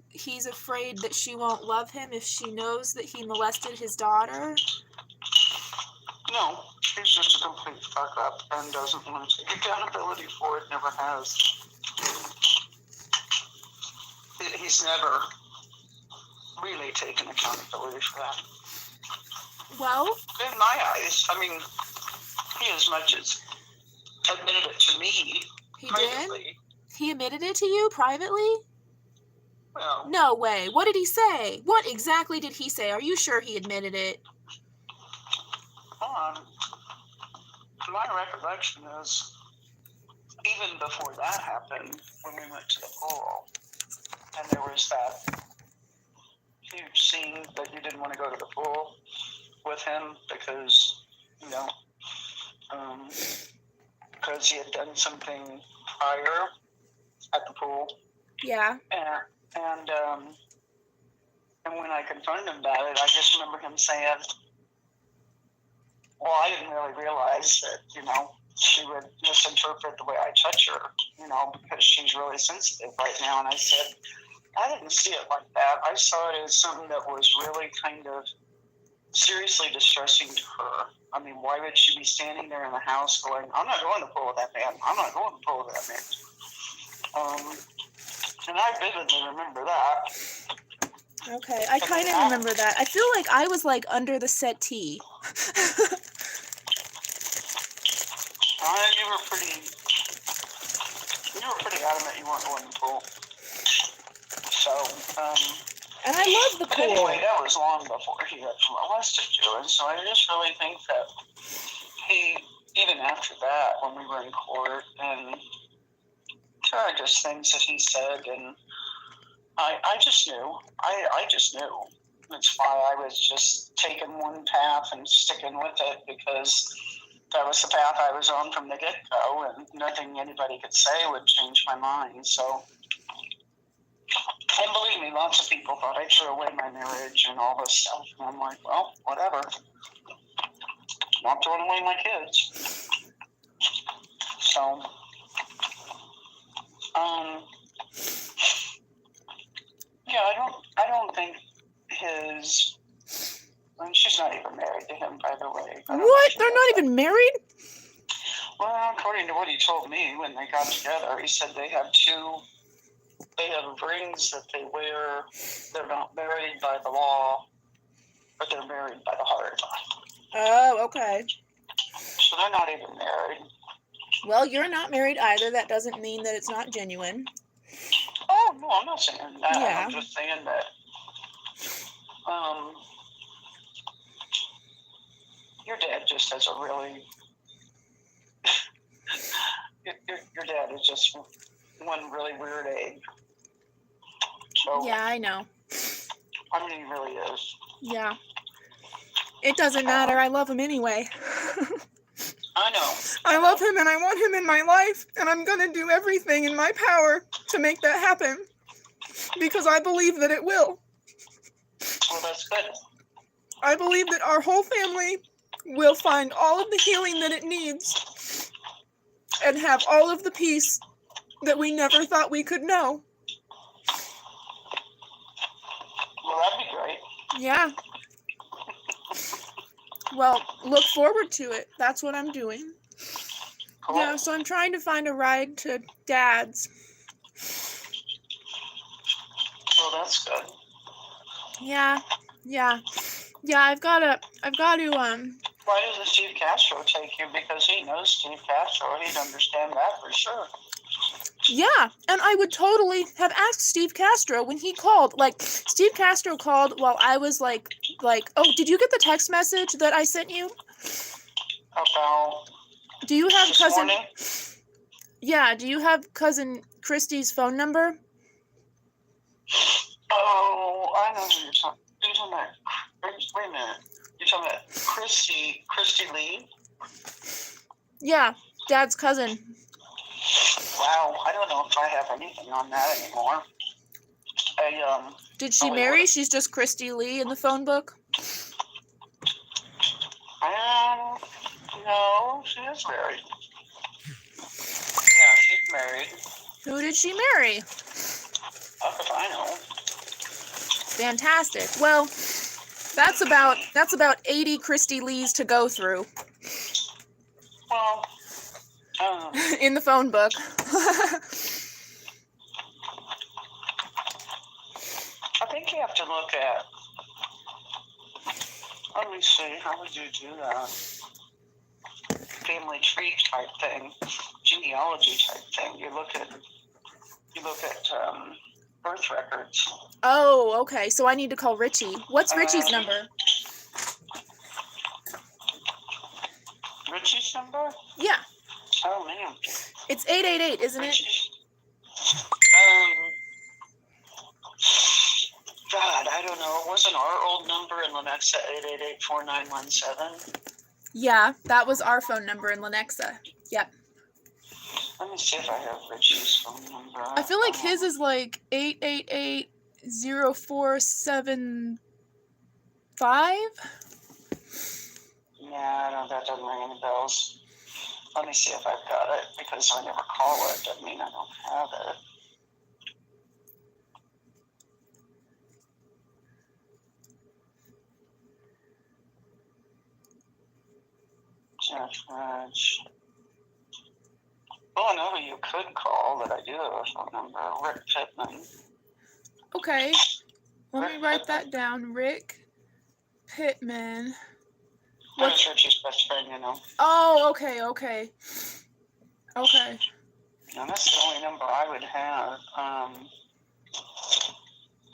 afraid that she won't love him if she knows that he molested his daughter. No, he's just a complete fuck up and doesn't want to take accountability for it, never has. He's never really taken accountability for that. Well, In my eyes, I mean, he as much as admitted it to me he privately. did? He admitted it to you privately? Well, No way. What did he say? What exactly did he say? Are you sure he admitted it? my recollection is, even before that happened, when we went to the pool, and there was that huge scene that you didn't want to go to the pool with him because, you know, because he had done something prior at the pool. Yeah. And when I confronted him about it, I just remember him saying, well, I didn't really realize that, you know, she would misinterpret the way I touch her, you know, because she's really sensitive right now. And I said, I didn't see it like that. I saw it as something that was really kind of seriously distressing to her. I mean, why would she be standing there in the house going, I'm not going to pull with that man. I'm not going to pull with that man. And I vividly remember that. Okay, I kind of remember that. I feel like I was like under the settee. You were pretty adamant you weren't going to the pool. So, And I love the but pool. anyway, that was long before he got molested you, and so I just really think that he, even after that, when we were in court, and there are just things that he said, and I just knew. I just knew. That's why I was just taking one path and sticking with it, because that was the path I was on from the get-go, and nothing anybody could say would change my mind. So, and believe me, lots of people thought I threw away my marriage and all this stuff, and I'm like, well, whatever. Not throwing away my kids. So, yeah, I don't think his. And she's not even married to him, by the way. What? They're not even married? Well, according to what he told me when they got together, he said they have rings that they wear. They're not married by the law, but they're married by the heart. Oh, okay. So they're not even married. Well, you're not married either. That doesn't mean that it's not genuine. Oh, no, I'm not saying that. Yeah. I'm just saying that, your dad just has a really, your dad is just one really weird egg. So, Yeah, I know. I mean, he really is. Yeah. It doesn't matter. I love him anyway. I know. I love him and I want him in my life, and I'm going to do everything in my power to make that happen, because I believe that it will. Well, that's good. I believe that our whole family will find all of the healing that it needs and have all of the peace that we never thought we could know. Well, that'd be great. Yeah. Well, look forward to it. That's what I'm doing. Cool. Yeah, so I'm trying to find a ride to Dad's. Well, that's good. Yeah. I've got to, Why doesn't Steve Castro take you? Because he knows Steve Castro. He'd understand that for sure. yeah, and I would totally have asked Steve Castro when he called. Like, Steve Castro called while I was like, oh, did you get the text message that I sent you? about Do you have this cousin? morning. Yeah. Do you have cousin Christy's phone number? Oh, I know who you're talking. You're talking about. Wait a minute. You're talking about Christy Lee. Yeah, Dad's cousin. Wow, I don't know if I have anything on that anymore. Did she Oh, wait, marry? what? She's just Christy Lee in the phone book. No, she is married. Yeah, she's married. Who did she marry? How could I know? Fantastic. Well, that's about 80 Christy Lees to go through Well, in the phone book. I think you have to look at. Let me see. How would you do that? Family tree type thing, genealogy type thing. You look at birth records. Oh, okay. So I need to call Richie. What's Richie's number? Richie's number? Yeah, Oh man. it's 888, isn't it? Richie's. God, I don't know. Wasn't our old number in Lenexa 888-4917? Yeah, that was our phone number in Lenexa. Yep. Let me see if I have Richie's phone number. I feel like his is like 888-0475. Yeah, that doesn't ring any bells. Let me see if I've got it, because I never call it. Doesn't mean I don't have it. Jeff Rich. Well, I know who you could call that I do have a phone number. Rick Pittman. Okay. Let me write that down. Rick Pittman. That's Richie's best friend, you know. Oh, okay. Okay. And that's the only number I would have.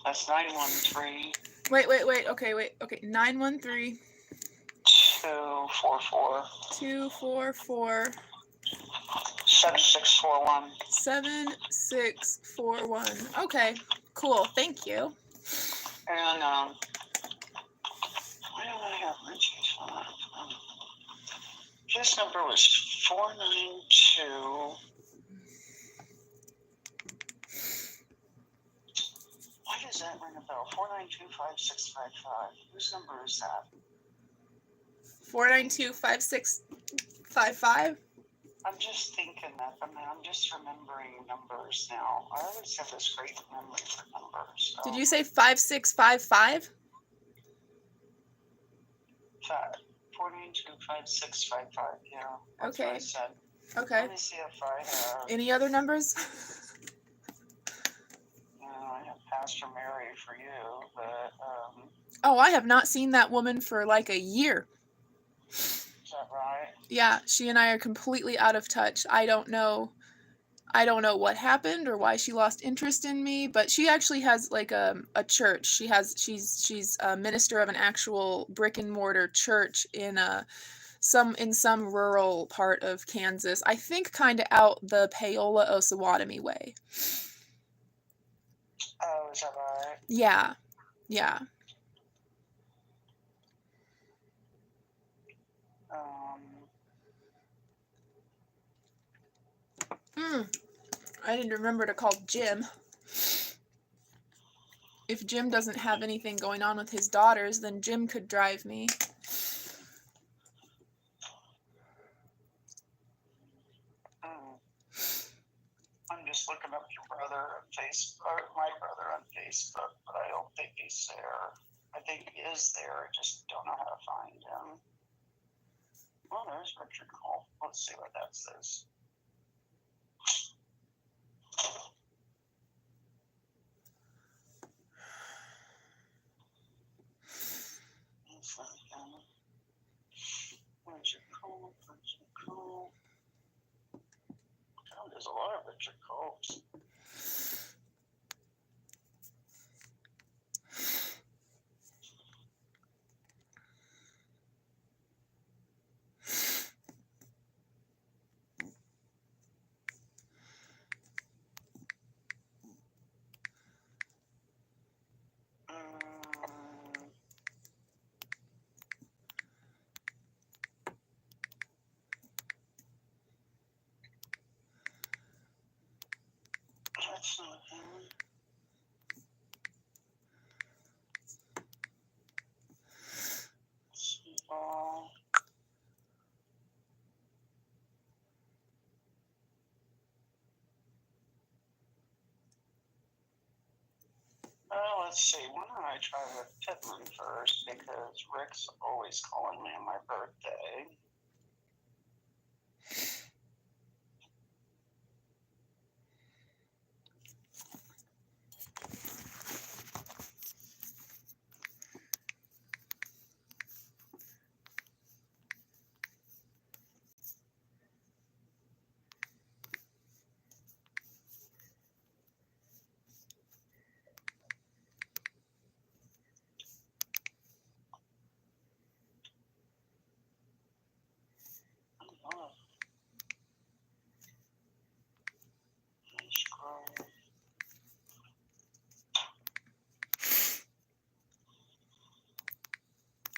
That's 913. Wait. Okay. 913 244 244 7641. 7641. Okay. Cool. Thank you. And why don't I have Richie's phone? His number was 492. Why does that ring a bell? 492-5655. Whose number is that? 492-5655. I'm just thinking that. I mean, I'm just remembering numbers now. I always have this great memory for numbers. So. Did you say 5655? 492-5655. Yeah. That's Okay. what I said. Okay. Let me see if I have. Any other numbers? I have Pastor Mary for you, but Oh, I have not seen that woman for like a year. is that right? Yeah, she and I are completely out of touch. I don't know what happened or why she lost interest in me, but she actually has like a church. She's a minister of an actual brick and mortar church in some rural part of Kansas. I think kind of out the Paola Osawatomie way. Oh, is that right? Yeah. I didn't remember to call Jim. If Jim doesn't have anything going on with his daughters, then Jim could drive me. I'm just looking up your brother on Facebook, or my brother on Facebook, but I don't think he's there. I think he is there. I just don't know how to find him. Well, there's Richard Cole. Let's see what that says. Richard Cole. Oh, there's a lot of Richard Coles. Well, let's see. Why don't I try with Pittman first, because Rick's always calling me on my birthday. Oh, scroll.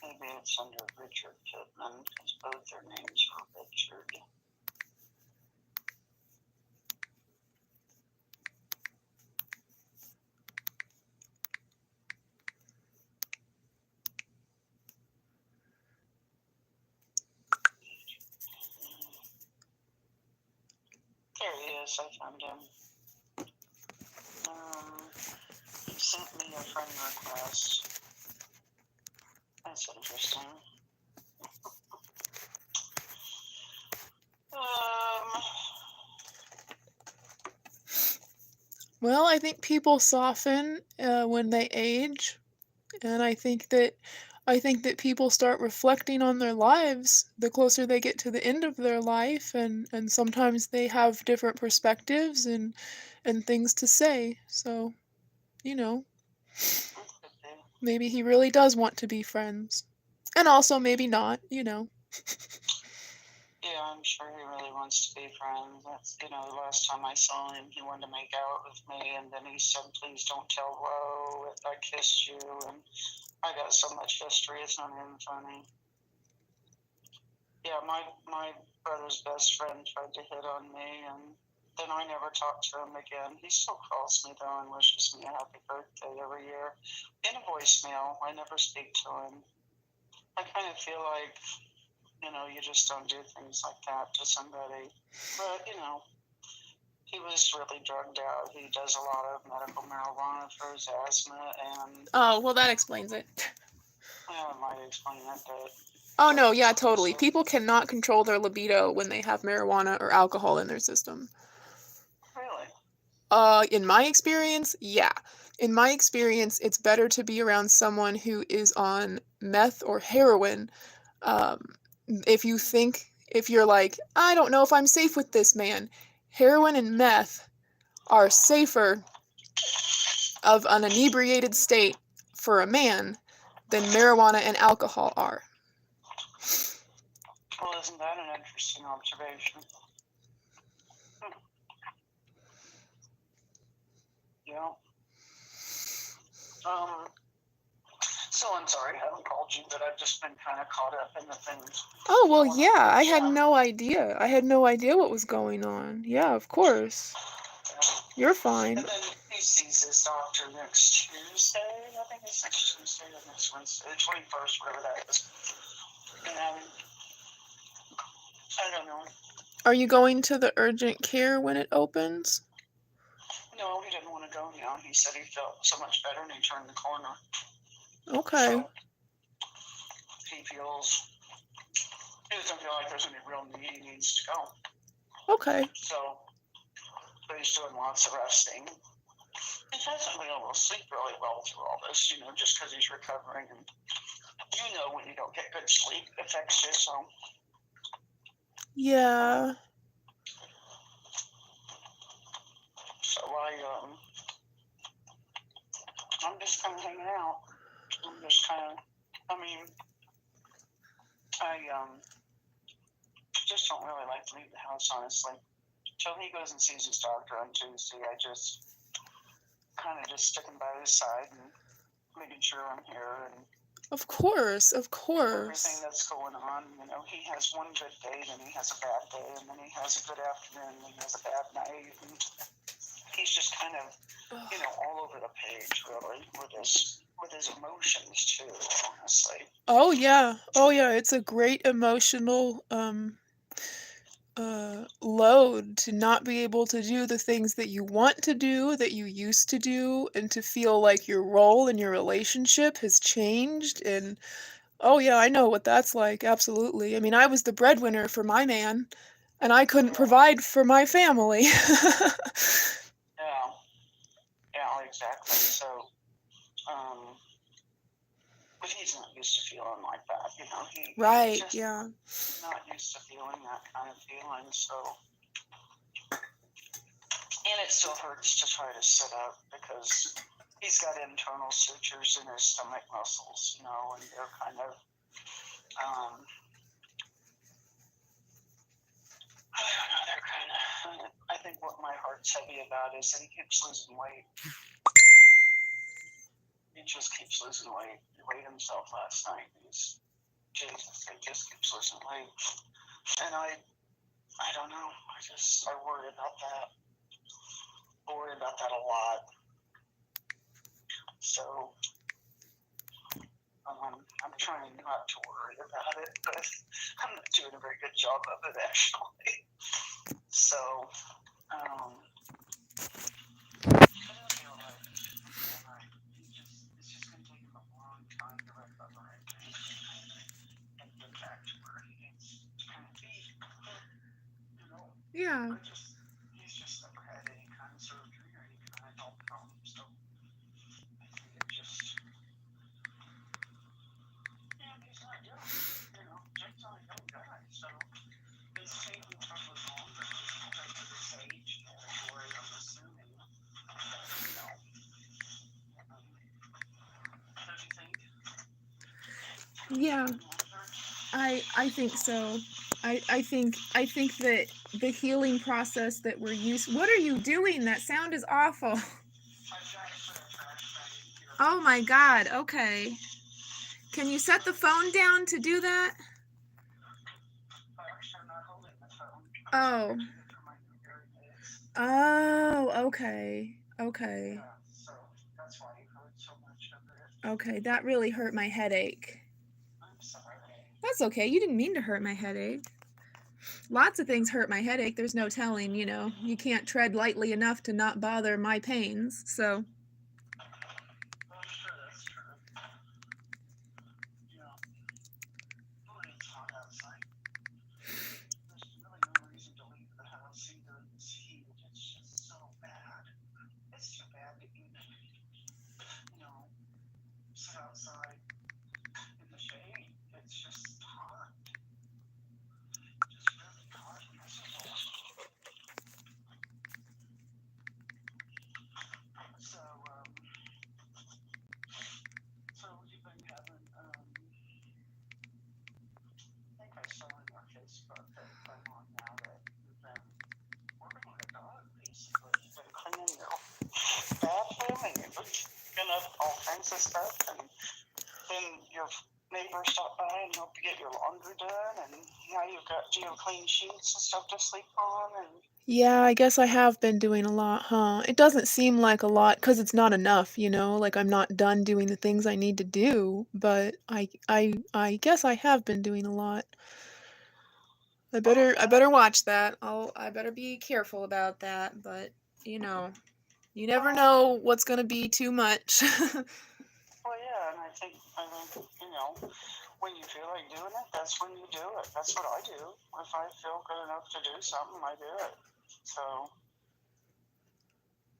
Maybe it's under Richard Pittman, because both their names are Richard. There he is. I found him. He sent me a friend request. That's interesting. Well, I think people soften when they age, and I think that people start reflecting on their lives the closer they get to the end of their life, and sometimes they have different perspectives and things to say. So, you know, maybe he really does want to be friends. And also maybe not, you know. Yeah, I'm sure he really wants to be friends. That's, the last time I saw him, he wanted to make out with me, and then he said, please don't tell Ro if I kissed you, and I got so much history, it's not even funny. Yeah, my brother's best friend tried to hit on me, and then I never talked to him again. He still calls me, though, and wishes me a happy birthday every year. In a voicemail, I never speak to him. I kind of feel like, you just don't do things like that to somebody. But, he was really drugged out. He does a lot of medical marijuana for his asthma, and... Oh, well, that explains it. Well, it might explain it, but... Oh, no, yeah, totally. People cannot control their libido when they have marijuana or alcohol in their system. Really? In my experience, yeah. In my experience, it's better to be around someone who is on meth or heroin. If you're like, I don't know if I'm safe with this man, heroin and meth are safer of an inebriated state for a man than marijuana and alcohol are. Well, isn't that an interesting observation? Yeah. So I'm sorry I haven't called you, but I've just been kind of caught up in the things. Oh, well, yeah, I had no idea. I had no idea what was going on. Yeah, of course. You're fine. And then he sees his doctor next Tuesday. I think it's next Tuesday or next Wednesday, the 21st, whatever that is. And I don't know. Are you going to the urgent care when it opens? No, he didn't want to go now. He said he felt so much better and he turned the corner. Okay. So he doesn't feel like there's any real need. He needs to go. Okay. So, but he's doing lots of resting. He hasn't been able to sleep really well through all this, just because he's recovering. And when you don't get good sleep, it affects you. So. Yeah. So I'm just kind of hanging out. I just don't really like to leave the house, honestly. Till he goes and sees his doctor on Tuesday, I just kind of just sticking by his side and making sure I'm here and Of course. everything that's going on. He has one good day, then he has a bad day, and then he has a good afternoon, and he has a bad night. And he's just kind of, all over the page, really, with his emotions too, honestly. Oh yeah. It's a great emotional load to not be able to do the things that you want to do, that you used to do, and to feel like your role in your relationship has changed. And oh, yeah, I know what that's like. Absolutely. I mean, I was the breadwinner for my man, and I couldn't Yeah. provide for my family. Yeah. Yeah, exactly. So, but he's not used to feeling like that, you know. He Right, just yeah. not used to feeling that kind of feeling. So, and it still hurts to try to sit up because he's got internal sutures in his stomach muscles, you know, and they're kind of, I don't know, they're kind of, I think what my heart's heavy about is that he keeps losing weight. He just keeps losing weight. He weighed himself last night. He's, Jesus, he just keeps losing weight. And I don't know. I worry about that. I worry about that a lot. So, I'm trying not to worry about it, but I'm not doing a very good job of it, actually. So, I don't feel like, it's just going to take him a long time to recover, I think, and get back to where he needs to kind of be. You know, Yeah. he's just never had any kind of surgery or any kind of health problem, so I think it just, he's not young, you know, Jake's not a young guy, so it's taking probably longer because of his age category, I'm assuming, you know, don't you think? Yeah, I think so. I think that the healing process that we're used. What are you doing? That sound is awful. Oh my God. Okay. Can you set the phone down to do that? Oh. Oh, okay. Okay. Okay, that really hurt my headache. That's okay. You didn't mean to hurt my headache. Lots of things hurt my headache. There's no telling, you know. You can't tread lightly enough to not bother my pains, so. Sit outside in the shade. It's just hot. Just really hot. So, so you've been having, I think I saw on your Facebook that I'm on now that you've been working with a dog, basically. You've been cleaning your bathroom and you're looking up all kinds of stuff, and then your neighbor stopped by and helped you get your laundry done, and now you have clean sheets and stuff to sleep on, and Yeah, I guess I have been doing a lot, huh? It doesn't seem like a lot because it's not enough, you know? Like I'm not done doing the things I need to do, but I guess I have been doing a lot. I better watch that. I better be careful about that, but you know, you never know what's gonna be too much. well, yeah, and I think, you know, when you feel like doing it, that's when you do it. That's what I do. If I feel good enough to do something, I do it. So,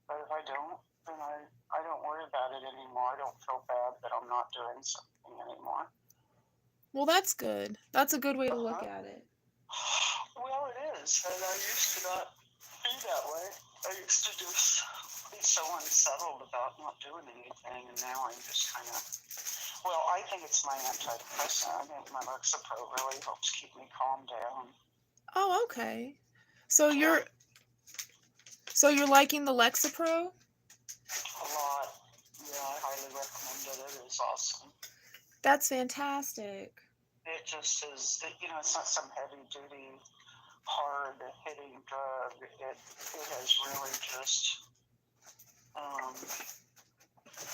but if I don't, then I don't worry about it anymore. I don't feel bad that I'm not doing something anymore. Well, that's good. That's a good way to look at it. Well, it is, and I used to not be that way. I used to just be so unsettled about not doing anything, and now I'm just kind of, well, I think it's my antidepressant. I think my Lexapro really helps keep me calm down. Oh, okay. So you're liking the Lexapro? A lot. Yeah, I highly recommend it. It is awesome. That's fantastic. It just is, you know, it's not some heavy duty, hard hitting drug. It has really just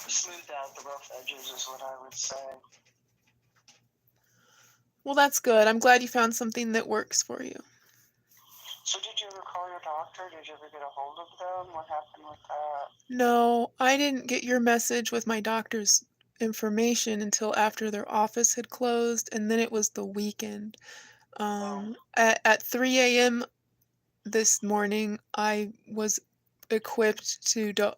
smoothed out the rough edges, is what I would say. Well, that's good. I'm glad you found something that works for you. So did you ever call your doctor? Did you ever get a hold of them? What happened with that? No, I didn't get your message with my doctor's information until after their office had closed, and then it was the weekend. At 3 a.m. this morning, I was equipped to do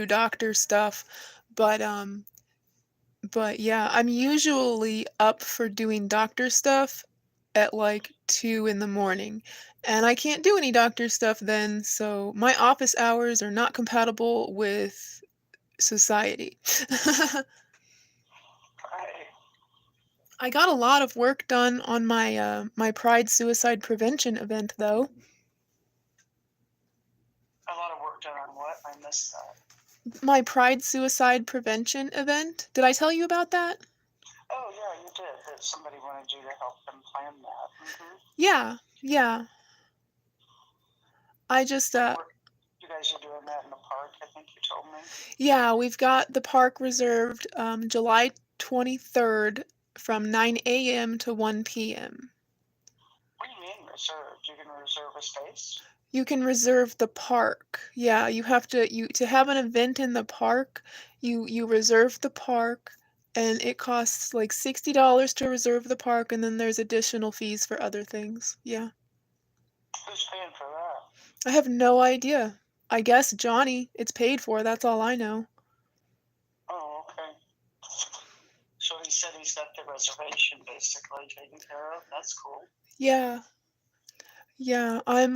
doctor stuff, but yeah, I'm usually up for doing doctor stuff at like 2 in the morning. And I can't do any doctor stuff then, so my office hours are not compatible with society. Right. I got a lot of work done on my Pride suicide prevention event though. A lot of work done on what? I missed that. My Pride suicide prevention event. Did I tell you about that? Oh, yeah, you did. That somebody wanted you to help them plan that. Mm-hmm. Yeah. I just You guys are doing that in the park, I think you told me. Yeah, we've got the park reserved July 23rd from 9 a.m. to 1 p.m. What do you mean reserved? You can reserve a space? You can reserve the park. Yeah, you have to have an event in the park, you reserve the park and it costs like $60 to reserve the park and then there's additional fees for other things. Yeah. Who's paying for that? I have no idea. I guess Johnny, it's paid for, that's all I know. Oh, okay. So he said he's got the reservation basically taken care of. That's cool. Yeah. Yeah, I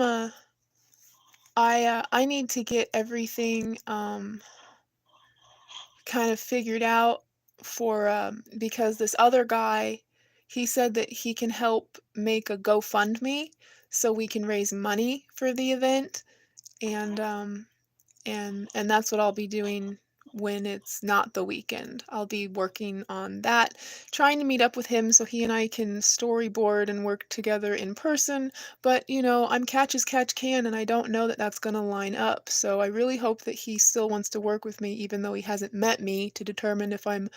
need to get everything kind of figured out for because this other guy, he said that he can help make a GoFundMe so we can raise money for the event and and that's what I'll be doing when it's not the weekend. I'll be working on that, trying to meet up with him so he and I can storyboard and work together in person. But, I'm catch as catch can, and I don't know that that's going to line up. So I really hope that he still wants to work with me, even though he hasn't met me to determine if I'm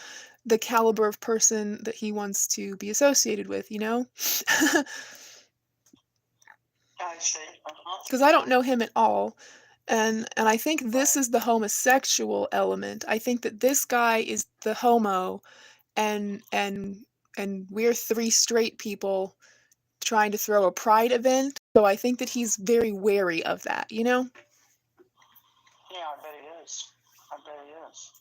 the caliber of person that he wants to be associated with, you know? I see. Uh-huh. Because I don't know him at all. And I think this is the homosexual element. I think that this guy is the homo and we're three straight people trying to throw a pride event. So I think that he's very wary of that, you know? Yeah, I bet he is. I bet he is.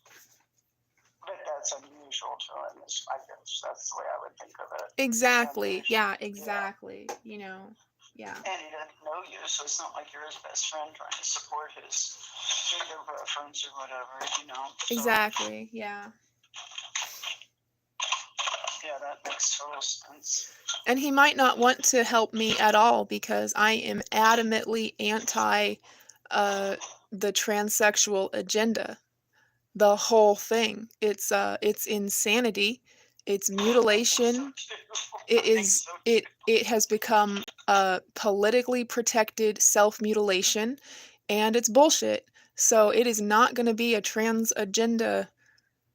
But that's unusual to him. I guess that's the way I would think of it. Exactly. Unusual. Yeah, exactly. Yeah. And he doesn't know you, so it's not like you're his best friend trying to support his gender preference or whatever. So, Exactly. Yeah. yeah, that makes total sense. And he might not want to help me at all because I am adamantly anti the transsexual agenda. The whole thing. It's insanity. It's mutilation. It has become politically protected self-mutilation and it's bullshit. So it is not going to be a trans agenda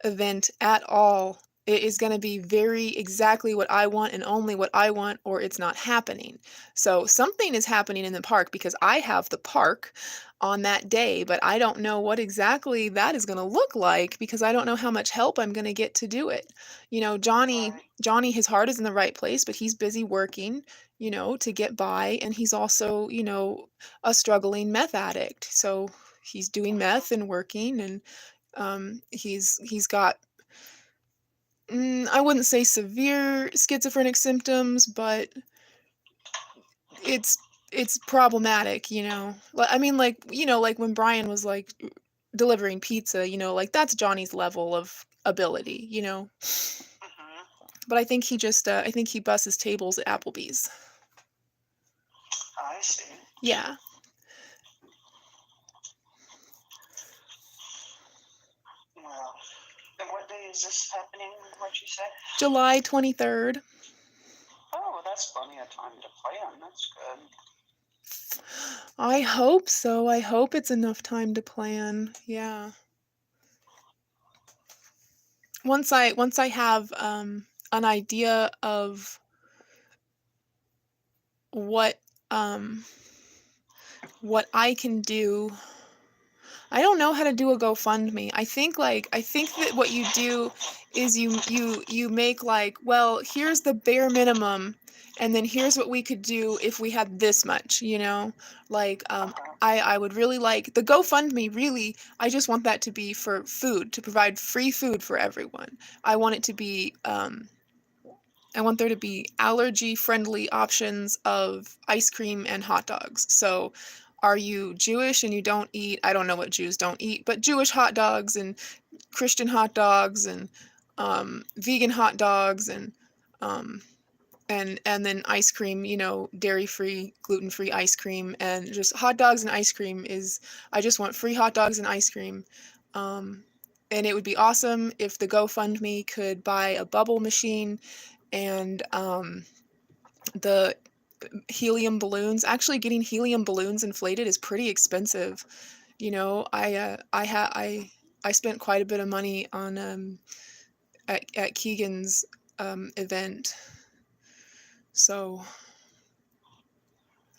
event at all. It is going to be very exactly what I want and only what I want, or it's not happening. So something is happening in the park because I have the park on that day, but I don't know what exactly that is going to look like because I don't know how much help I'm going to get to do it. Johnny, his heart is in the right place, but he's busy working, to get by, and he's also, a struggling meth addict. So he's doing meth and working and he's got I wouldn't say severe schizophrenic symptoms, but it's problematic, I mean, like when Brian was like delivering pizza, like that's Johnny's level of ability. Mm-hmm. But I think he busts his tables at Applebee's. I see. Yeah. Well, and what day is this happening? What'd you say? July 23rd. Oh, that's plenty of time to plan. That's good. I hope so. I hope it's enough time to plan. Yeah. Once I have an idea of what what I can do. I don't know how to do a GoFundMe. I think that what you do is you make like, well, here's the bare minimum, and then here's what we could do if we had this much, you know? Like I would really like the GoFundMe, really, I just want that to be for food, to provide free food for everyone. I want it to be I want there to be allergy-friendly options of ice cream and hot dogs. So, are you Jewish and you don't eat, I don't know what Jews don't eat, but Jewish hot dogs and Christian hot dogs and vegan hot dogs um, and then ice cream, you know, dairy-free, gluten-free ice cream, and just hot dogs and ice cream is, I just want free hot dogs and ice cream. And it would be awesome if the GoFundMe could buy a bubble machine and the helium balloons. Actually, getting helium balloons inflated is pretty expensive. You know, I spent quite a bit of money on at Keegan's event. So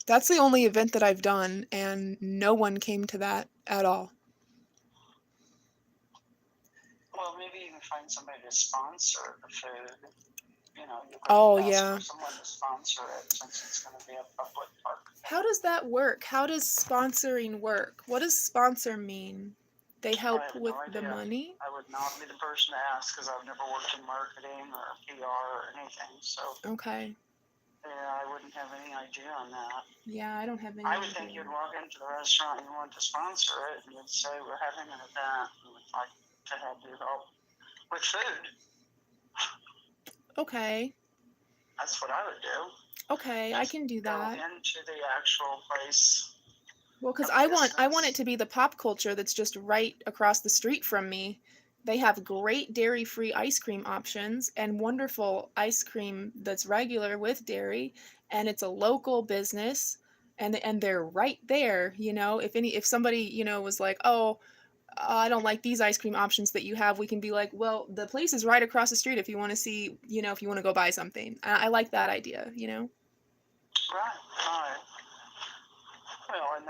that's the only event that I've done, and no one came to that at all. Well, maybe you can find somebody to sponsor the food. You know, you could Oh, ask yeah. for someone to sponsor it since it's going to be a public park. How does that work? How does sponsoring work? What does sponsor mean? They help have with no the idea. money? I would not be the person to ask because I've never worked in marketing or PR or anything. So, Okay. yeah, I wouldn't have any idea on that. Yeah, I don't have any I would think idea. you'd walk into the restaurant and you want to sponsor it, and you'd say, "We're having an event, and we'd like to have you help with food." Okay. That's what I would do. Okay, I can do Go that. into the actual place. Well, because of I want it business. to be the pop culture that's just right across the street from me. They have great dairy-free ice cream options and wonderful ice cream that's regular with dairy, and it's a local business, and they're right there, you know. If somebody, you know, was like, "Oh, I don't like these ice cream options that you have," we can be like, "Well, the place is right across the street if you want to see, you know, if you want to go buy something." I like that idea, you know. Right. Well, and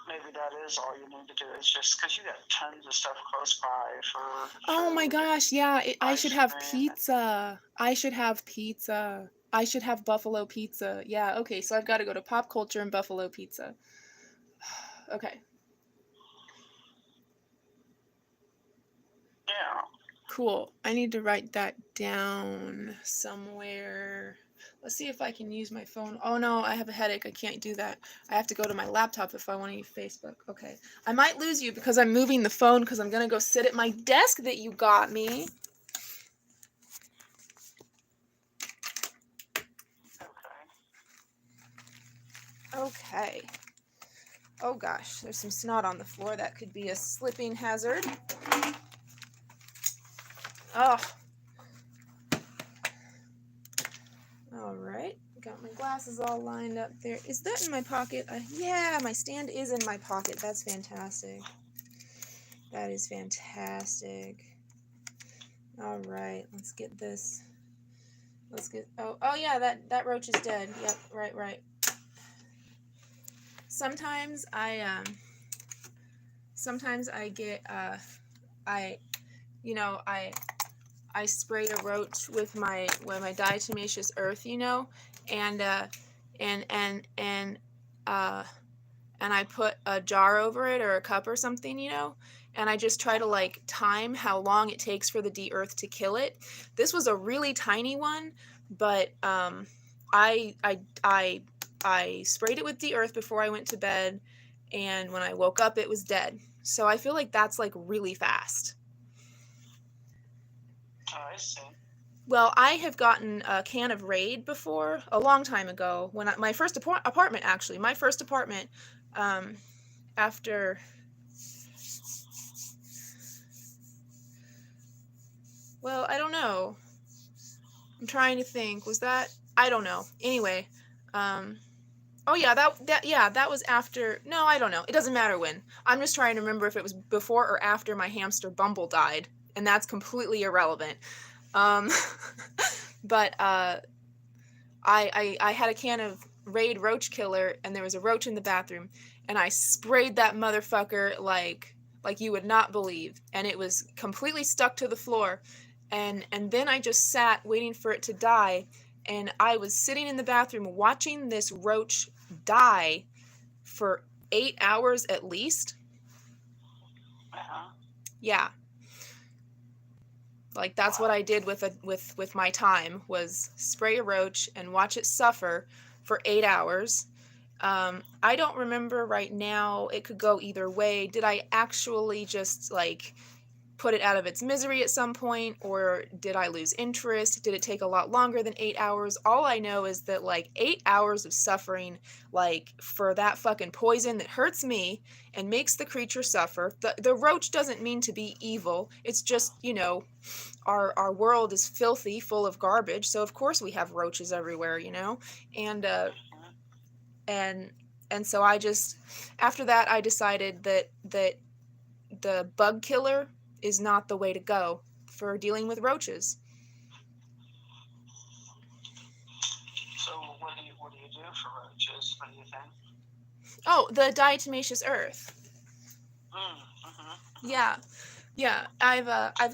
maybe that is all you need to do is just because you got tons of stuff close by for. Oh my food. gosh, yeah, I should have ice cream. pizza. I should have pizza. I should have buffalo pizza. Yeah, okay, so I've got to go to Pop Culture and Buffalo Pizza. Okay, Yeah. cool. I need to write that down somewhere. Let's see if I can use my phone. Oh no, I have a headache. I can't do that. I have to go to my laptop if I want to use Facebook. Okay. I might lose you because I'm moving the phone because I'm going to go sit at my desk that you got me. Okay. Oh gosh, there's some snot on the floor. That could be a slipping hazard. Oh. All right. Got my glasses all lined up there. Is that in my pocket? Yeah, my stand is in my pocket. That's fantastic. That is fantastic. All right, let's get this. Let's get. Oh yeah, that roach is dead. Yep, right. Sometimes I get I spray a roach with my diatomaceous earth, you know, and I put a jar over it or a cup or something, you know, and I just try to like time how long it takes for the de-earth to kill it. This was a really tiny one, but I sprayed it with de-earth before I went to bed, and when I woke up, it was dead. So I feel like that's like really fast. Oh, I see. Well, I have gotten a can of Raid before, a long time ago, when my first apartment, actually. My first apartment, after... Well, I don't know. I'm trying to think. Was that... I don't know. Anyway, oh yeah, that was after... No, I don't know. It doesn't matter when. I'm just trying to remember if it was before or after my hamster Bumble died, and that's completely irrelevant. But I had a can of Raid roach killer, and there was a roach in the bathroom, and I sprayed that motherfucker like you would not believe, and it was completely stuck to the floor, and then I just sat waiting for it to die, and I was sitting in the bathroom watching this roach die for 8 hours at least. Uh-huh. Yeah. Like that's what I did with my time, was spray a roach and watch it suffer for 8 hours. I don't remember right now. It could go either way. Did I actually just like put it out of its misery at some point, or did I lose interest? Did it take a lot longer than 8 hours? All I know is that like 8 hours of suffering, like for that fucking poison that hurts me and makes the creature suffer. The roach doesn't mean to be evil. It's just, you know, our world is filthy, full of garbage, so of course we have roaches everywhere, you know. And and so I just, after that, I decided that the bug killer is not the way to go for dealing with roaches. So what do you do for roaches? What do you think? Oh, the diatomaceous earth. Yeah, yeah. I've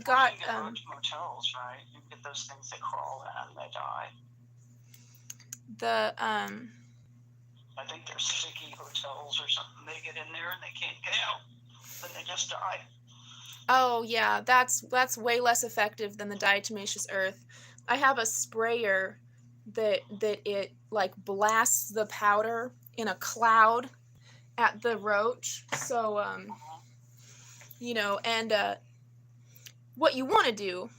got You get roach motels, right? You get those things that crawl in and they die. I think they're sticky hotels or something. They get in there and they can't get out. Then they just die. Oh yeah, that's way less effective than the diatomaceous earth. I have a sprayer that it like blasts the powder in a cloud at the roach. So you know, and what you want to do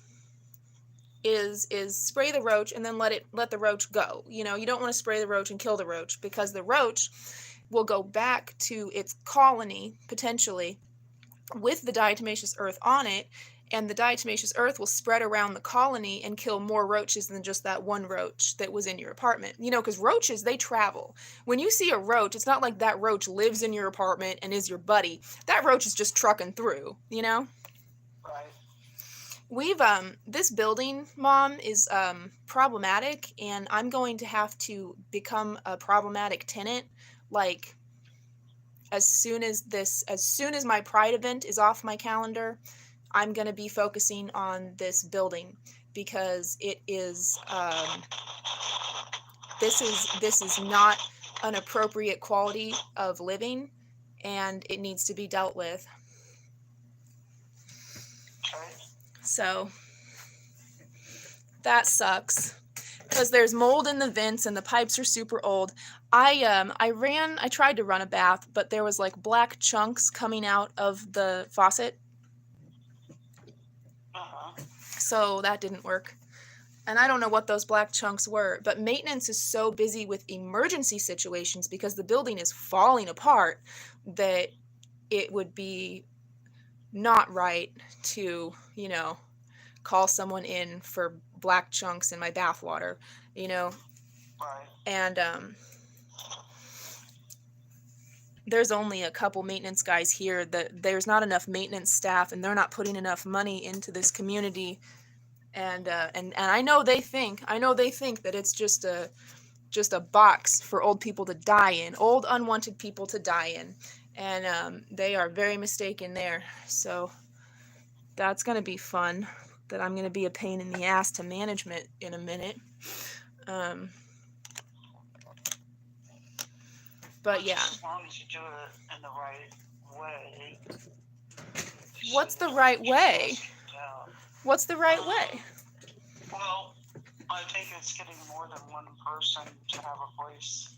is spray the roach and then let the roach go. You know, you don't want to spray the roach and kill the roach, because the roach will go back to its colony potentially with the diatomaceous earth on it, and the diatomaceous earth will spread around the colony and kill more roaches than just that one roach that was in your apartment. You know, because roaches, they travel. When you see a roach, it's not like that roach lives in your apartment and is your buddy. That roach is just trucking through, you know? Right. We've this building, Mom, is problematic, and I'm going to have to become a problematic tenant, like as soon as my Pride event is off my calendar. I'm going to be focusing on this building, because it is this is not an appropriate quality of living, and it needs to be dealt with. Okay. So that sucks, because there's mold in the vents and the pipes are super old. I tried to run a bath, but there was like black chunks coming out of the faucet. So that didn't work. And I don't know what those black chunks were, but maintenance is so busy with emergency situations because the building is falling apart that it would be not right to, you know, call someone in for black chunks in my bath water, you know. Right. And there's only a couple maintenance guys here. That there's not enough maintenance staff, and they're not putting enough money into this community. And I know they think that it's just a box for old people to die in, old unwanted people to die in, and they are very mistaken there. So that's gonna be fun. That I'm gonna be a pain in the ass to management in a minute. But yeah. As long as you do it in the right way. What's the right way? What's the right way? Well, I think it's getting more than one person to have a voice.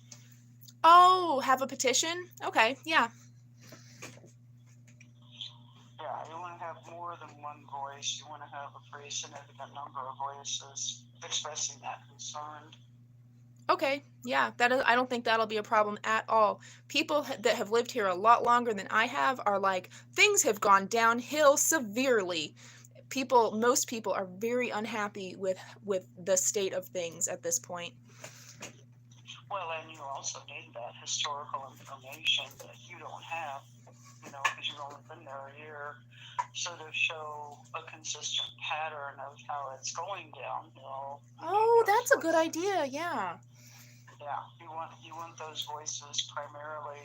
Oh, have a petition? Okay, yeah. Yeah, you want to have more than one voice. You want to have a pretty significant number of voices expressing that concern. Okay, yeah, I don't think that'll be a problem at all. People that have lived here a lot longer than I have are like, things have gone downhill severely. Most people are very unhappy with the state of things at this point. Well, and you also need that historical information that you don't have, you know, because you've only been there a year, so to show a consistent pattern of how it's going downhill. Oh, that's a good idea, yeah. Yeah, you want those voices primarily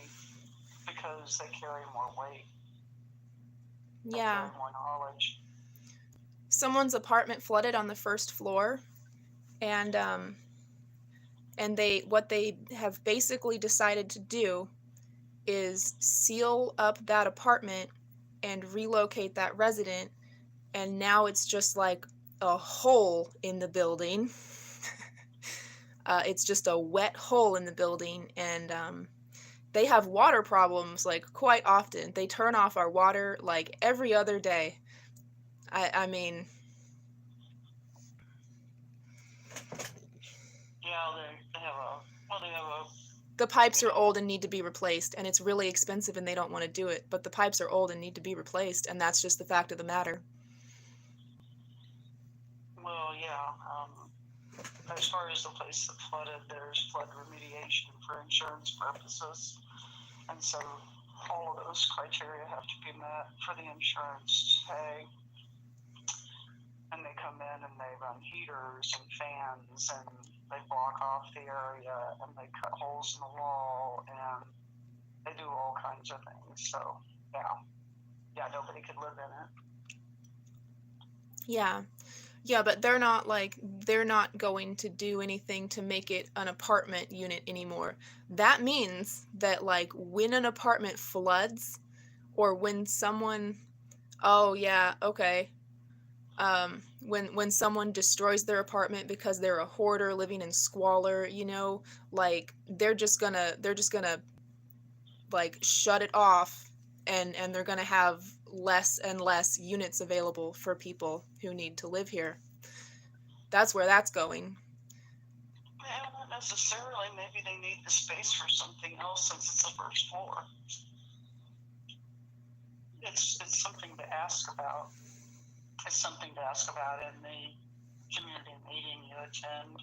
because they carry more weight. They Yeah. carry more knowledge. Someone's apartment flooded on the first floor, and what they have basically decided to do is seal up that apartment and relocate that resident, and now it's just like a hole in the building. It's just a wet hole in the building, and they have water problems like quite often. They turn off our water like every other day. I mean, Yeah, they have a the pipes are old and need to be replaced, and it's really expensive and they don't want to do it, but the pipes are old and need to be replaced, and that's just the fact of the matter. well, yeah. As far as the place that flooded, there's flood remediation for insurance purposes, and so all of those criteria have to be met for the insurance to pay. And they come in and they run heaters and fans and they block off the area and they cut holes in the wall and they do all kinds of things. So yeah, nobody could live in it. Yeah, but they're not going to do anything to make it an apartment unit anymore. That means that like when an apartment floods, or when someone, oh yeah, okay, when someone destroys their apartment because they're a hoarder living in squalor, like they're just gonna like shut it off, and they're gonna have less and less units available for people who need to live here. That's where that's going. Yeah, not necessarily. Maybe they need the space for something else since it's the first floor. It's something to ask about. It's something to ask about in the community meeting you attend.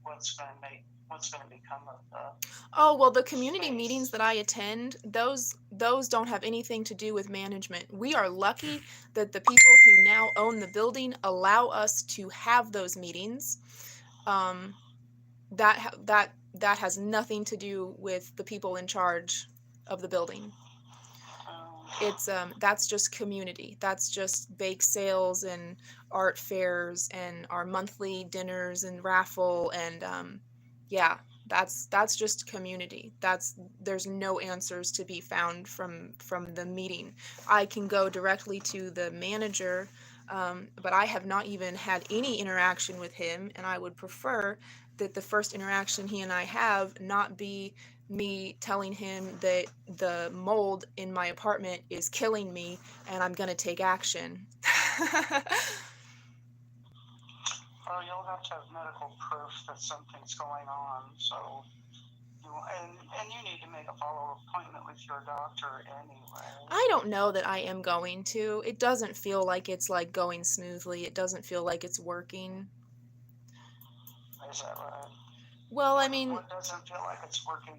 What's going to become of the Oh, well, the community space. meetings that I attend, those don't have anything to do with management. We are lucky that the people who now own the building allow us to have those meetings. That has nothing to do with the people in charge of the building. It's that's just community. That's just bake sales and art fairs and our monthly dinners and raffle, and yeah, that's just community. There's no answers to be found from the meeting. I can go directly to the manager, but I have not even had any interaction with him, and I would prefer that the first interaction he and I have not be me telling him that the mold in my apartment is killing me and I'm going to take action. Well, you'll have to have medical proof that something's going on. So, and you need to make a follow-up appointment with your doctor anyway. I don't know that I am going to. It doesn't feel like it's like going smoothly. It doesn't feel like it's working. Is that right? Well, I mean, What doesn't feel like it's working?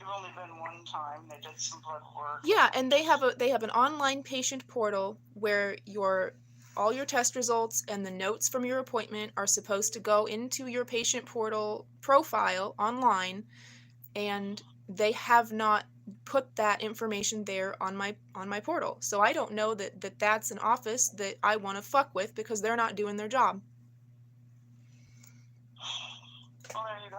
You've only been one time. They did some blood work. yeah, and they have an online patient portal where all your test results and the notes from your appointment are supposed to go into your patient portal profile online, and they have not put that information there on my portal. So I don't know that that's an office that I want to fuck with because they're not doing their job. Well, there you go.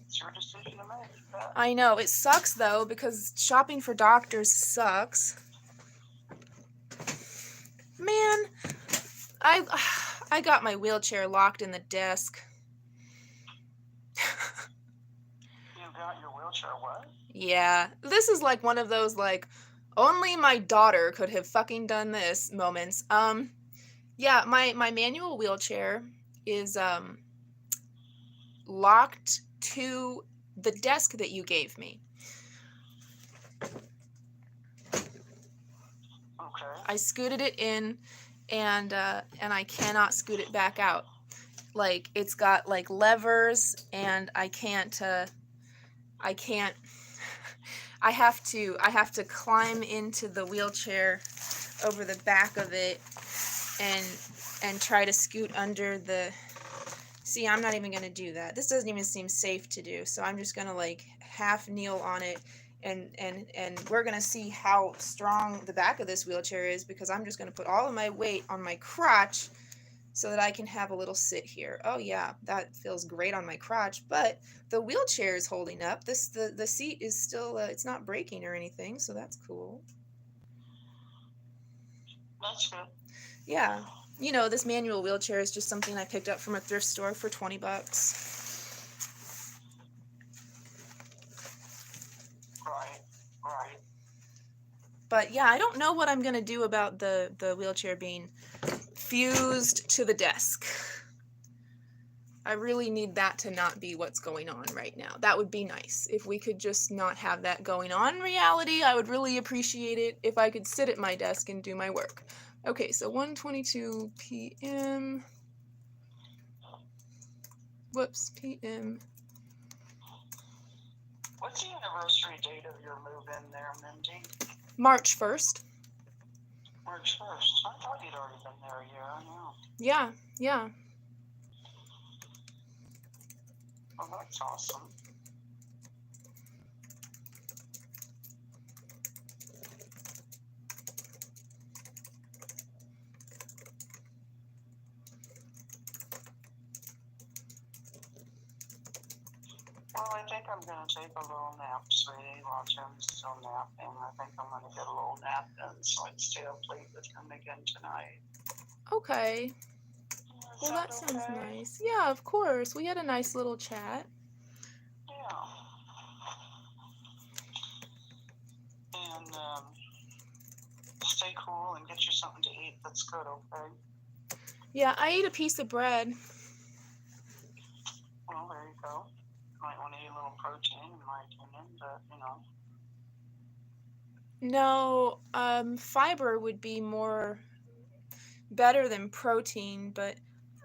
It's your decision to make. I know, it sucks though, because shopping for doctors sucks. Man, I got my wheelchair locked in the desk. You got your wheelchair what? Yeah, this is like one of those like only my daughter could have fucking done this moments. Yeah, my manual wheelchair is locked to the desk that you gave me. Okay. I scooted it in, and I cannot scoot it back out. Like it's got like levers, and I can't. I have to climb into the wheelchair over the back of it, and try to scoot under the See, I'm not even going to do that. This doesn't even seem safe to do. So I'm just going to like half kneel on it, and we're going to see how strong the back of this wheelchair is, because I'm just going to put all of my weight on my crotch so that I can have a little sit here. Oh yeah, that feels great on my crotch, but the wheelchair is holding up. The seat is still, it's not breaking or anything, so that's cool. That's good. Yeah. You know, this manual wheelchair is just something I picked up from a thrift store for $20. Right. But yeah, I don't know what I'm going to do about the wheelchair being fused to the desk. I really need that to not be what's going on right now. That would be nice. If we could just not have that going on in reality, I would really appreciate it if I could sit at my desk and do my work. Okay, so 1:22 p.m. Whoops, p.m. What's the anniversary date of your move in there, Mindy? March 1st. March 1st. I thought you'd already been there a year. I know. Yeah. Well, that's awesome. Well, I think I'm going to take a little nap, sweetie, while Jim's still napping. I think I'm going to get a little nap in so I can stay up late with him again tonight. Okay. Well, that sounds nice. Yeah, of course. We had a nice little chat. Yeah. And stay cool and get you something to eat that's good, okay? Yeah, I ate a piece of bread. Well, there you go. Might want to eat a little protein, in my opinion, but, No, fiber would be more better than protein, but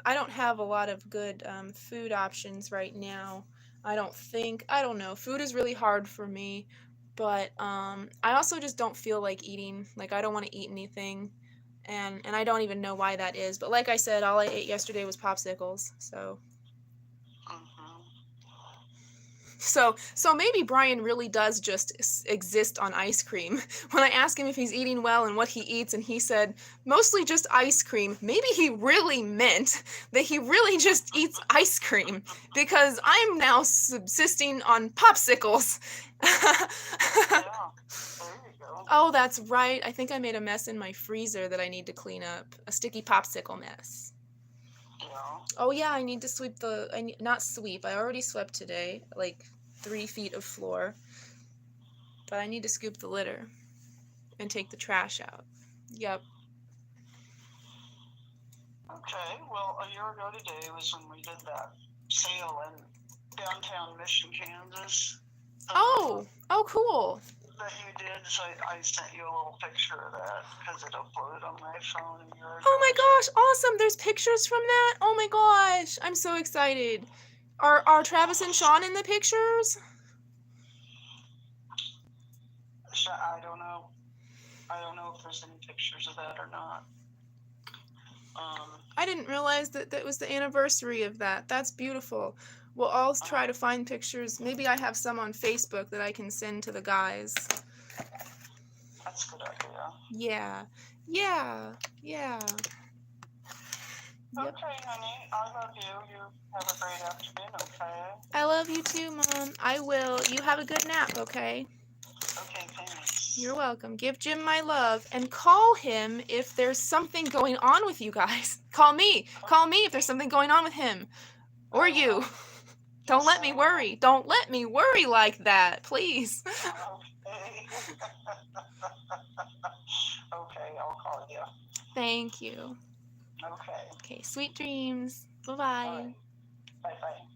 I don't have a lot of good food options right now. I don't think. I don't know. Food is really hard for me, but I also just don't feel like eating. Like, I don't want to eat anything, and I don't even know why that is. But like I said, all I ate yesterday was popsicles. So maybe Brian really does just exist on ice cream. When I asked him if he's eating well and what he eats, and he said mostly just ice cream, maybe he really meant that he really just eats ice cream, because I'm now subsisting on popsicles. Yeah, there you go. Oh, that's right. I think I made a mess in my freezer that I need to clean up. A sticky popsicle mess. Yeah. Oh yeah, I need to sweep not sweep. I already swept today, like 3 feet of floor. But I need to scoop the litter and take the trash out. Yep. Okay, well, a year ago today was when we did that sale in downtown Mission, Kansas. Oh, cool. That you did, so I sent you a little picture of that because it uploaded on my phone a year ago. Oh my gosh, awesome. There's pictures from that? Oh my gosh, I'm so excited. Are Travis and Sean in the pictures? I don't know. I don't know if there's any pictures of that or not. I didn't realize that was the anniversary of that. That's beautiful. Well, I'll try to find pictures. Maybe I have some on Facebook that I can send to the guys. That's a good idea. Yeah. Yep. Okay, honey. I love you. You have a great afternoon, okay? I love you too, Mom. I will. You have a good nap, okay? Okay, thanks. You're welcome. Give Jim my love, and call him if there's something going on with you guys. Call me. Call me if there's something going on with him. Or you. Don't let me worry. Don't let me worry like that, please. Okay. Okay, I'll call you. Thank you. Okay. Okay, sweet dreams. Bye-bye. All right. Bye-bye.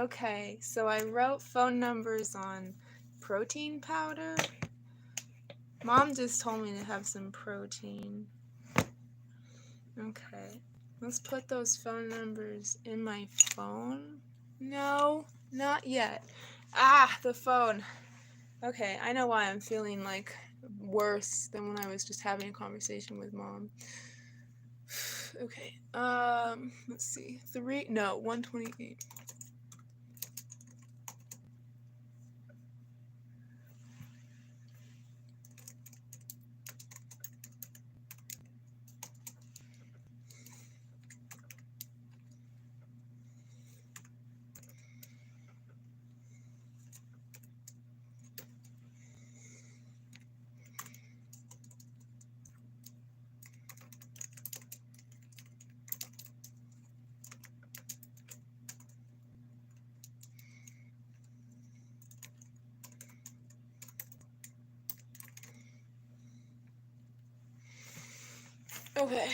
Okay, so I wrote phone numbers on protein powder. Mom just told me to have some protein. Okay, let's put those phone numbers in my phone. No, not yet. Ah, the phone. Okay, I know why I'm feeling like worse than when I was just having a conversation with Mom. Okay, let's see. 128. Okay.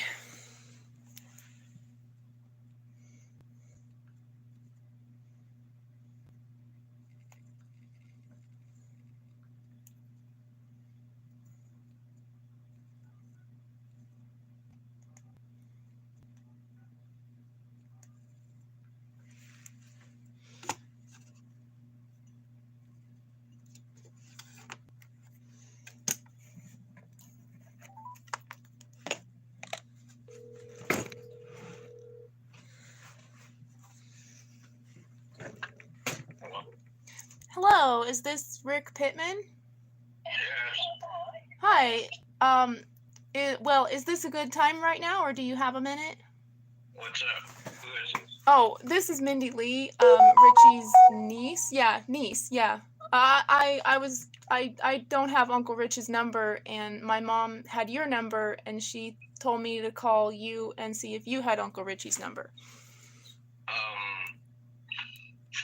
Hello, is this Rick Pittman? Yes. Hi. Is this a good time right now, or do you have a minute? What's up? Who is this? Oh, this is Mindy Lee, Richie's niece. Yeah, niece. Yeah. I don't have Uncle Rich's number, and my mom had your number, and she told me to call you and see if you had Uncle Richie's number.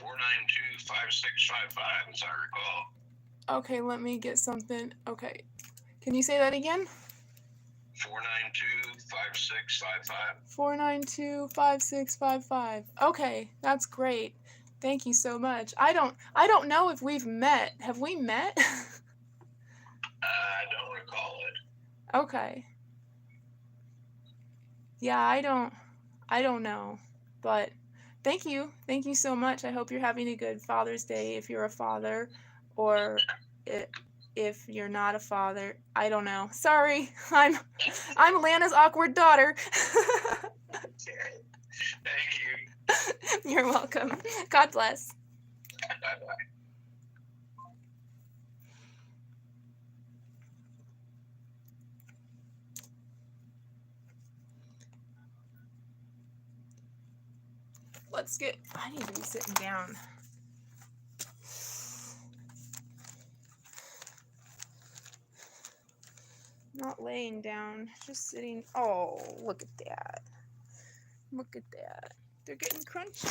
492-5655, as I recall. Okay, let me get something. Okay. Can you say that again? 492-5655. 492-5655. Okay, that's great. Thank you so much. I don't know if we've met. Have we met? I don't recall it. Okay. Yeah, I don't know. But thank you. Thank you so much. I hope you're having a good Father's Day if you're a father, or if you're not a father. I don't know. Sorry. I'm Lana's awkward daughter. Thank you. You're welcome. God bless. Bye-bye. I need to be sitting down. Not laying down, just sitting. Oh, look at that. Look at that. They're getting crunchy.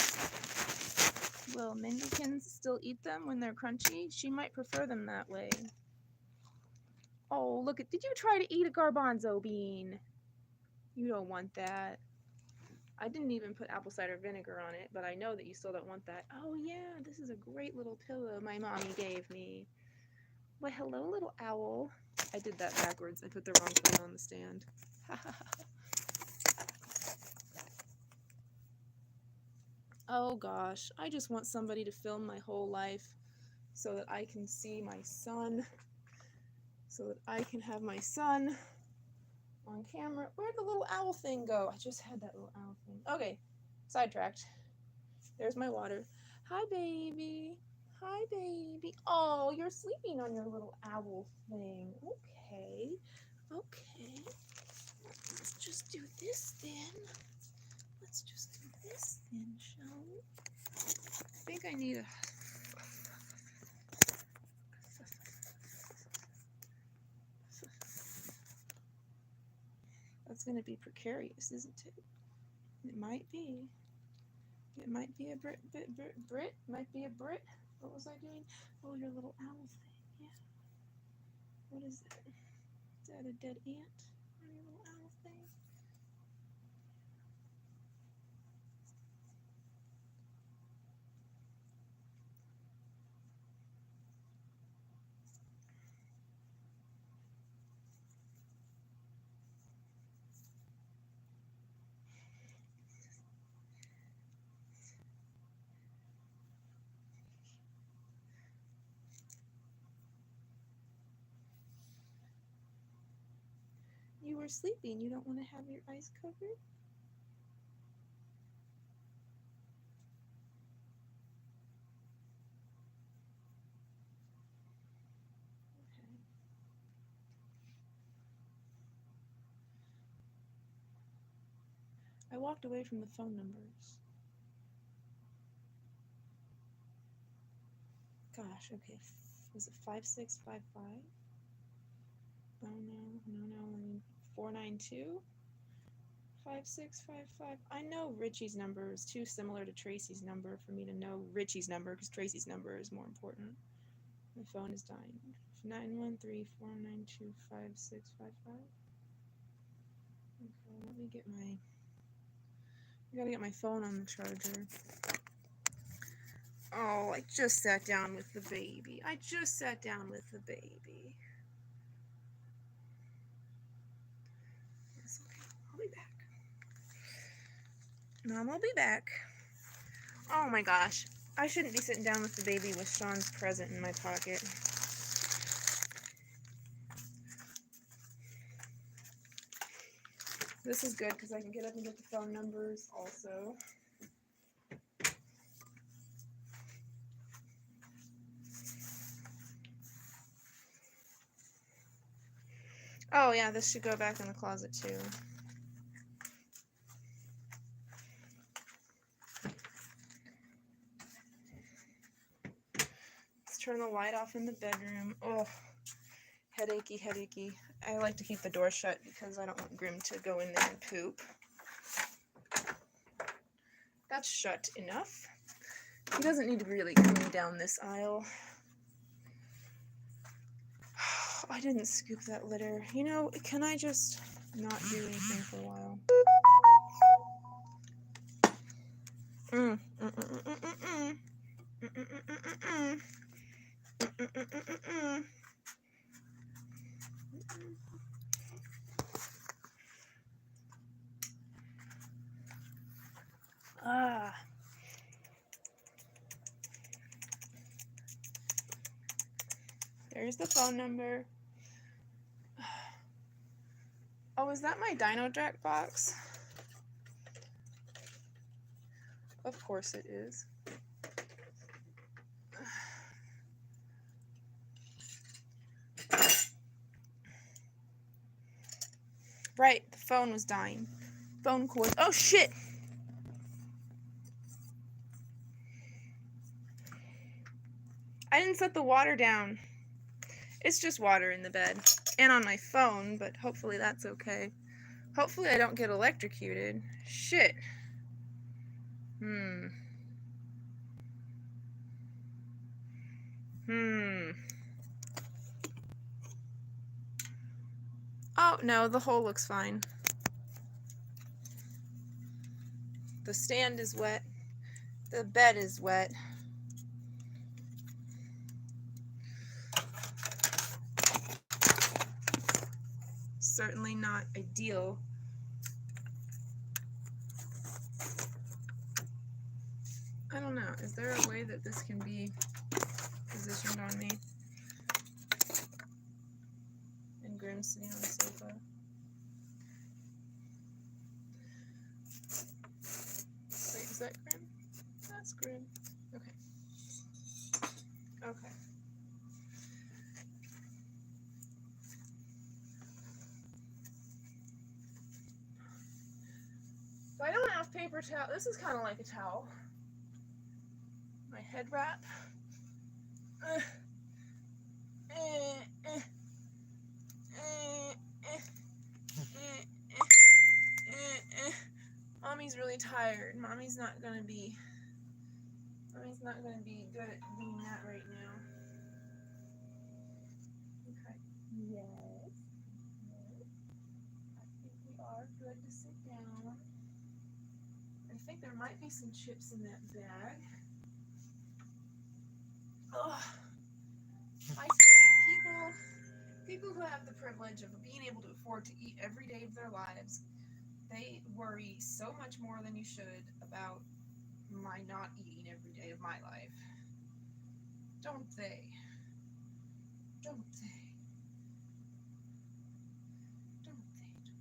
Will Mindykins still eat them when they're crunchy? She might prefer them that way. Oh, did you try to eat a garbanzo bean? You don't want that. I didn't even put apple cider vinegar on it, but I know that you still don't want that. Oh yeah, this is a great little pillow my mommy gave me. Why, hello, little owl. I did that backwards. I put the wrong phone on the stand. Oh gosh, I just want somebody to film my whole life so that I can see my son, so that I can have my son on camera. Where'd the little owl thing go? I just had that little owl thing. Okay, sidetracked. There's my water. Hi, baby. Hi, baby. Oh, you're sleeping on your little owl thing. Okay. Okay. Let's just do this then. Let's just do this then, shall we? I think I need a... That's going to be precarious, isn't it? It might be. It might be a Brit. Might be a Brit. What was I doing? Oh, your little owl thing. Yeah. What is that? Is that a dead ant on your little owl thing? we're sleeping. You don't want to have your eyes covered? Okay. I walked away from the phone numbers. Gosh, okay. Was it 5655? Oh no. I mean 492? 5655. I know Richie's number is too similar to Tracy's number for me to know Richie's number because Tracy's number is more important. My phone is dying. 913-492-5655. Okay, let me get my. I gotta get my phone on the charger. Oh, I just sat down with the baby. It's okay. I'll be back. Mom, I'll be back. Oh my gosh. I shouldn't be sitting down with the baby with Sean's present in my pocket. This is good because I can get up and get the phone numbers also. Oh yeah, this should go back in the closet too. Let's turn the light off in the bedroom. Oh, headachy. I like to keep the door shut because I don't want Grim to go in there and poop. That's shut enough. He doesn't need to be really coming down this aisle. I didn't scoop that litter. You know, can I just not do anything for a while? Ah. There's the phone number. Oh, is that my Dino Jack box? Of course it is. Right, the phone was dying. Phone cord. Oh shit! I didn't set the water down. It's just water in the bed. And on my phone, but hopefully that's okay. Hopefully I don't get electrocuted. Shit. Oh, no, the hole looks fine. The stand is wet. The bed is wet. Certainly not ideal. I don't know. Is there a way that this can be positioned on me? And Grim's sitting on the sofa. Wait, is that Grim? That's Grim. Okay. Okay. So I don't have paper towel. This is kind of like a towel. My head wrap. Mommy's really tired. Mommy's not gonna be good at doing that right now. Okay. Yes. I think we are good to sit down. I think there might be some chips in that bag. Ugh. I tell you, people who have the privilege of being able to afford to eat every day of their lives, they worry so much more than you should about my not eating every day of my life. Don't they? Don't they? Don't they?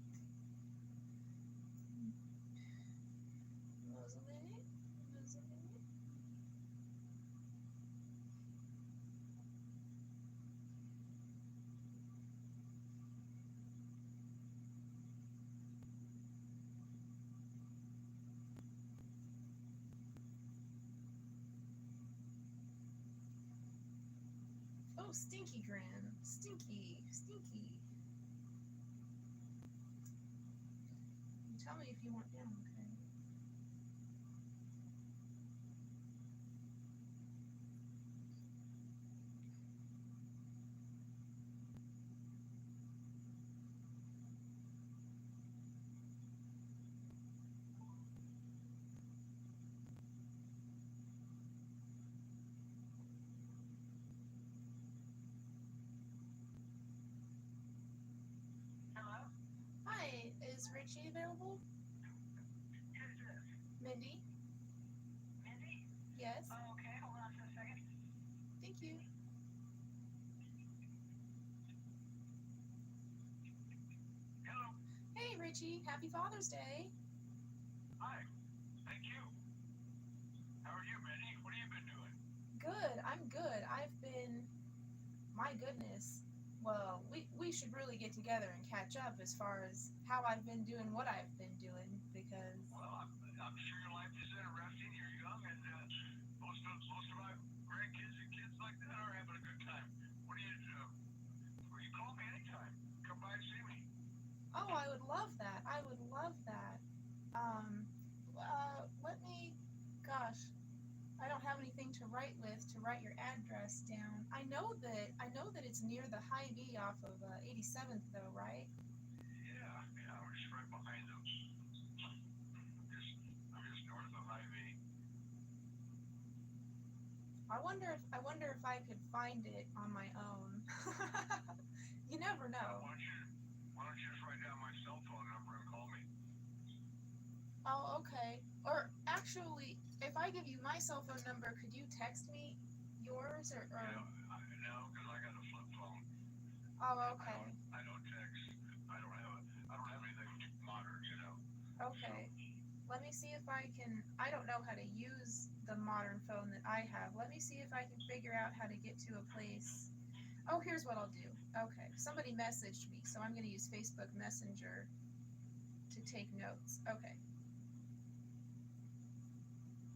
Oh, stinky grin. Stinky. Stinky. You tell me if you want down, okay? Hello? Hi, is Richie available? Who's this? Mindy? Mindy? Yes? Oh, okay. Hold on for a second. Thank you. Hello. Hey, Richie. Happy Father's Day. Hi. Thank you. How are you, Mindy? What have you been doing? Good. I'm good. I've been... My goodness. Well, we should really get together and catch up as far as how I've been doing what I've been doing, because... Well, I'm sure your life is interesting. You're young, and most of my grandkids and kids like that are having a good time. What do you do? Well, you call me anytime. Come by and see me. Oh, I would love that. I would love that. Let me... Gosh, I don't have anything to write with to write your address down. I know that it's near the Hy-Vee off of 87th, though, right? Yeah, we're just right behind them. I'm just north of Hy-Vee. I wonder if I could find it on my own. You never know. Why don't you just write down my cell phone number and call me? Oh, okay. Or actually, if I give you my cell phone number, could you text me yours or? No, because I got a flip phone. Oh, okay. I don't text. I don't have anything modern, you know. Okay. Let me see if I can. I don't know how to use the modern phone that I have. Let me see if I can figure out how to get to a place. Oh, here's what I'll do. Okay. Somebody messaged me, so I'm going to use Facebook Messenger to take notes. Okay.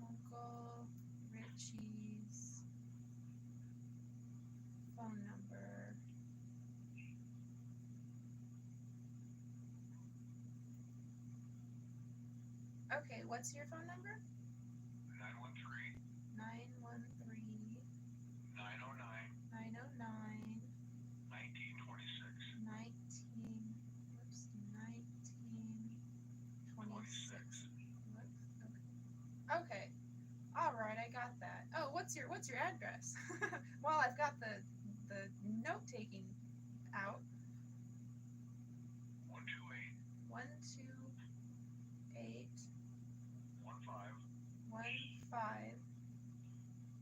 Uncle Richie's phone number. Okay, what's your phone number? 913 913 909 909 1926. 1926. Okay. All right, I got that. Oh, what's your address? Well, I've got the note taking out. 128 128 15 15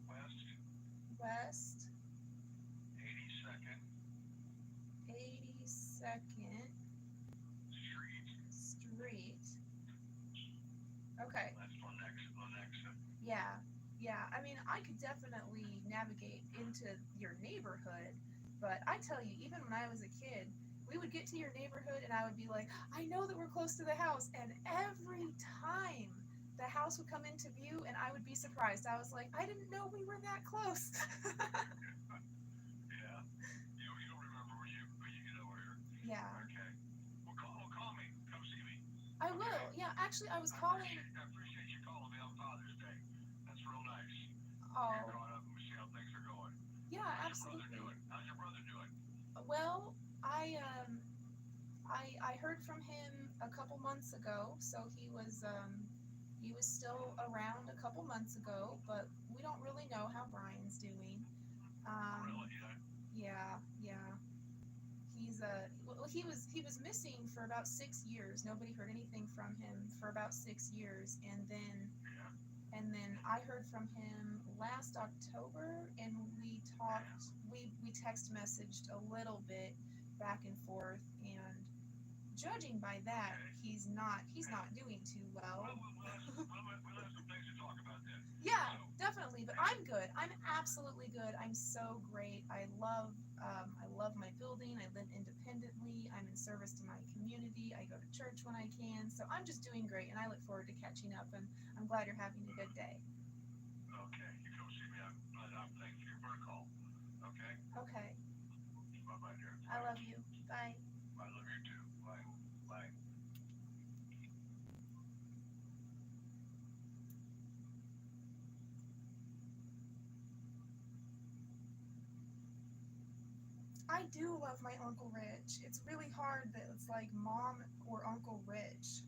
West West 82nd 82nd Street. Street. Okay. That's Lenexa. Yeah. I mean, I could definitely navigate into your neighborhood, but I tell you, even when I was a kid, we would get to your neighborhood and I would be like, I know that we're close to the house, and every time the house would come into view and I would be surprised. I was like, I didn't know we were that close. Yeah. You don't remember when you get over here. Yeah. Okay. Well, call me. Come see me. I will. Yeah, actually, I was calling. I appreciate you calling me on Father's Day. That's real nice. Oh, You're growing up and we see how things are going. yeah, How's your brother absolutely. doing? How's your brother doing? Well, I heard from him a couple months ago, so he was still around a couple months ago, but we don't really know how Brian's doing. Really? Yeah. He was missing for about 6 years. Nobody heard anything from him for about 6 years, and then I heard from him last October, and we talked. We text messaged a little bit back and forth, and judging by that, he's not doing too well. We'll have some things to talk about then. Yeah, definitely. But I'm good. I'm absolutely good. I'm so great. I love my building. I live independently. I'm in service to my community. I go to church when I can. So I'm just doing great, and I look forward to catching up. And I'm glad you're having a good day. Okay, you come see me. I'm thank you for the call. Okay. Okay. I love you. Bye. I love you too. Bye. Bye. I do love my Uncle Rich. It's really hard that it's like Mom or Uncle Rich.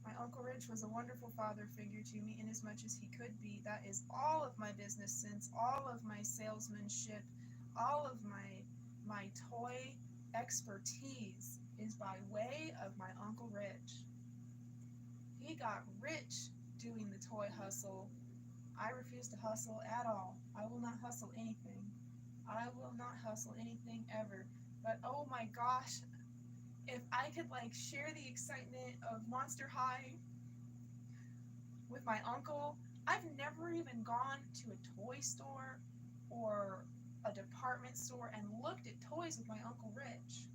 My Uncle Rich was a wonderful father figure to me in as much as he could be. That is all of my business sense, all of my salesmanship, all of my toy expertise is by way of my Uncle Rich. He got rich doing the toy hustle. I refuse to hustle at all. I will not hustle anything. I will not hustle anything ever. But oh my gosh, if I could like share the excitement of Monster High with my uncle. I've never even gone to a toy store or a department store and looked at toys with my Uncle Rich.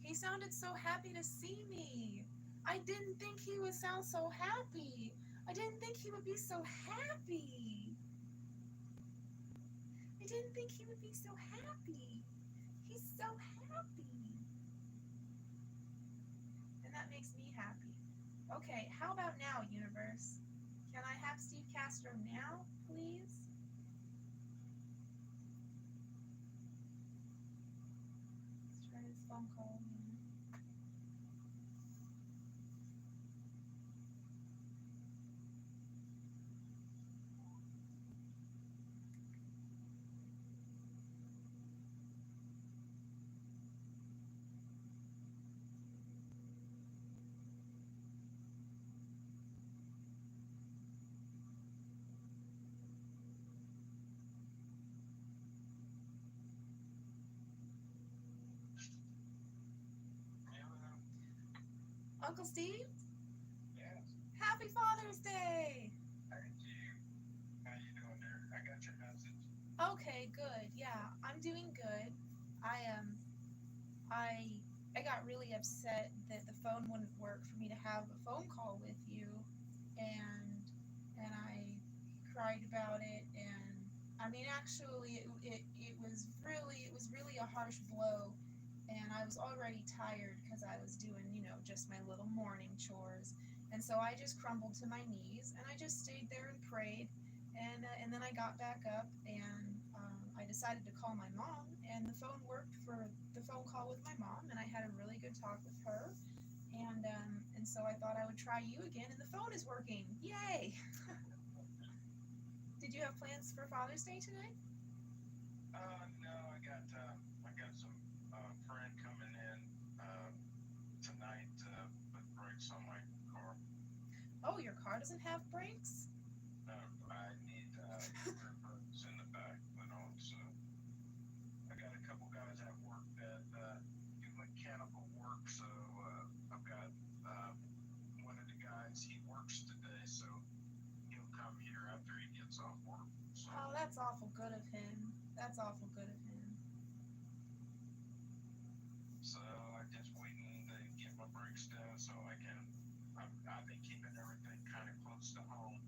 He sounded so happy to see me. I didn't think he would sound so happy. I didn't think he would be so happy. I didn't think he would be so happy. He's so happy. And that makes me happy. Okay, how about now, universe? Can I have Steve Castro now, please? Let's try this phone call. Uncle Steve? Yes. Happy Father's Day! Thank you. How you doing there? I got your message. Okay, good. Yeah, I'm doing good. I got really upset that the phone wouldn't work for me to have a phone call with you, and I cried about it. And I mean, actually, it was really a harsh blow, and I was already tired because I was doing just my little morning chores, and so I just crumbled to my knees and I just stayed there and prayed, and then I got back up and I decided to call my mom, and the phone worked for the phone call with my mom, and I had a really good talk with her, and so I thought I would try you again, and the phone is working. Yay! Did you have plans for Father's Day today? No, I got some friend coming in tonight to put brakes on my car. Oh, your car doesn't have brakes? I need rear brakes in the back put on, so I got a couple guys at work that do mechanical work, so I've got one of the guys, he works today, so he'll come here after he gets off work. So, Oh, that's awful good of him. That's awful good of him. so I'm just waiting to get my brakes done so I can. I've been keeping everything kind of close to home.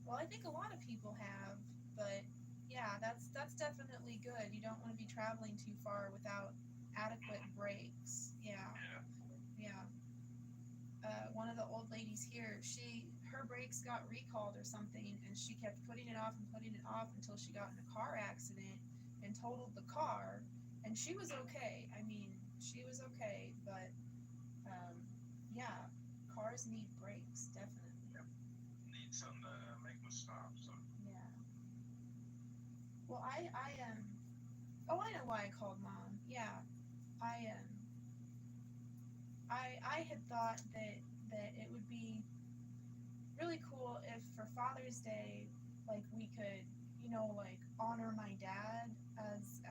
Well, I think a lot of people have, but yeah, that's definitely good. You don't want to be traveling too far without adequate brakes. Yeah, Yeah. yeah. One of the old ladies here, her brakes got recalled or something, and she kept putting it off until she got in a car accident and totaled the car, and she was okay. I mean, she was okay, but yeah, cars need brakes, definitely. Need something to make me stop. So Yeah. Well, oh, I know why I called Mom. Yeah, I had thought that it would be really cool if for Father's Day, like we could, like honor my dad as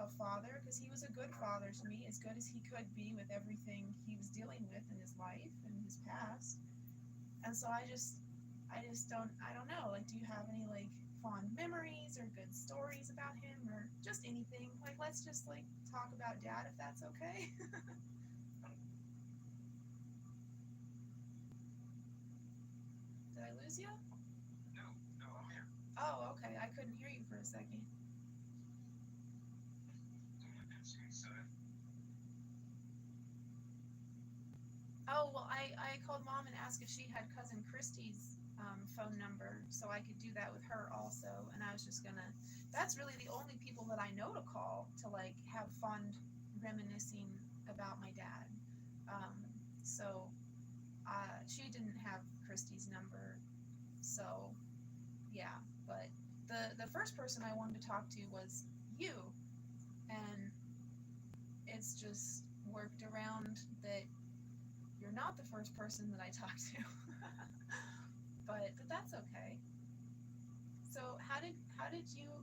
a father, because he was a good father to me, as good as he could be with everything he was dealing with in his life and his past. And so I don't know. Like, do you have any like fond memories or good stories about him, or just anything? Like, let's just like talk about Dad, if that's okay. Did I lose you? No, I'm here. Oh, okay. I couldn't hear you for a second. Oh, well, I called Mom and asked if she had cousin Christy's phone number so I could do that with her also. And I was just gonna, that's really the only people that I know to call to like have fond reminiscing about my dad. So she didn't have Christy's number. So yeah, but the first person I wanted to talk to was you. And it's just worked around that you're not the first person that I talked to. but that's okay. So how did you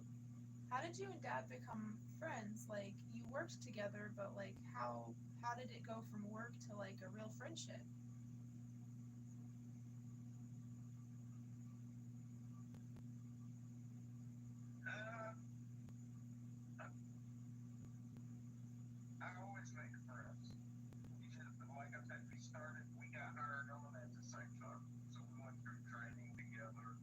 and Dad become friends? Like you worked together, but like how did it go from work to like a real friendship? I always make friends. Like I said, we got hired on at the same time. So we went through training together.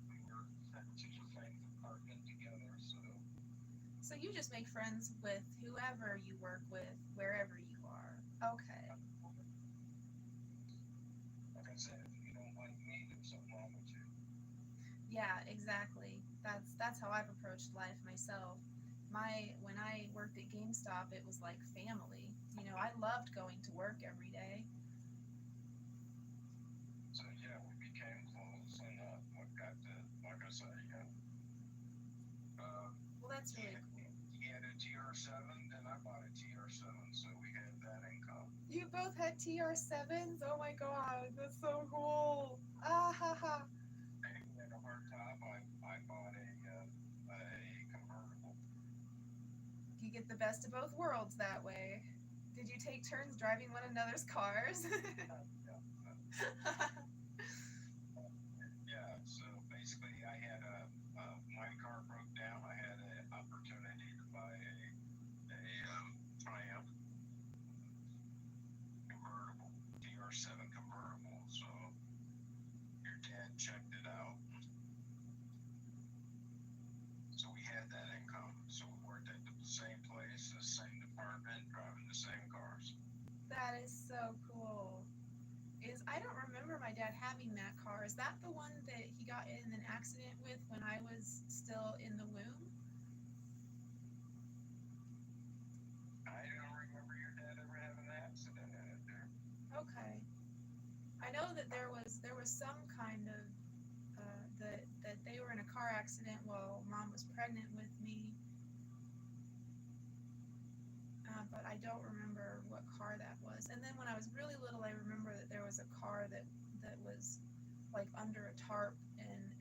We were sent to the same department together. So you just make friends with whoever you work with, wherever you are. Okay. Like I said, if you don't like me, there's something wrong with you. Yeah, exactly. That's how I've approached life myself. When I worked at GameStop, it was like family. You know, I loved going to work every day. So yeah, we became close, and what got to, like I say, Well, that's really cool. he had a TR7, and I bought a TR7, so we had that in common. You both had TR7s? Oh my god, that's so cool. Ah ha ha. And he had a hard top. I bought a convertible. You get the best of both worlds that way. Did you take turns driving one another's cars? Yeah, so basically I had my car broke down. I had an opportunity to buy a Triumph convertible, TR7 convertible. So your dad checked it out. So we had that in common. So we worked at the same place, the same department, driving the same cars. That is so cool. I don't remember my dad having that car. Is that the one that he got in an accident with when I was still in the womb? I don't remember your dad ever having an accident in it there. Okay. I know that there was some kind of that they were in a car accident while Mom was pregnant with me. But I don't remember what car that was. And then when I was really little, I remember that there was a car that was like under a tarp and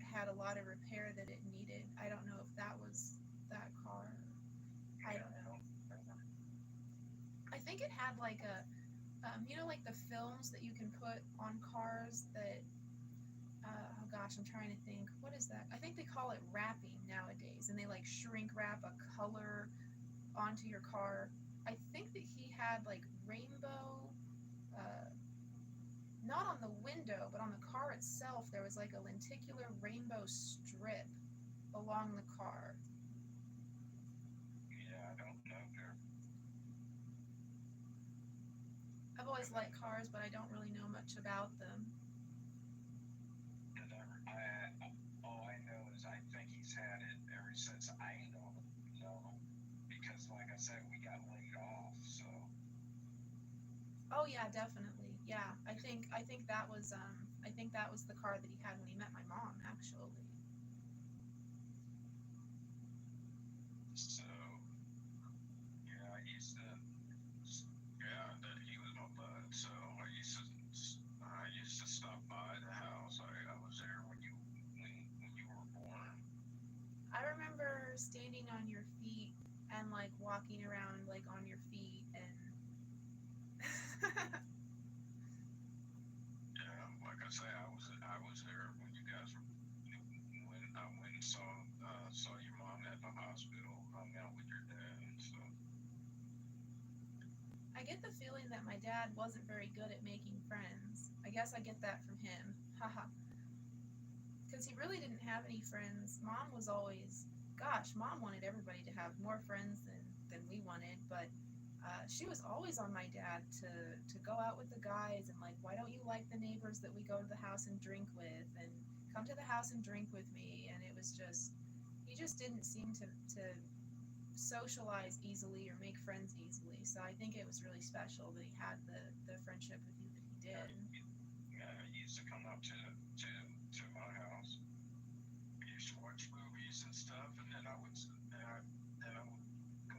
had a lot of repair that it needed. I don't know if that was that car. I don't know. I think it had like a, you know, like the films that you can put on cars that, oh gosh, I'm trying to think. What is that? I think they call it wrapping nowadays, and they like shrink wrap a color onto your car. I think that he had like rainbow, not on the window, but on the car itself, there was like a lenticular rainbow strip along the car. Yeah, I don't know there. I've always liked cars, but I don't really know much about them. All I know is I think he's had it ever since I know, because like I said, we got laid off, so. Oh yeah, definitely. Yeah, I think that was the car that he had when he met my mom, actually. So, yeah, that he was my bud. So I used to stop by the house. I was there when you were born. I remember standing on your feet and like walking around like on your feet and Yeah, like I say, I was there when you guys were when I went and saw your mom at the hospital, hung out with your dad and stuff. I get the feeling that my dad wasn't very good at making friends. I guess I get that from him. Haha. Because he really didn't have any friends. Mom was always, gosh, Mom wanted everybody to have more friends than we wanted, but she was always on my dad to go out with the guys and like, why don't you like the neighbors that we go to the house and drink with, and come to the house and drink with me. And it was just, he just didn't seem to socialize easily or make friends easily. So I think it was really special that he had the friendship with you that he did. Yeah, he used to come up to my house. We used to watch movies and stuff, and then I would go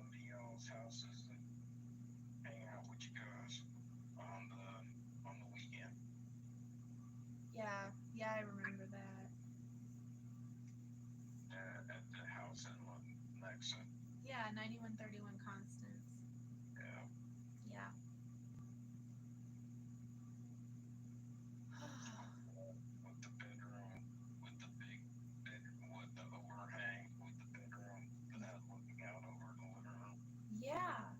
to y'all's houses and hang out with you guys on the weekend. Yeah, I remember that. At the house in Lexa. Yeah, 9131 Constance. Yeah. Yeah. With the bedroom, with the big bedroom, with the overhang, with the bedroom that looking out over the living room. Yeah,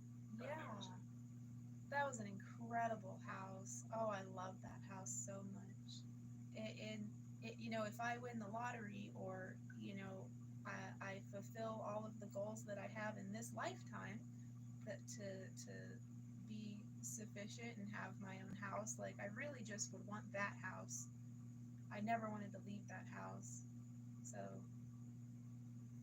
that was an incredible house. Oh, I love that house so much. You know, if I win the lottery, or you know, I fulfill all of the goals that I have in this lifetime, that to be sufficient and have my own house, like I really just would want that house. I never wanted to leave that house. So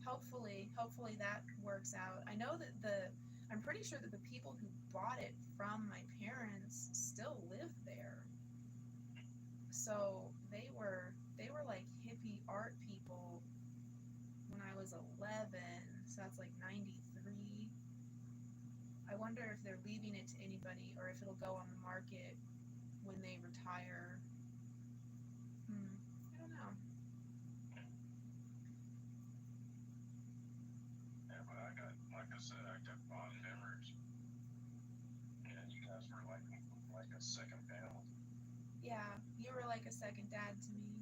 hopefully that works out. I know that I'm pretty sure that the people who bought it from my parents still live there. So they were like hippie art people when I was 11. So that's like 93. I wonder if they're leaving it to anybody or if it'll go on the market when they retire. I don't know. Yeah, but like I said, I got fond memories. And you guys were like a second family. Yeah, you were like a second dad to me.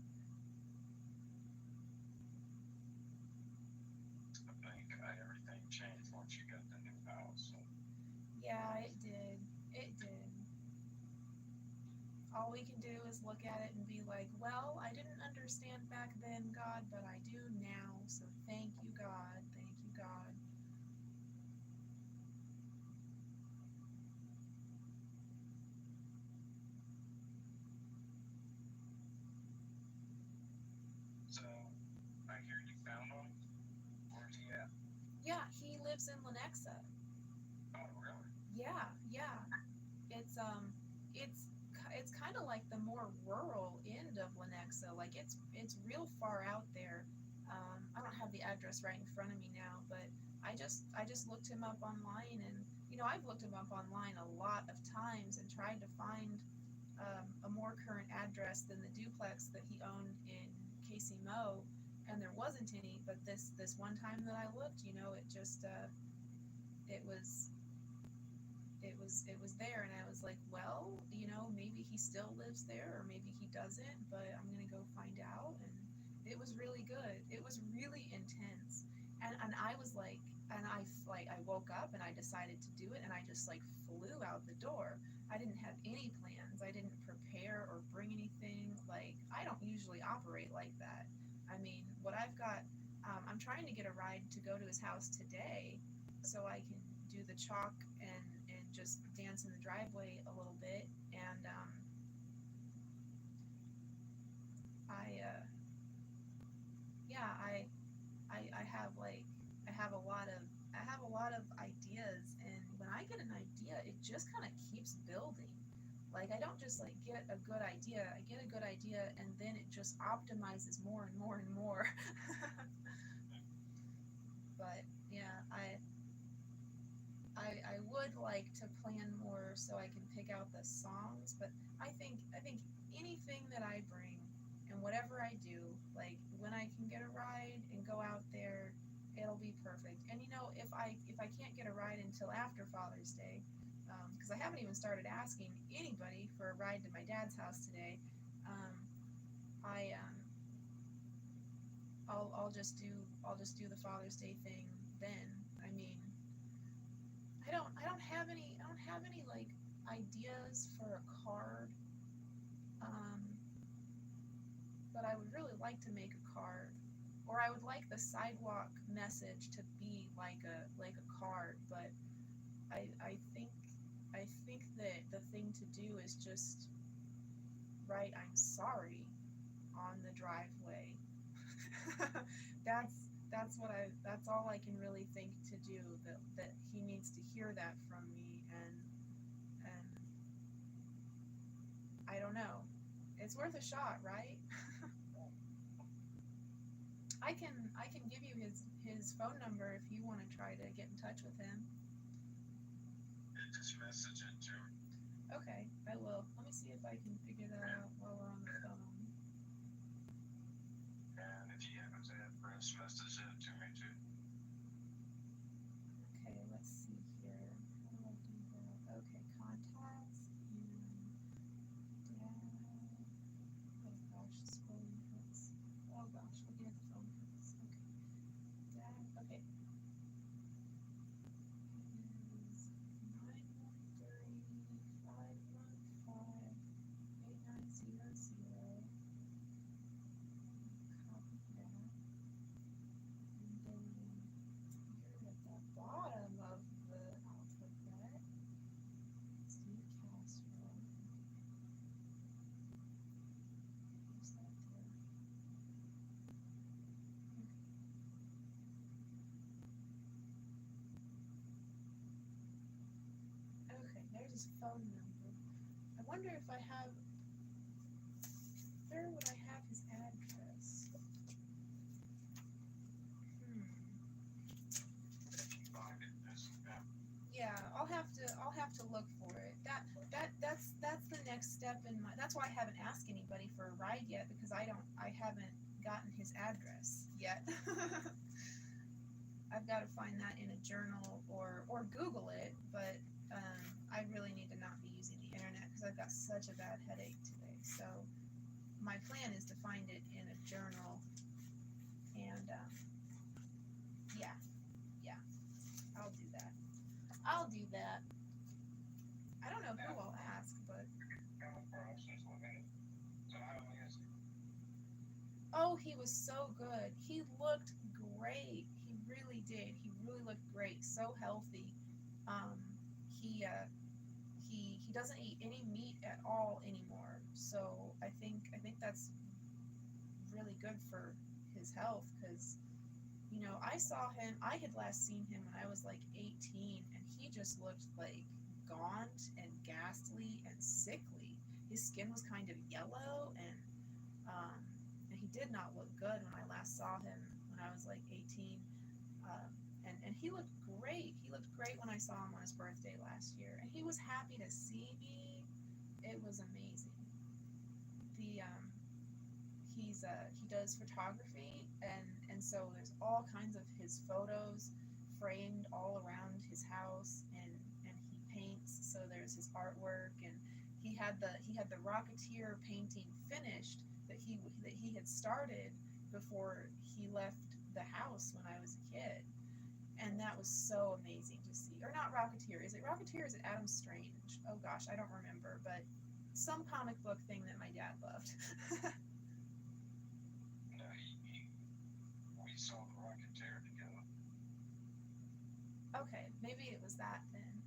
I think everything changed once you got the new house. So. Yeah, it did. It did. All we can do is look at it and be like, well, I didn't understand back then, God, but I do now. So thank you, God. Thank you, God. So I hear you found one. Where's he at? Yeah, he lives in Lenexa. Oh, really? Yeah. It's it's kind of like the more rural end of Lenexa. Like it's real far out there. I don't have the address right in front of me now, but I just looked him up online, and you know, I've looked him up online a lot of times and tried to find a more current address than the duplex that he owned in Casey Mo, and there wasn't any. But this one time that I looked, you know, it just it was it was there, and I was like, well, you know, maybe he still lives there or maybe he doesn't, but I'm gonna go find out. And it was really good. It was really intense. And I was like, and I woke up and I decided to do it, and I just like flew out the door. I didn't have any plans. I didn't prepare or bring anything. Like, I don't usually operate like that. I mean, what I've got, I'm trying to get a ride to go to his house today so I can do the chalk and just dance in the driveway a little bit. And I yeah, I have like I have a lot of ideas, and when I get an idea, it just kind of keeps building. Like, I don't just like get a good idea. I get a good idea, and then it just optimizes more and more and more. But yeah, I would like to plan more so I can pick out the songs, but I think anything that I bring and whatever I do, like when I can get a ride and go out there, it'll be perfect. And you know, if I can't get a ride until after Father's Day, because I haven't even started asking anybody for a ride to my dad's house today, um, I I'll just do the Father's Day thing then. I mean, I don't have any like ideas for a card? But I would really like to make a card, or I would like the sidewalk message to be like a card. But I think that the thing to do is just write "I'm sorry" on the driveway. That's all I can really think to do. That he needs to hear that from me, and I don't know. It's worth a shot, right? I can give you his phone number if you want to try to get in touch with him. Just message it to me. Okay, I will. Let me see if I can figure that out while we're on the phone. And if you have his address, message it to me too. Okay, let's see here. How do I do that? Okay, contacts and dad. Oh gosh, scrolling hurts. Oh gosh, looking at the phone hurts. Okay, dad. Okay. It is 913-515-8900. Copy that. And then here at the bottom of the alphabet, Steve Castro. Who's that there? Okay, there's his phone number. I wonder if I have. Where would I have his address? Find it. Yeah, I'll have to look for it. That's the next step in my. That's why I haven't asked anybody for a ride yet, because I haven't gotten his address yet. I've got to find that in a journal or Google it, but I really need to not be using the internet because I've got such a bad headache today. So my plan is to find it in a journal, and yeah, I'll do that. I don't know who I'll ask, but oh, he was so good. He looked great. He really did. He really looked great. So healthy. He doesn't eat any meat at all anymore. So I think that's really good for his health, because I had last seen him when I was like 18, and he just looked like gaunt and ghastly and sickly. His skin was kind of yellow, and he did not look good when I last saw him when I was like 18. And he looked great. He looked great when I saw him on his birthday last year, and he was happy to see me. It was amazing. He does photography, and so there's all kinds of his photos framed all around his house, and he paints. So there's his artwork, and he had the Rocketeer painting finished that he had started before he left the house when I was a kid. And that was so amazing to see. Or not Rocketeer. Is it Rocketeer or is it Adam Strange? Oh gosh, I don't remember. But some comic book thing that my dad loved. No, we saw the Rocketeer together. Okay, maybe it was that then.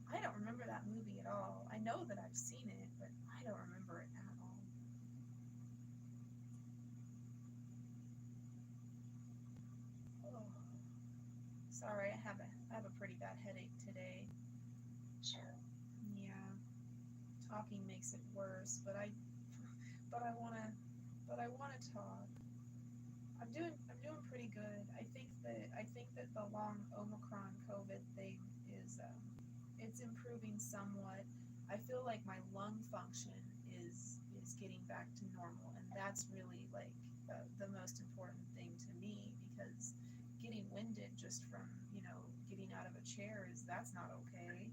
I don't remember that movie at all. I know that I've seen it, but I don't remember it at all. Oh. Sorry, I have a pretty bad headache today. Sorry. Yeah, talking makes it worse, but I wanna talk. I'm doing pretty good. I think that the long Omicron COVID thing is it's improving somewhat. I feel like my lung function is getting back to normal, and that's really like the most important thing to me, because getting winded just from getting out of a chair that's not okay.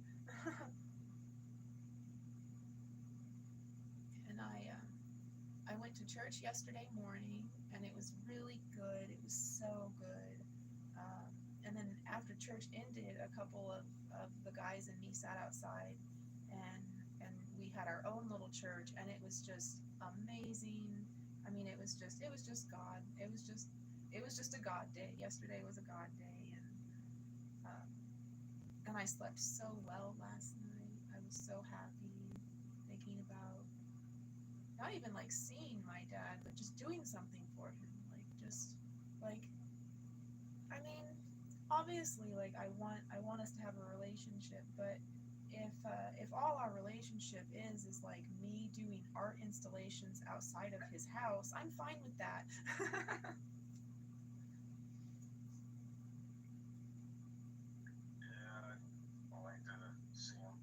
And I went to church yesterday morning, and it was really good. It was so good. and then after church ended, a couple of the guys and me sat outside, and we had our own little church, and it was just amazing. I mean, it was just God. It was just a God day. Yesterday was a God day, and I slept so well last night. I was so happy thinking about not even like seeing my dad, but just doing something for him. Like just like I mean, obviously, like I want us to have a relationship, but if all our relationship is like me doing art installations outside of his house, I'm fine with that. Yeah, I like to see him.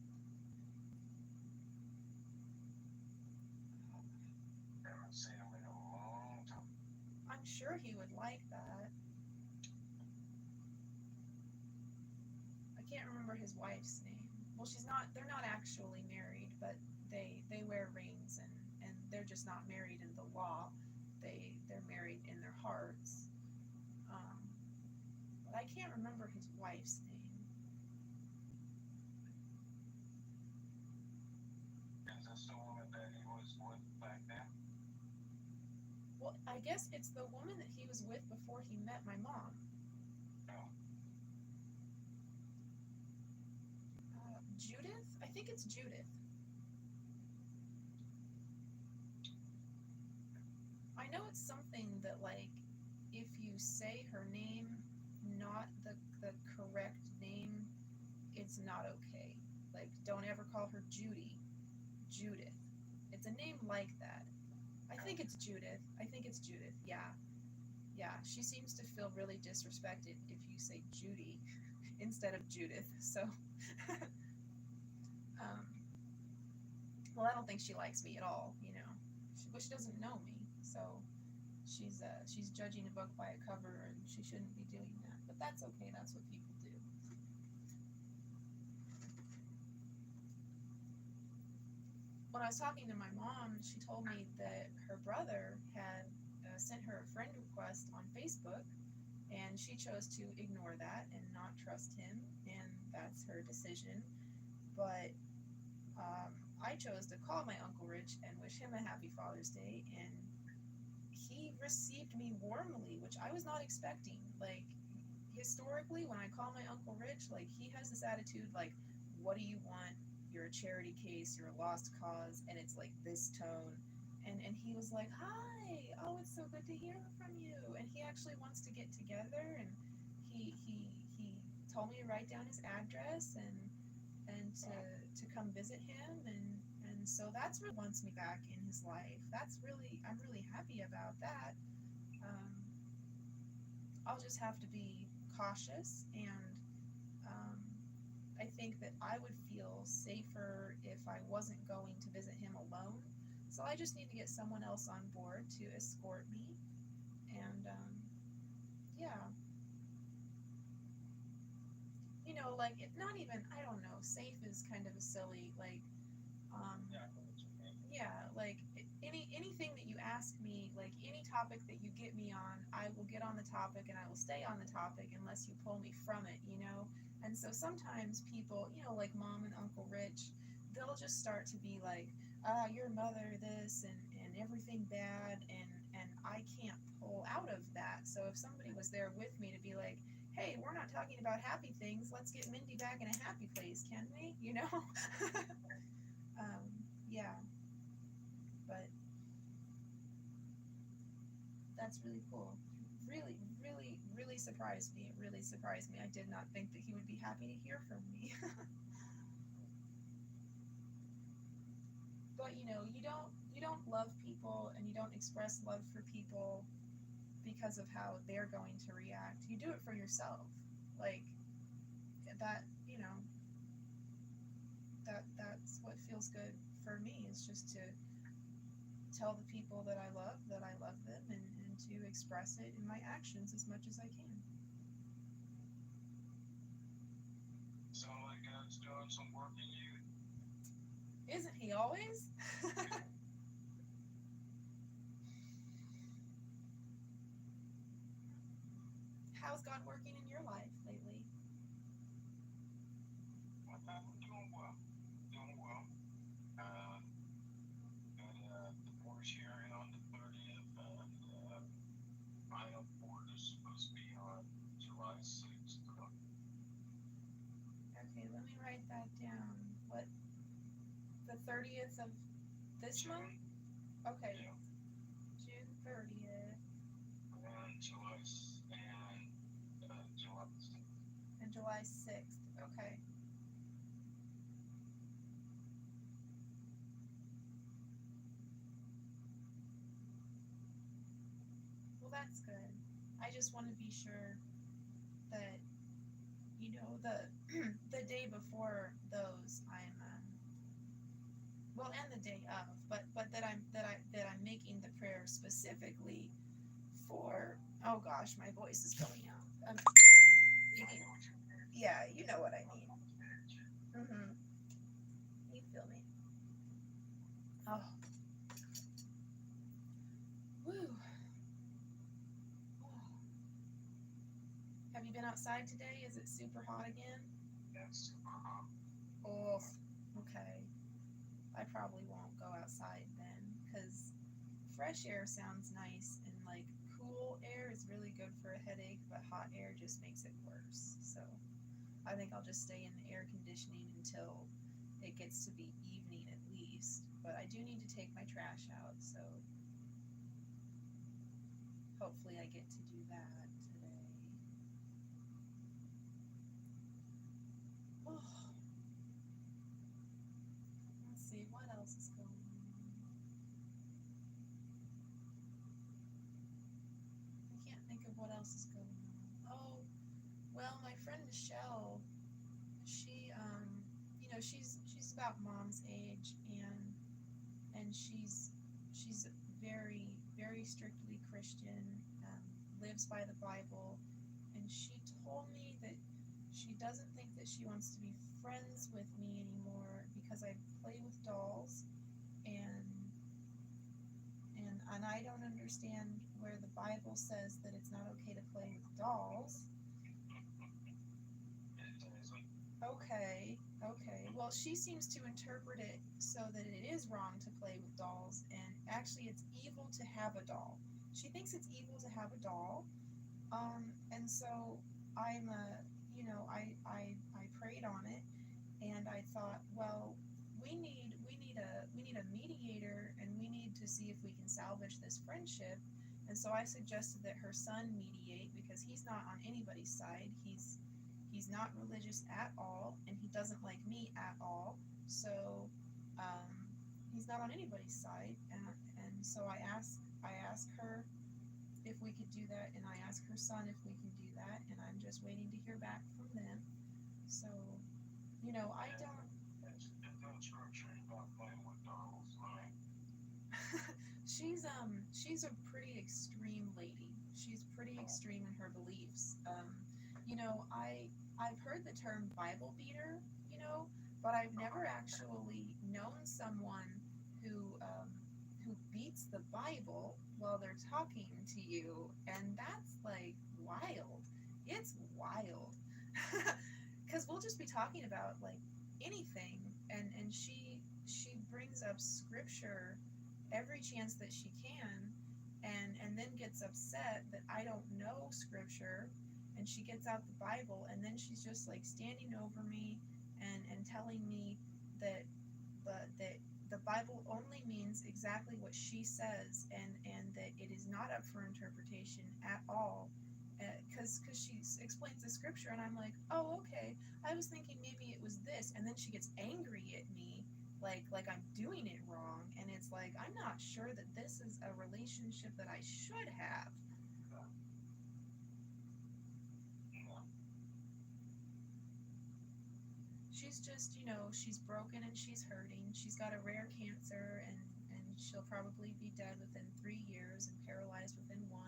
Haven't seen him in a long time. I'm sure he would like that. I can't remember his wife's name. Well, they're not actually married, but they wear rings, and they're just not married in the law. They're married in their hearts. But I can't remember his wife's name. Is this the woman that he was with back then? Well, I guess it's the woman that he was with before he met my mom. No. Judith? I think it's Judith. I know it's something that, like, if you say her name, not the correct name, it's not okay. Like, don't ever call her Judy. Judith. It's a name like that. I think it's Judith. Yeah. Yeah. She seems to feel really disrespected if you say Judy instead of Judith. So, well, I don't think she likes me at all, you know. She doesn't know me, so she's judging a book by a cover, and she shouldn't be doing that. But that's okay. That's what people do. When I was talking to my mom, she told me that her brother had sent her a friend request on Facebook, and she chose to ignore that and not trust him, and that's her decision. But I chose to call my Uncle Rich and wish him a happy Father's Day, and he received me warmly, which I was not expecting. Like, historically, when I call my Uncle Rich, like, he has this attitude, like, what do you want? You're a charity case, you're a lost cause, and it's like this tone. And he was like, hi, oh, it's so good to hear from you. And he actually wants to get together, and he told me to write down his address and to come visit him, and so that's what wants me back in his life. I'm really happy about that. I'll just have to be cautious, and I think that I would feel safer if I wasn't going to visit him alone. So I just need to get someone else on board to escort me, and yeah. You know, like, not even, I don't know, safe is kind of a silly, like, yeah, like, anything that you ask me, like, any topic that you get me on, I will get on the topic and I will stay on the topic unless you pull me from it, you know? And so sometimes people, you know, like Mom and Uncle Rich, they'll just start to be like, your mother this and everything bad, and I can't pull out of that. So if somebody was there with me to be like, hey, we're not talking about happy things, let's get Mindy back in a happy place, can we? You know? Yeah. But that's really cool. Really, really, really surprised me. It really surprised me. I did not think that he would be happy to hear from me. But you know, you don't love people, and you don't express love for people because of how they're going to react. You do it for yourself. Like, that, you know, that's what feels good for me, is just to tell the people that I love them, and to express it in my actions as much as I can. Sound like God's doing some work in you. Isn't he always? how's God working in your life lately? I'm doing well. Doing well. Got a divorce hearing on the 30th, and final board is supposed to be on July 6th. Okay, let me write that down. What, the 30th of this month? Okay, Yeah. June 30th And July and July 6th. Okay. Well, that's good. I just want to be sure that, you know, the the day before those I'm well, and the day of, but that I'm making the prayer specifically for. Oh gosh, my voice is going out. Yeah, you know what I mean. Mhm. You feel me? Oh. Woo. Oh. Have you been outside today? Is it super hot again? Yes. Oh. Okay. I probably won't go outside then, because fresh air sounds nice, and like cool air is really good for a headache, but hot air just makes it worse. So I think I'll just stay in the air conditioning until it gets to be evening at least. But I do need to take my trash out, so hopefully I get to do that today. Oh. Let's see, what else is going on? I can't think of what else is going on. Oh, well, my friend Michelle, she you know, she's about mom's age, and she's very strictly Christian, lives by the Bible, and she told me that she doesn't think that she wants to be friends with me anymore because I play with dolls, and I don't understand where the Bible says that it's not okay to play with dolls. Okay. Well, she seems to interpret it so that it is wrong to play with dolls, and actually it's evil to have a doll. She thinks it's evil to have a doll. And so I'm you know, I prayed on it, and I thought, well, we need a mediator, and we need to see if we can salvage this friendship. And so I suggested that her son mediate, because he's not on anybody's side. He's not religious at all, and he doesn't like me at all. So he's not on anybody's side, and so I asked her if we could do that, and I asked her son if we can do that, and I'm just waiting to hear back from them. So, you know, I don't. She's a pretty extreme lady. She's pretty extreme in her beliefs. You know, I've heard the term Bible beater, you know, but I've never actually known someone who beats the Bible while they're talking to you, and that's like wild. It's wild. Because we'll just be talking about like anything, and she brings up scripture every chance that she can, and then gets upset that I don't know scripture, and she gets out the Bible, and then she's just like standing over me and telling me that the Bible only means exactly what she says, and that it is not up for interpretation at all, because she explains the scripture, and I'm like, oh, okay, I was thinking maybe it was this, and then she gets angry at me, like I'm doing it wrong, and it's like, I'm not sure that this is a relationship that I should have. She's just, you know, she's broken and she's hurting. She's got a rare cancer, and she'll probably be dead within 3 years and paralyzed within 1,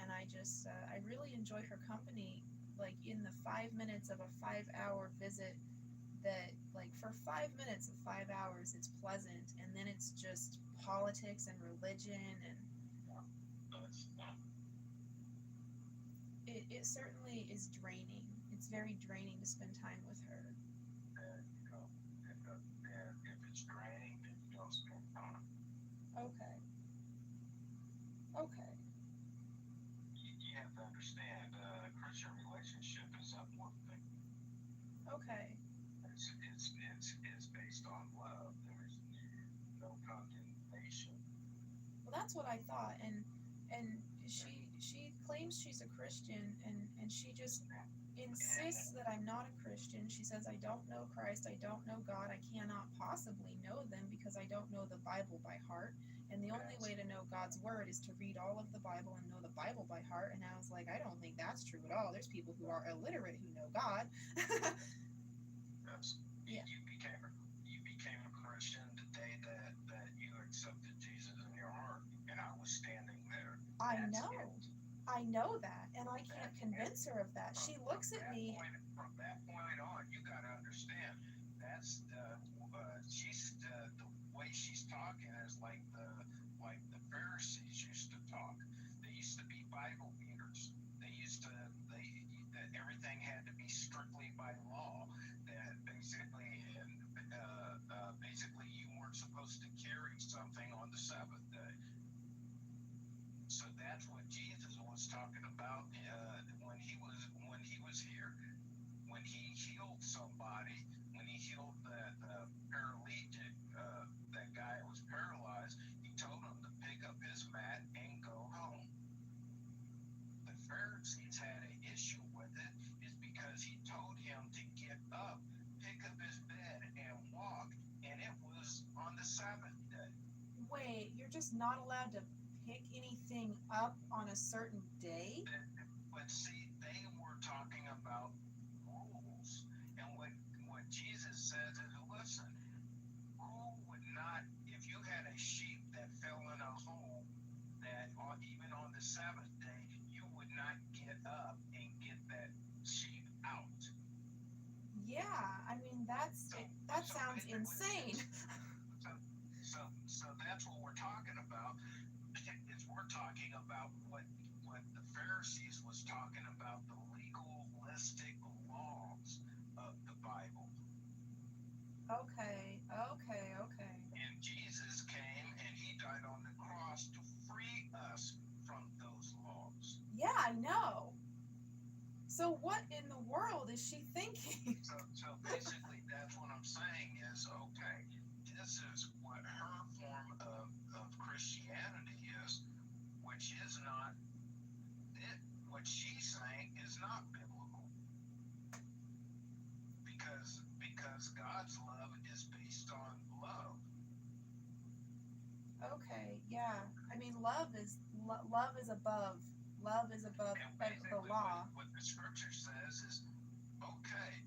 and I just I really enjoy her company, like in the 5 minutes of a 5-hour visit, that like for 5 minutes of 5 hours it's pleasant, and then it's just politics and religion, and it certainly is draining. It's very draining to spend time with her. And, if it's draining, then you don't spend time. Okay. Okay. You have to understand, Christian relationship is uplifting. Okay. It's based on love. There's no condemnation. Well, that's what I thought, and she claims she's a Christian, and she just insists that I'm not a Christian. She says I don't know Christ, I don't know God, I cannot possibly know them because I don't know the Bible by heart. And the only way to know God's word is to read all of the Bible and know the Bible by heart. And I was like, I don't think that's true at all. There's people who are illiterate who know God. Yes. Yeah. You became a Christian the day that you accepted Jesus in your heart, and I was standing there. I That's know. it. I know that, and I can't convince her of that. She looks at me. From that point on, you got to understand. That's she's the way she's talking is like the Pharisees used to talk. They used to be Bible readers. That everything had to be strictly by law. That basically you weren't supposed to carry something on the Sabbath day. So that's what Jesus was talking about when he was here. When he healed somebody, when he healed the paralytic, that guy who was paralyzed, he told him to pick up his mat and go home. The Pharisees had an issue with it, is because he told him to get up, pick up his bed, and walk, and it was on the Sabbath day. Wait, you're just not allowed to pick anything up on a certain day? But see, they were talking about rules, and what Jesus says is, listen, who would not, if you had a sheep that fell in a hole, that even on the Sabbath day, you would not get up and get that sheep out. Yeah, I mean that sounds insane. So that's what we're talking about. Is we're talking about what the Pharisees was talking about, the legalistic laws of the Bible. Okay. And Jesus came and he died on the cross to free us from those laws. Yeah, I know. So what in the world is she thinking? So basically that's what I'm saying is, okay, this is what her form of Christianity is, which is not it. What she's saying is not biblical. Because God's love is based on love. Okay, yeah. I mean love is above. Love is above the law. What the scripture says is, okay,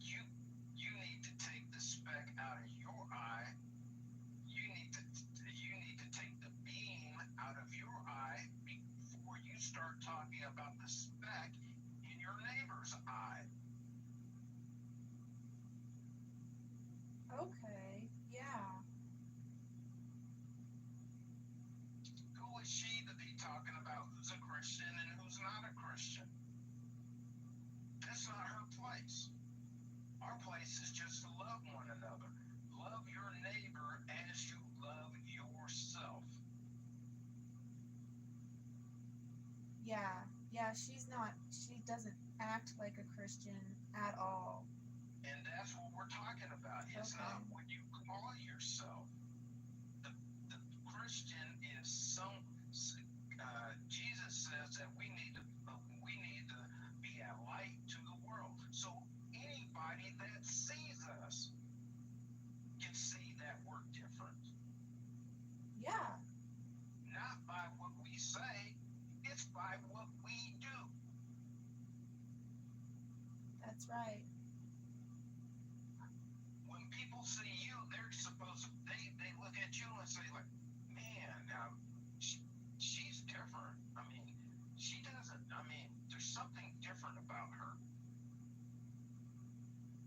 you need to take the speck out of your eye. You need to take the beam out of your eye before you start talking about the speck in your neighbor's eye. Okay, yeah. Who is she to be talking about who's a Christian and who's not a Christian? That's not her place. Our place is just to love one another. Love your neighbor as you love yourself. Yeah, she doesn't act like a Christian at all. And that's what we're talking about. It's not what you call yourself. The Christian is Jesus says that we need to be a light to the world. So anybody that sees us can see that we're different. Yeah. Not by what we say, it's by what we do. That's right. When people see you, they're supposed to, they look at you and say, like, man, she's different. I mean, there's something different about her.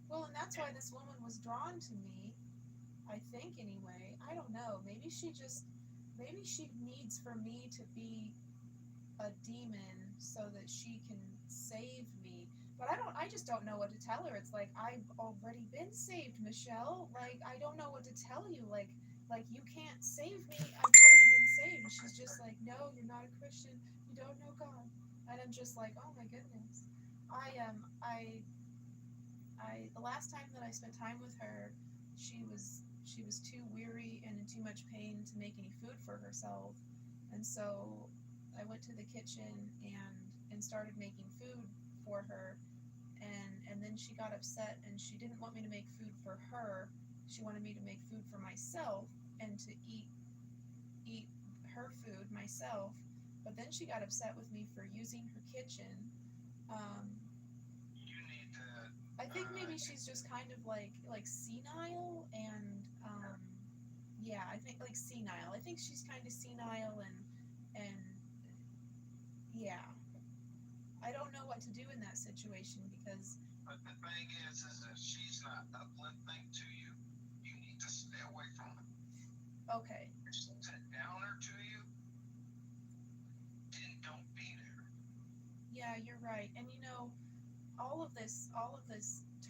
Well, and that's why this woman was drawn to me, I think anyway. I don't know. Maybe she needs for me to be a demon so that she can save me. But I just don't know what to tell her. It's like, I've already been saved, Michelle. Like, I don't know what to tell you. Like you can't save me. I've already been saved. And she's just like, no, you're not a Christian. You don't know God. And I'm just like, oh my goodness. The last time that I spent time with her, she was too weary and in too much pain to make any food for herself. And so I went to the kitchen and started making food for her, and then she got upset and she didn't want me to make food for her. She wanted me to make food for myself and to eat her food myself. But then she got upset with me for using her kitchen. You need to. I think maybe she's just kind of like senile, and yeah, I think like senile. I think she's kind of senile, and yeah, I don't know what to do in that situation because. But the thing is if she's not uplifting to you, you need to stay away from it. Okay. If she's a downer to you, then don't be there. Yeah, you're right. And all of this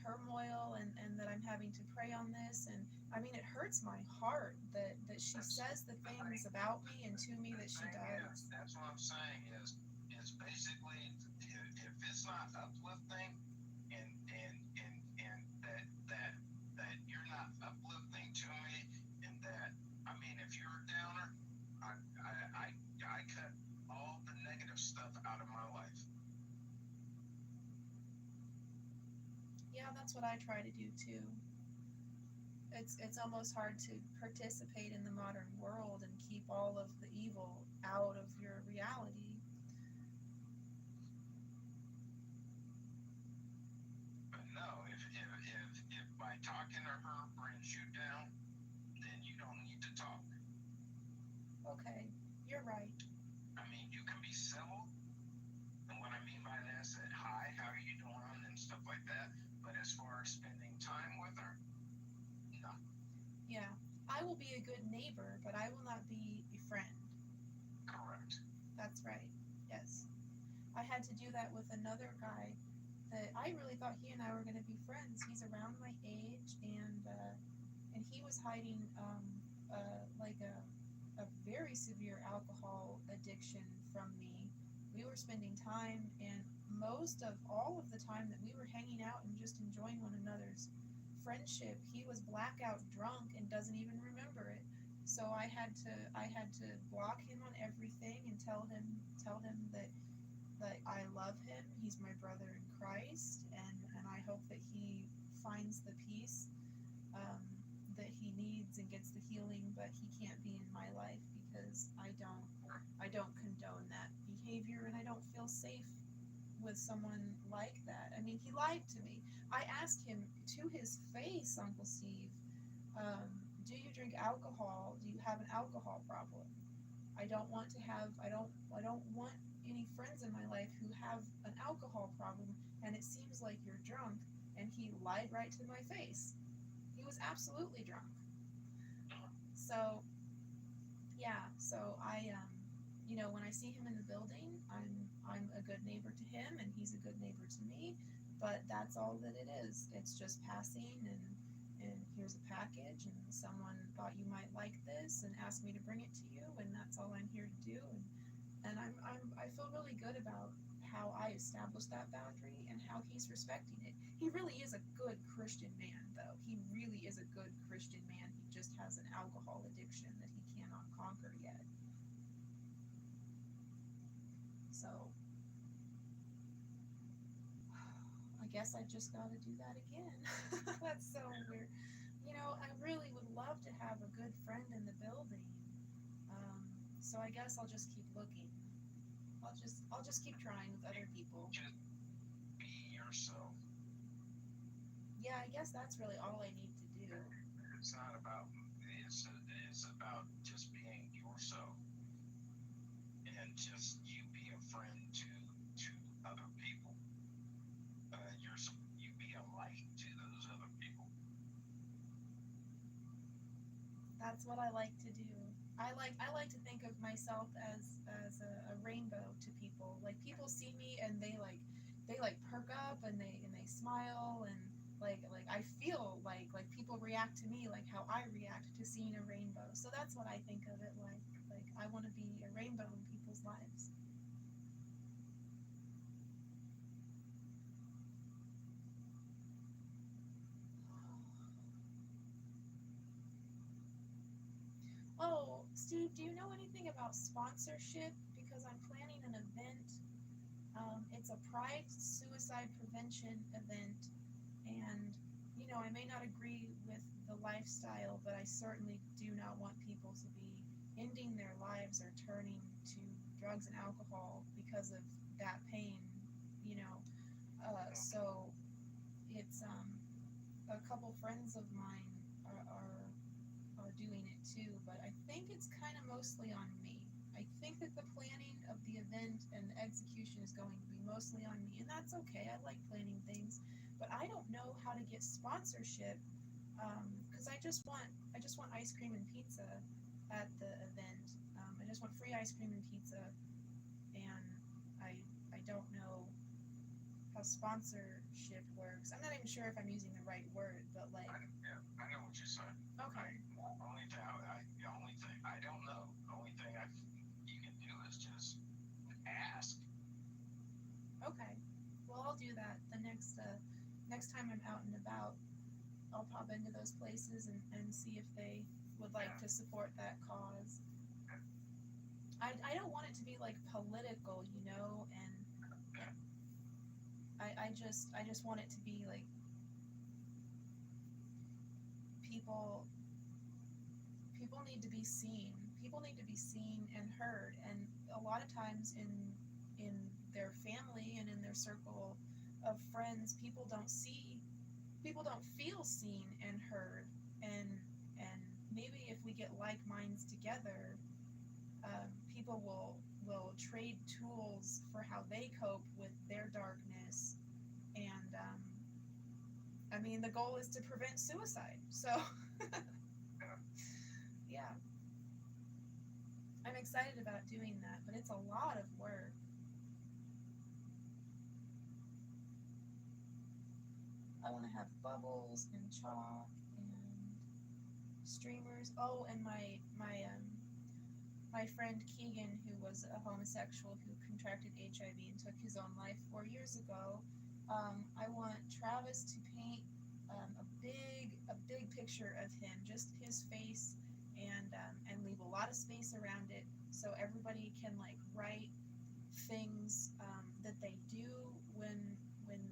turmoil and that I'm having to pray on this, and I mean, it hurts my heart that she says the things about me and to me that she does. That's what I'm saying is basically if it's not uplifting and that you're not uplifting to me, and that, I mean, if you're a downer, I cut all the negative stuff out of my life. Yeah, that's what I try to do too. It's almost hard to participate in the modern world and keep all of the evil out of your reality. But no, if by talking to her brings you down, then you don't need to talk. Okay, you're right. I mean, you can be civil, and what I mean by that is that, hi, how are you doing, and stuff like that. But as far as spending time with her, no. Yeah, I will be a good neighbor, but I will not be a friend. Correct. That's right. Yes. I had to do that with another guy that I really thought he and I were going to be friends. He's around my age, and he was hiding like a very severe alcohol addiction from me. We were spending time, and most of all of the time that we were hanging out and just enjoying one another's friendship, he was blackout drunk and doesn't even remember it. So I had to block him on everything and tell him that I love him. He's my brother in Christ, and I hope that he finds the peace that he needs and gets the healing. But he can't be in my life because I don't condone that behavior, and I don't feel safe with someone like that. I mean, he lied to me. I asked him to his face, Uncle Steve, do you drink alcohol? Do you have an alcohol problem? I don't want any friends in my life who have an alcohol problem, and it seems like you're drunk. And he lied right to my face. He was absolutely drunk. So yeah, so I when I see him in the building, I'm a good neighbor to him, and he's a good neighbor to me. But that's all that it is. It's just passing, and here's a package, and someone thought you might like this and asked me to bring it to you, and that's all I'm here to do. And I feel really good about how I established that boundary and how he's respecting it. He really is a good Christian man, though. He really is a good Christian man. He just has an alcohol addiction that he cannot conquer yet. So I guess I just got to do that again. That's so weird. I really would love to have a good friend in the building. So I guess I'll just keep looking. I'll just keep trying with other people. Just be yourself. Yeah, I guess that's really all I need to do. It's not about, it's about just being yourself, and just you be a friend to other people. You be a light to those other people. That's what I like to do. I like to think of myself as a rainbow to people. Like people see me and they like perk up and they smile and like I feel like people react to me like how I react to seeing a rainbow. So that's what I think of it like. Like I want to be a rainbow in people's lives. Oh, Steve, do you know anything about sponsorship? Because I'm planning an event. It's a Pride suicide prevention event, and you know, I may not agree with the lifestyle, but I certainly do not want people to be ending their lives or turning to drugs and alcohol because of that pain. You know, so it's a couple friends of mine are doing it too, but I think it's kind of mostly on me. I think that the planning of the event and the execution is going to be mostly on me, and that's okay. I like planning things, but I don't know how to get sponsorship because I just want ice cream and pizza at the event. I just want free ice cream and pizza, and I don't know how sponsorship works. I'm not even sure if I'm using the right word, but like Yeah, I know what you're saying. okay. The only thing I don't know. The only thing you can do is just ask. Okay. Well, I'll do that the next time I'm out and about. I'll pop into those places and see if they would like to support that cause. I don't want it to be like political, you know, and I just want it to be like people people need to be seen. People need to be seen and heard, and a lot of times in their family and in their circle of friends, people don't feel seen and heard, and maybe if we get like minds together, people will trade tools for how they cope with their darkness, and I mean the goal is to prevent suicide. So yeah, I'm excited about doing that, but it's a lot of work. I want to have bubbles and chalk and streamers. Oh, and my friend Keegan, who was a homosexual who contracted HIV and took his own life 4 years ago. I want Travis to paint a big picture of him, just his face, and leave a lot of space around it so everybody can like write things that they do when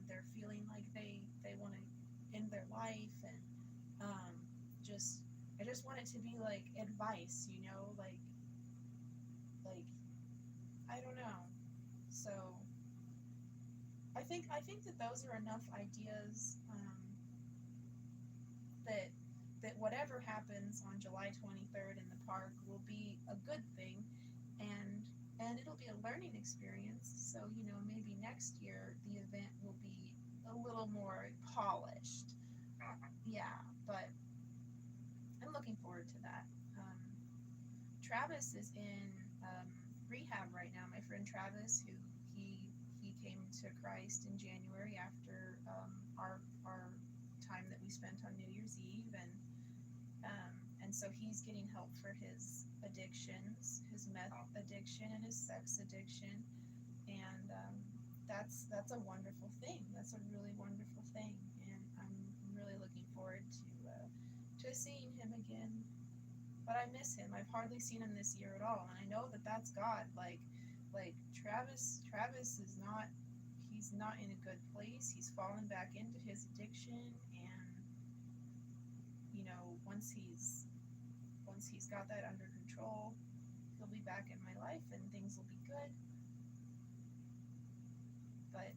they're feeling like they want to end their life, and um, just I just want it to be like advice, you know, like I don't know. So I think that those are enough ideas that whatever happens on July 23rd in the park will be a good thing, and it'll be a learning experience. So you know maybe next year the event will be a little more polished. Yeah, but I'm looking forward to that. Um, Travis is in rehab right now. My friend Travis, who he came to Christ in January after our time that we spent on New Year's Eve, and so he's getting help for his addictions, his meth addiction and his sex addiction, and that's a wonderful thing. That's a really wonderful thing, and I'm really looking forward to seeing him again. But I miss him. I've hardly seen him this year at all, and I know that that's God. Like Travis is not. He's not in a good place. He's fallen back into his addiction, and you know, once he's got that under control, he'll be back in my life, and things will be good. But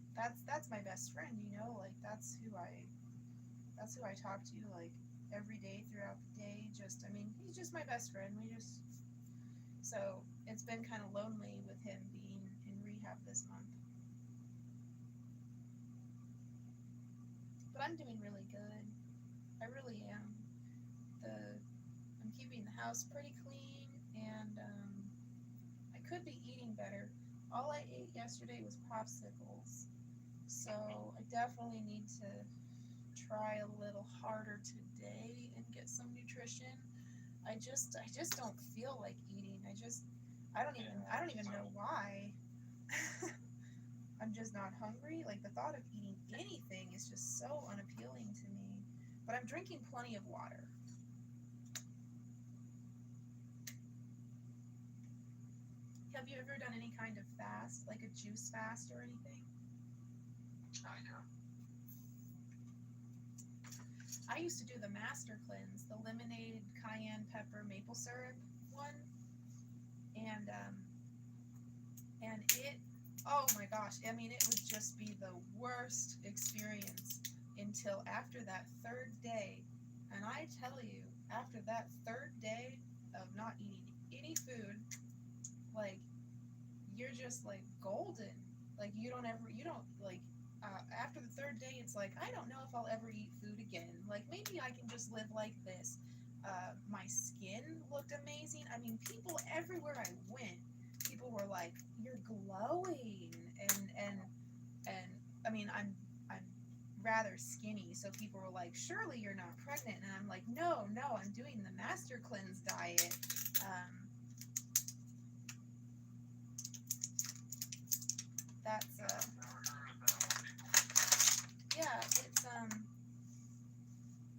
that's my best friend. You know, like that's who I talk to like every day throughout the day. Just I mean, he's just my best friend. So it's been kind of lonely with him being in rehab this month. But I'm doing really good. I really am. I'm keeping the house pretty clean, and I could be eating better. All I ate yesterday was popsicles, so I definitely need to try a little harder today and get some nutrition. I just don't feel like eating. I don't even know why. I'm just not hungry. Like the thought of eating anything is just so unappealing to me. But I'm drinking plenty of water. Have you ever done any kind of fast, like a juice fast or anything? Yeah. I used to do the master cleanse, the lemonade, cayenne pepper, maple syrup one, and it, oh my gosh, I mean, it would just be the worst experience until after that third day. And I tell you, after that third day of not eating any food, like, you're just like golden. Like, you don't like, after the third day, it's like, I don't know if I'll ever eat food again. Like, maybe I can just live like this. My skin looked amazing. I mean, people everywhere I went, people were like, "You're glowing," and I mean, I'm rather skinny, so people were like, "Surely you're not pregnant," and I'm like, "No, I'm doing the master cleanse diet." That's yeah,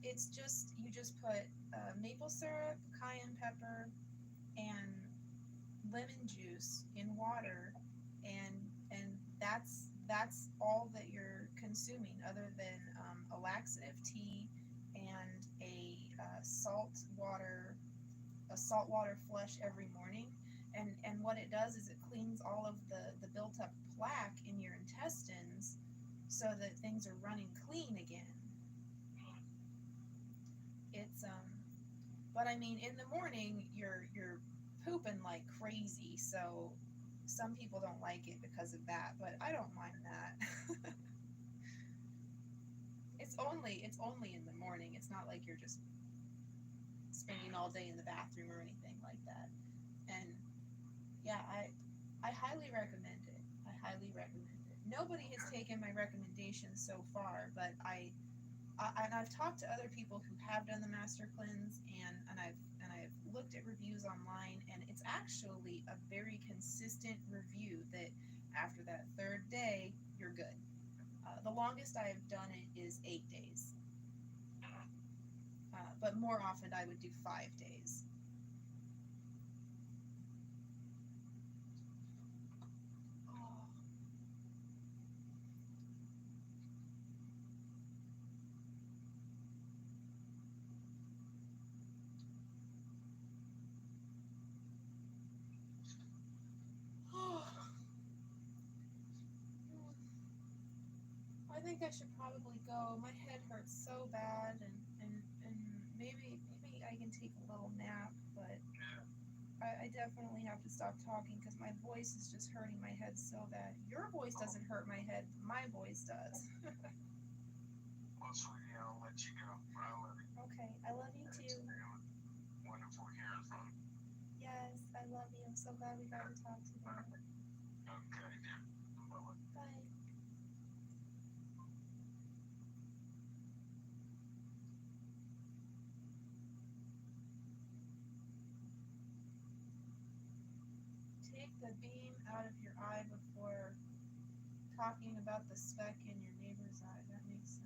it's just you just put maple syrup, cayenne pepper, and lemon juice in water, and that's all that you're consuming, other than a laxative tea and a salt water flush every morning. And what it does is it cleans all of the built up plaque in your intestines so that things are running clean again. It's but I mean, in the morning you're pooping like crazy, so some people don't like it because of that, but I don't mind that. It's only in the morning. It's not like you're just spending all day in the bathroom or anything like that. And yeah, I highly recommend it. I highly recommend it. Nobody has taken my recommendations so far, but I've talked to other people who have done the master cleanse, and I've looked at reviews online, and it's actually a very consistent review that after that third day you're good. The longest I've done it is 8 days, but more often I would do 5 days. I think I should probably go. My head hurts so bad, and maybe I can take a little nap, but I definitely have to stop talking because my voice is just hurting my head so bad. Your voice doesn't hurt my head, but my voice does. Well, sweetie, I'll let you go. I love you. Okay, I love you too. Wonderful hearing from you. Yes, I love you. I'm so glad we got to talk today. Okay, dear. Bye-bye. Bye. Take the beam out of your eye before talking about the speck in your neighbor's eye. That makes sense.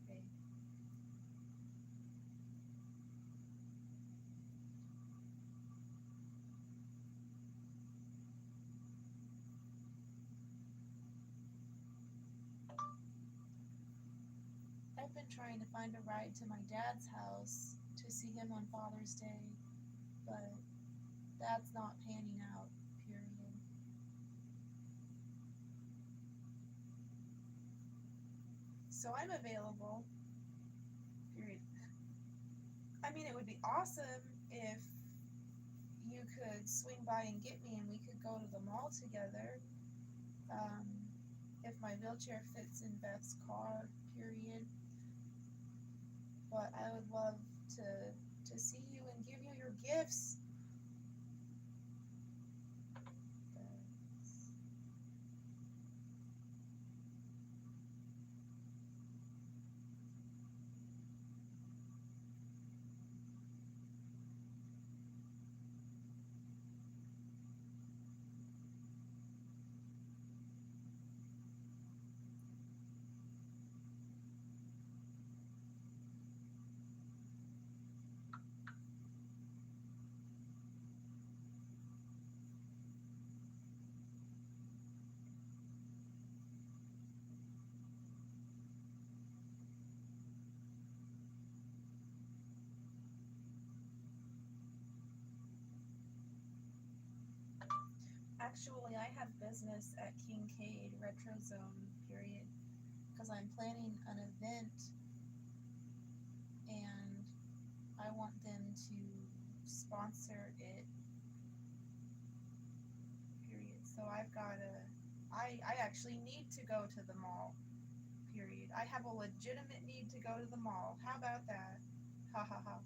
Okay. I've been trying to find a ride to my dad's house to see him on Father's Day, but that's not panning out, period. So I'm available, period. I mean, it would be awesome if you could swing by and get me and we could go to the mall together. If my wheelchair fits in Beth's car, period. But I would love to see you and give you your gifts. Actually, I have business at Kincaid Retro Zone, period, because I'm planning an event and I want them to sponsor it, period. So I actually need to go to the mall, period. I have a legitimate need to go to the mall. How about that? Ha ha ha.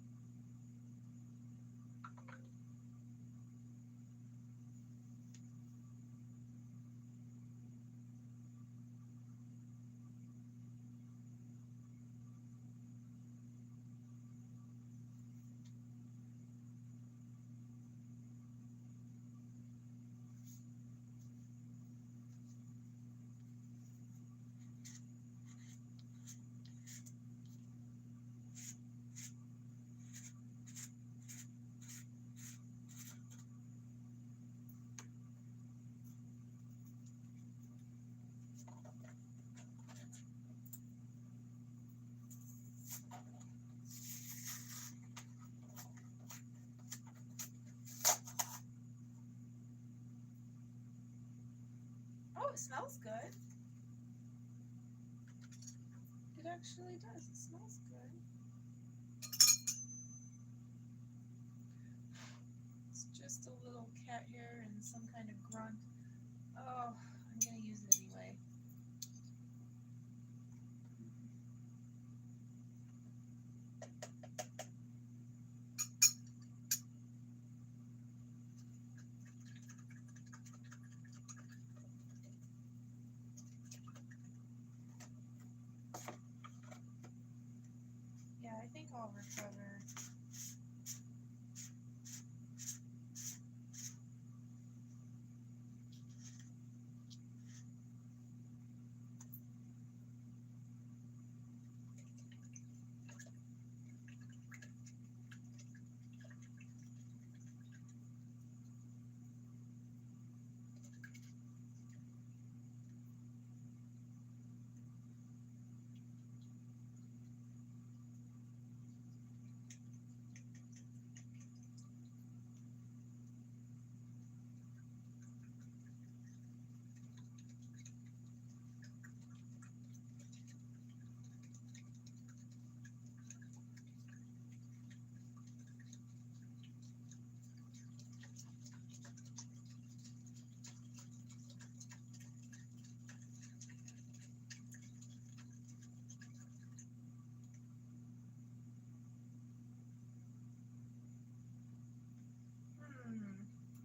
Oh, it smells good. It actually does. It smells good. It's just a little cat hair and some kind of grunt. Oh, I'm gonna use it anyway. Yeah, I think I'll recover.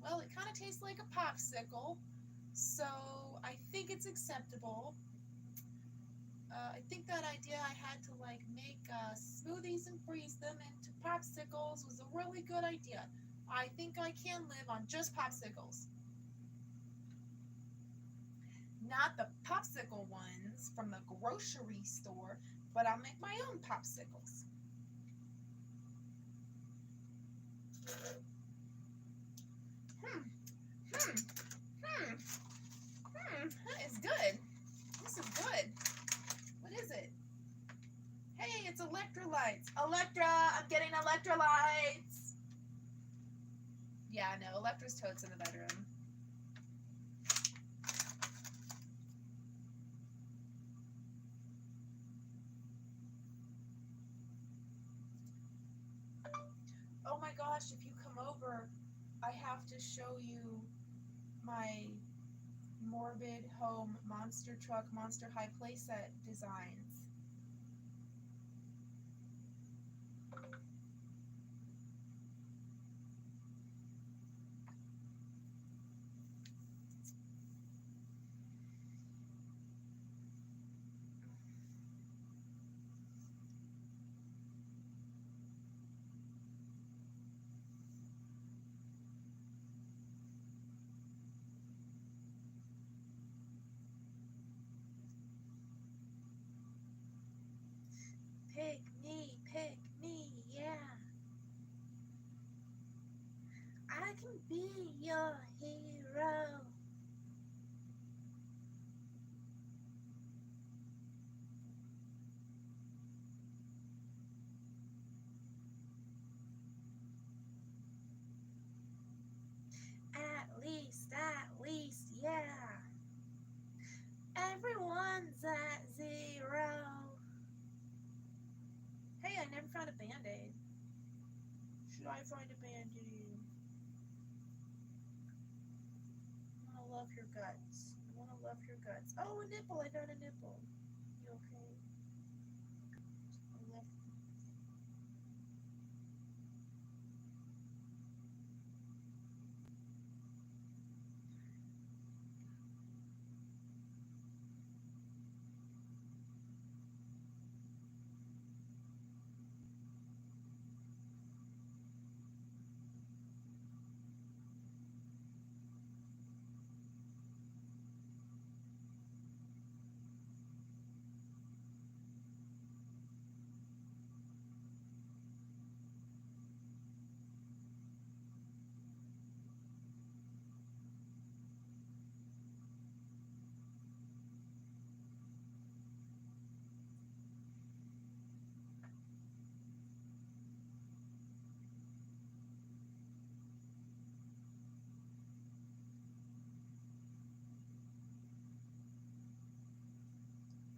Well, it kind of tastes like a popsicle, so I think it's acceptable. I think that idea I had to like make smoothies and freeze them into popsicles was a really good idea. I think I can live on just popsicles. Not the popsicle ones from the grocery store, but I'll make my own popsicles. That is good. This is good. What is it? Hey, it's electrolytes. Electra, I'm getting electrolytes. Yeah, no, Electra's totes in the bedroom. Oh my gosh, if you come over, I have to show you my Morbid Home Monster Truck Monster High playset designs. Pick me, yeah. I can be your hero. At least, yeah. Everyone's at zero. Hey, I never found a Band-Aid. Should I find a Band-Aid? I wanna love your guts. I wanna love your guts. Oh, a nipple. I found a nipple. You okay? I love.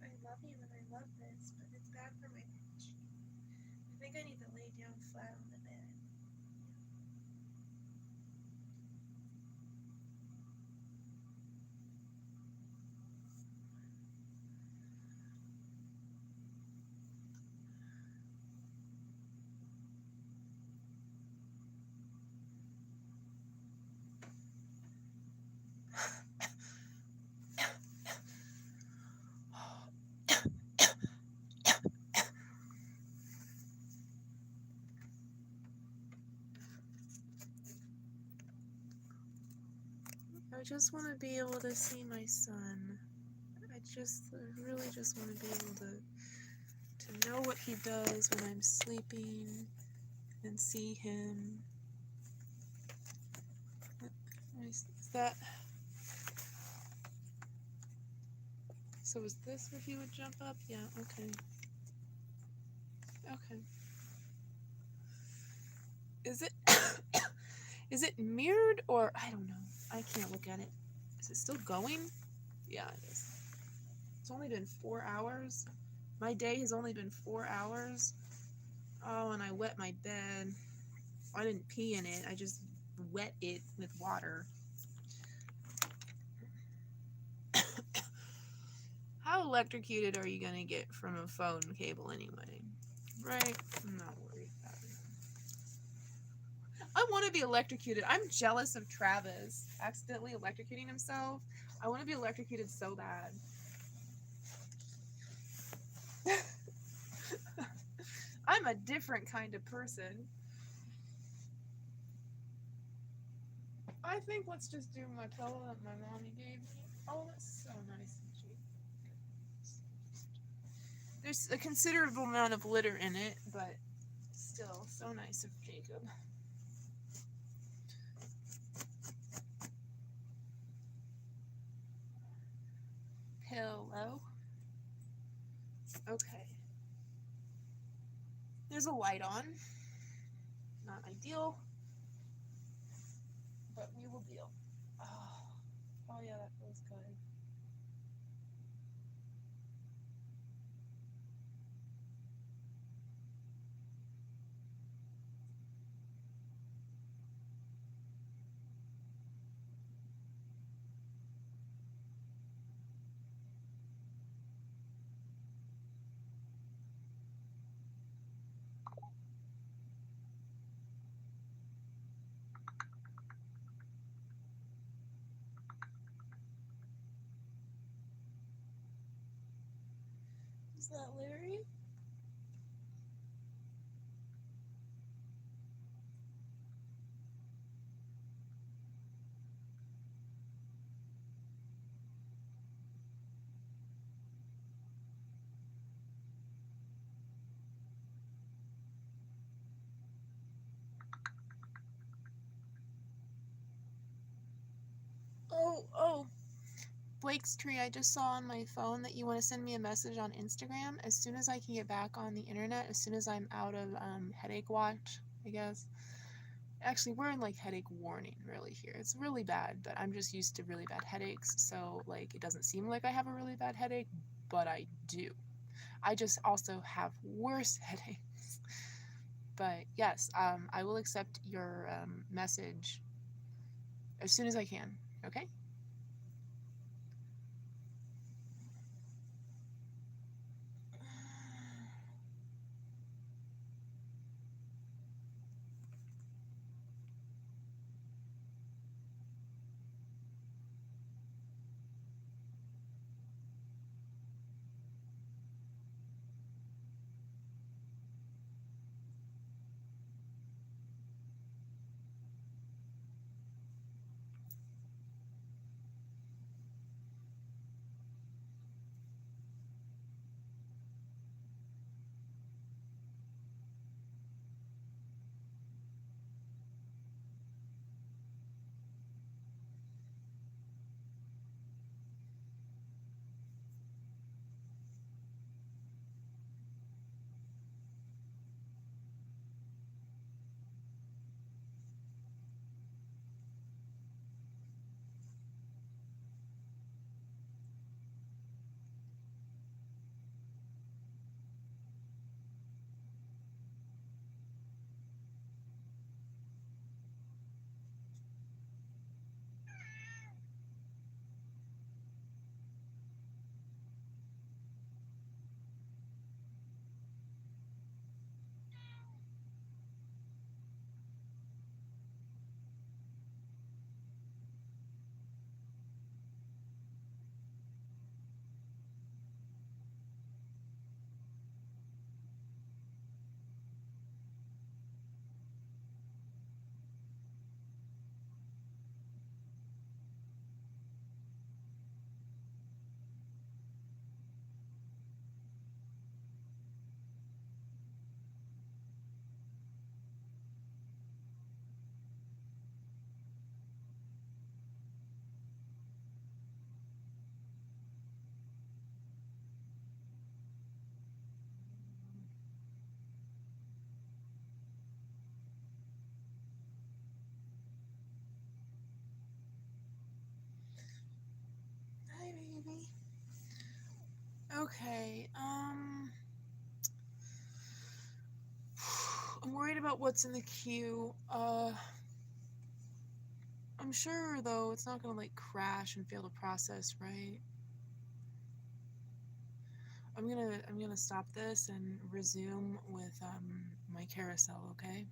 I love you and I love this, but it's bad for my pitch. I think I need to lay down flat on the bed. I just want to be able to see my son. I really just want to be able to know what he does when I'm sleeping and see him. Is that? So is this where he would jump up? Yeah, okay. Okay. Is it is it mirrored or I don't know. I can't look at it. Is it still going? Yeah, it is. It's only been 4 hours. My day has only been 4 hours. Oh, and I wet my bed. I didn't pee in it. I just wet it with water. How electrocuted are you gonna get from a phone cable anyway? Right? I'm not worried about it. I want to be electrocuted. I'm jealous of Travis accidentally electrocuting himself. I want to be electrocuted so bad. I'm a different kind of person. I think let's just do my pillow that my mommy gave me. Oh, that's so nice and cheap. There's a considerable amount of litter in it, but still so nice of Jacob. Pillow. Okay. There's a light on. Not ideal, but we will deal. Oh yeah, that feels good. Is that Larry? Oh. Blake's tree, I just saw on my phone that you want to send me a message on Instagram as soon as I can get back on the internet, as soon as I'm out of headache watch, I guess. Actually, we're in like headache warning really here. It's really bad, but I'm just used to really bad headaches, so like it doesn't seem like I have a really bad headache, but I do. I just also have worse headaches. But yes, I will accept your message as soon as I can, okay? Hi, baby. Okay, I'm worried about what's in the queue. I'm sure though it's not gonna like crash and fail to process, right? I'm gonna stop this and resume with my carousel, okay?